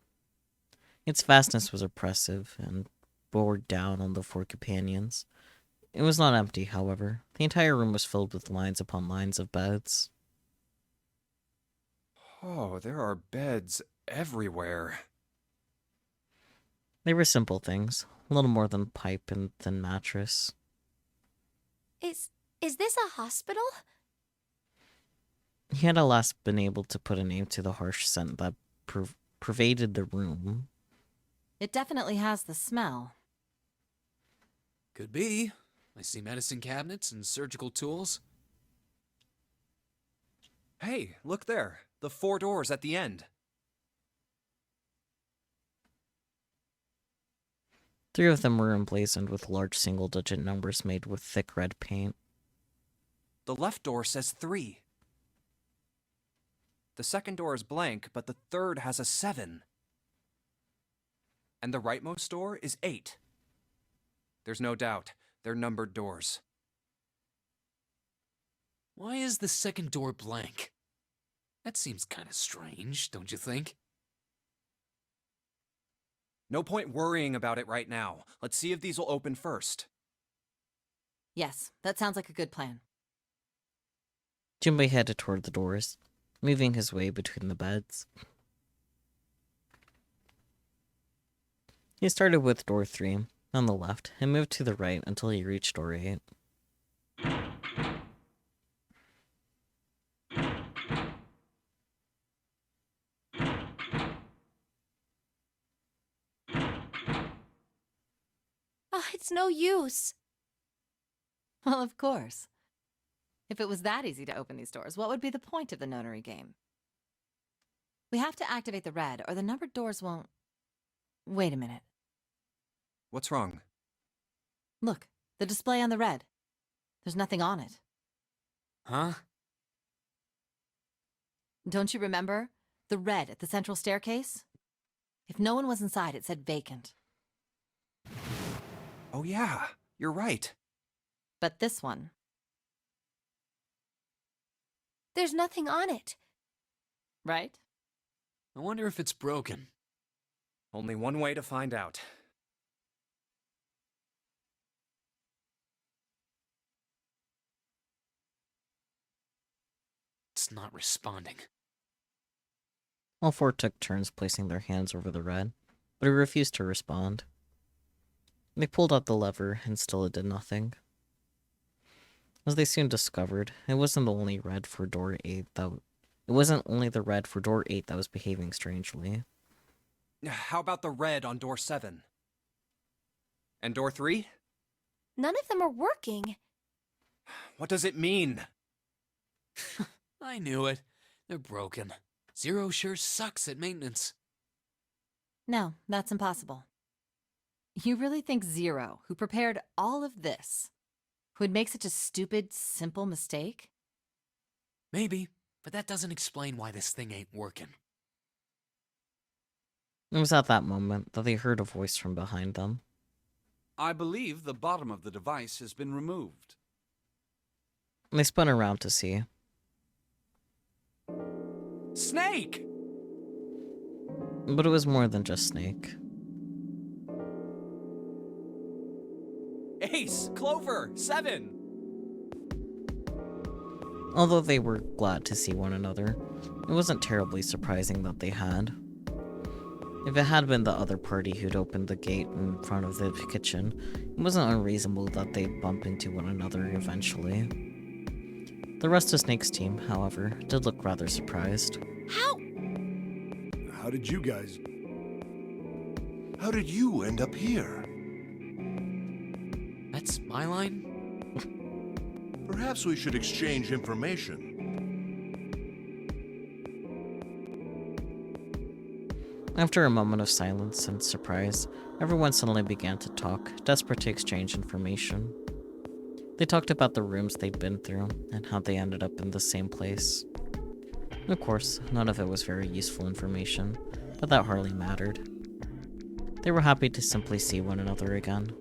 Its vastness was oppressive and bore down on the 4 companions. It was not empty, however. The entire room was filled with lines upon lines of beds. Oh, there are beds everywhere. They were simple things, little more than pipe and thin mattress. Is this a hospital? He had at last been able to put a name to the harsh scent that pervaded the room. It definitely has the smell. Could be. I see medicine cabinets and surgical tools. Hey, look there. The 4 doors at the end. 3 of them were emblazoned with large single-digit numbers made with thick red paint. The left door says 3. The second door is blank, but the third has a 7. And the rightmost door is 8. There's no doubt, they're numbered doors. Why is the second door blank? That seems kind of strange, don't you think? No point worrying about it right now. Let's see if these will open first. Yes, that sounds like a good plan. Junpei headed toward the doors, moving his way between the beds. He started with door 3, on the left, and moved to the right until he reached door 8. Oh, it's no use. Well, of course. If it was that easy to open these doors, what would be the point of the nonary game? We have to activate the red, or the numbered doors won't... Wait a minute. What's wrong? Look, the display on the red. There's nothing on it. Huh? Don't you remember? The red at the central staircase? If no one was inside, it said vacant. Oh yeah, you're right. But this one... There's nothing on it. Right? I wonder if it's broken. Only one way to find out. It's not responding. All 4 took turns placing their hands over the red, but it refused to respond. They pulled out the lever, and still it did nothing. As they soon discovered, it wasn't only the red for door 8 that was behaving strangely. How about the red on door 7? And door 3? None of them are working. What does it mean? I knew it. They're broken. Zero sure sucks at maintenance. No, that's impossible. You really think Zero, who prepared all of this, would make such a stupid, simple mistake? Maybe, but that doesn't explain why this thing ain't working. It was at that moment that they heard a voice from behind them. I believe the bottom of the device has been removed. They spun around to see. Snake! But it was more than just Snake. Ace, Clover, 7. Although they were glad to see one another, it wasn't terribly surprising that they had. If it had been the other party who'd opened the gate in front of the kitchen, it wasn't unreasonable that they'd bump into one another eventually. The rest of Snake's team, however, did look rather surprised. How did you guys... How did you end up here? That's my line? Perhaps we should exchange information. After a moment of silence and surprise, everyone suddenly began to talk, desperate to exchange information. They talked about the rooms they'd been through, and how they ended up in the same place. Of course, none of it was very useful information, but that hardly mattered. They were happy to simply see one another again.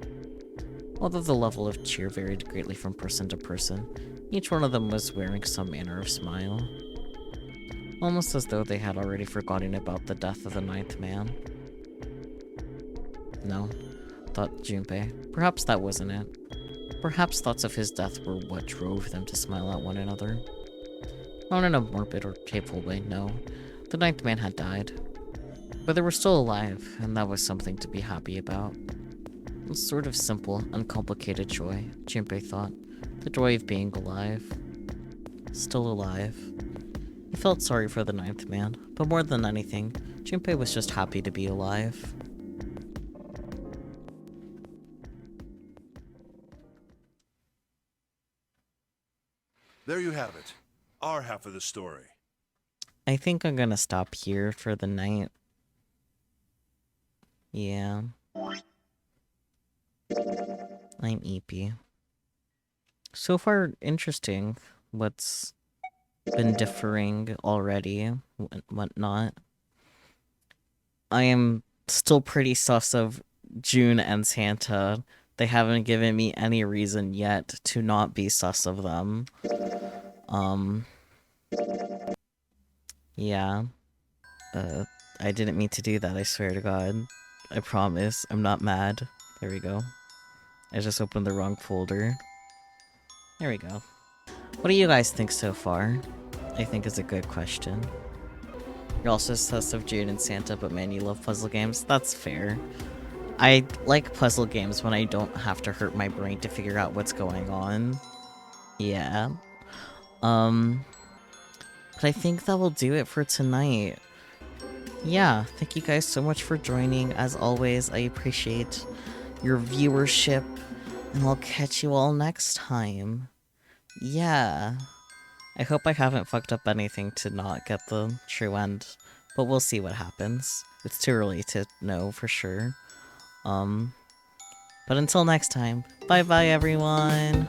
Although the level of cheer varied greatly from person to person, each one of them was wearing some manner of smile. Almost as though they had already forgotten about the death of the 9th man. No, thought Junpei. Perhaps that wasn't it. Perhaps thoughts of his death were what drove them to smile at one another. Not in a morbid or hateful way, no. The 9th man had died. But they were still alive, and that was something to be happy about. A sort of simple, uncomplicated joy, Junpei thought. The joy of being alive. Still alive. He felt sorry for the 9th man, but more than anything, Junpei was just happy to be alive. There you have it. Our half of the story. I think I'm gonna stop here for the night. Yeah. I'm EP. So far, interesting what's been differing already and whatnot. I am still pretty sus of June and Santa. They haven't given me any reason yet to not be sus of them. Yeah. I didn't mean to do that, I swear to God. I promise. I'm not mad. There we go. I just opened the wrong folder. There we go. What do you guys think so far? I think is a good question. You're also sus of June and Santa, but man, you love puzzle games? That's fair. I like puzzle games when I don't have to hurt my brain to figure out what's going on. Yeah. But I think that will do it for tonight. Yeah, thank you guys so much for joining. As always, I appreciate your viewership, and I'll catch you all next time. Yeah. I hope I haven't fucked up anything to not get the true end, but we'll see what happens. It's too early to know for sure. But until next time, bye bye everyone!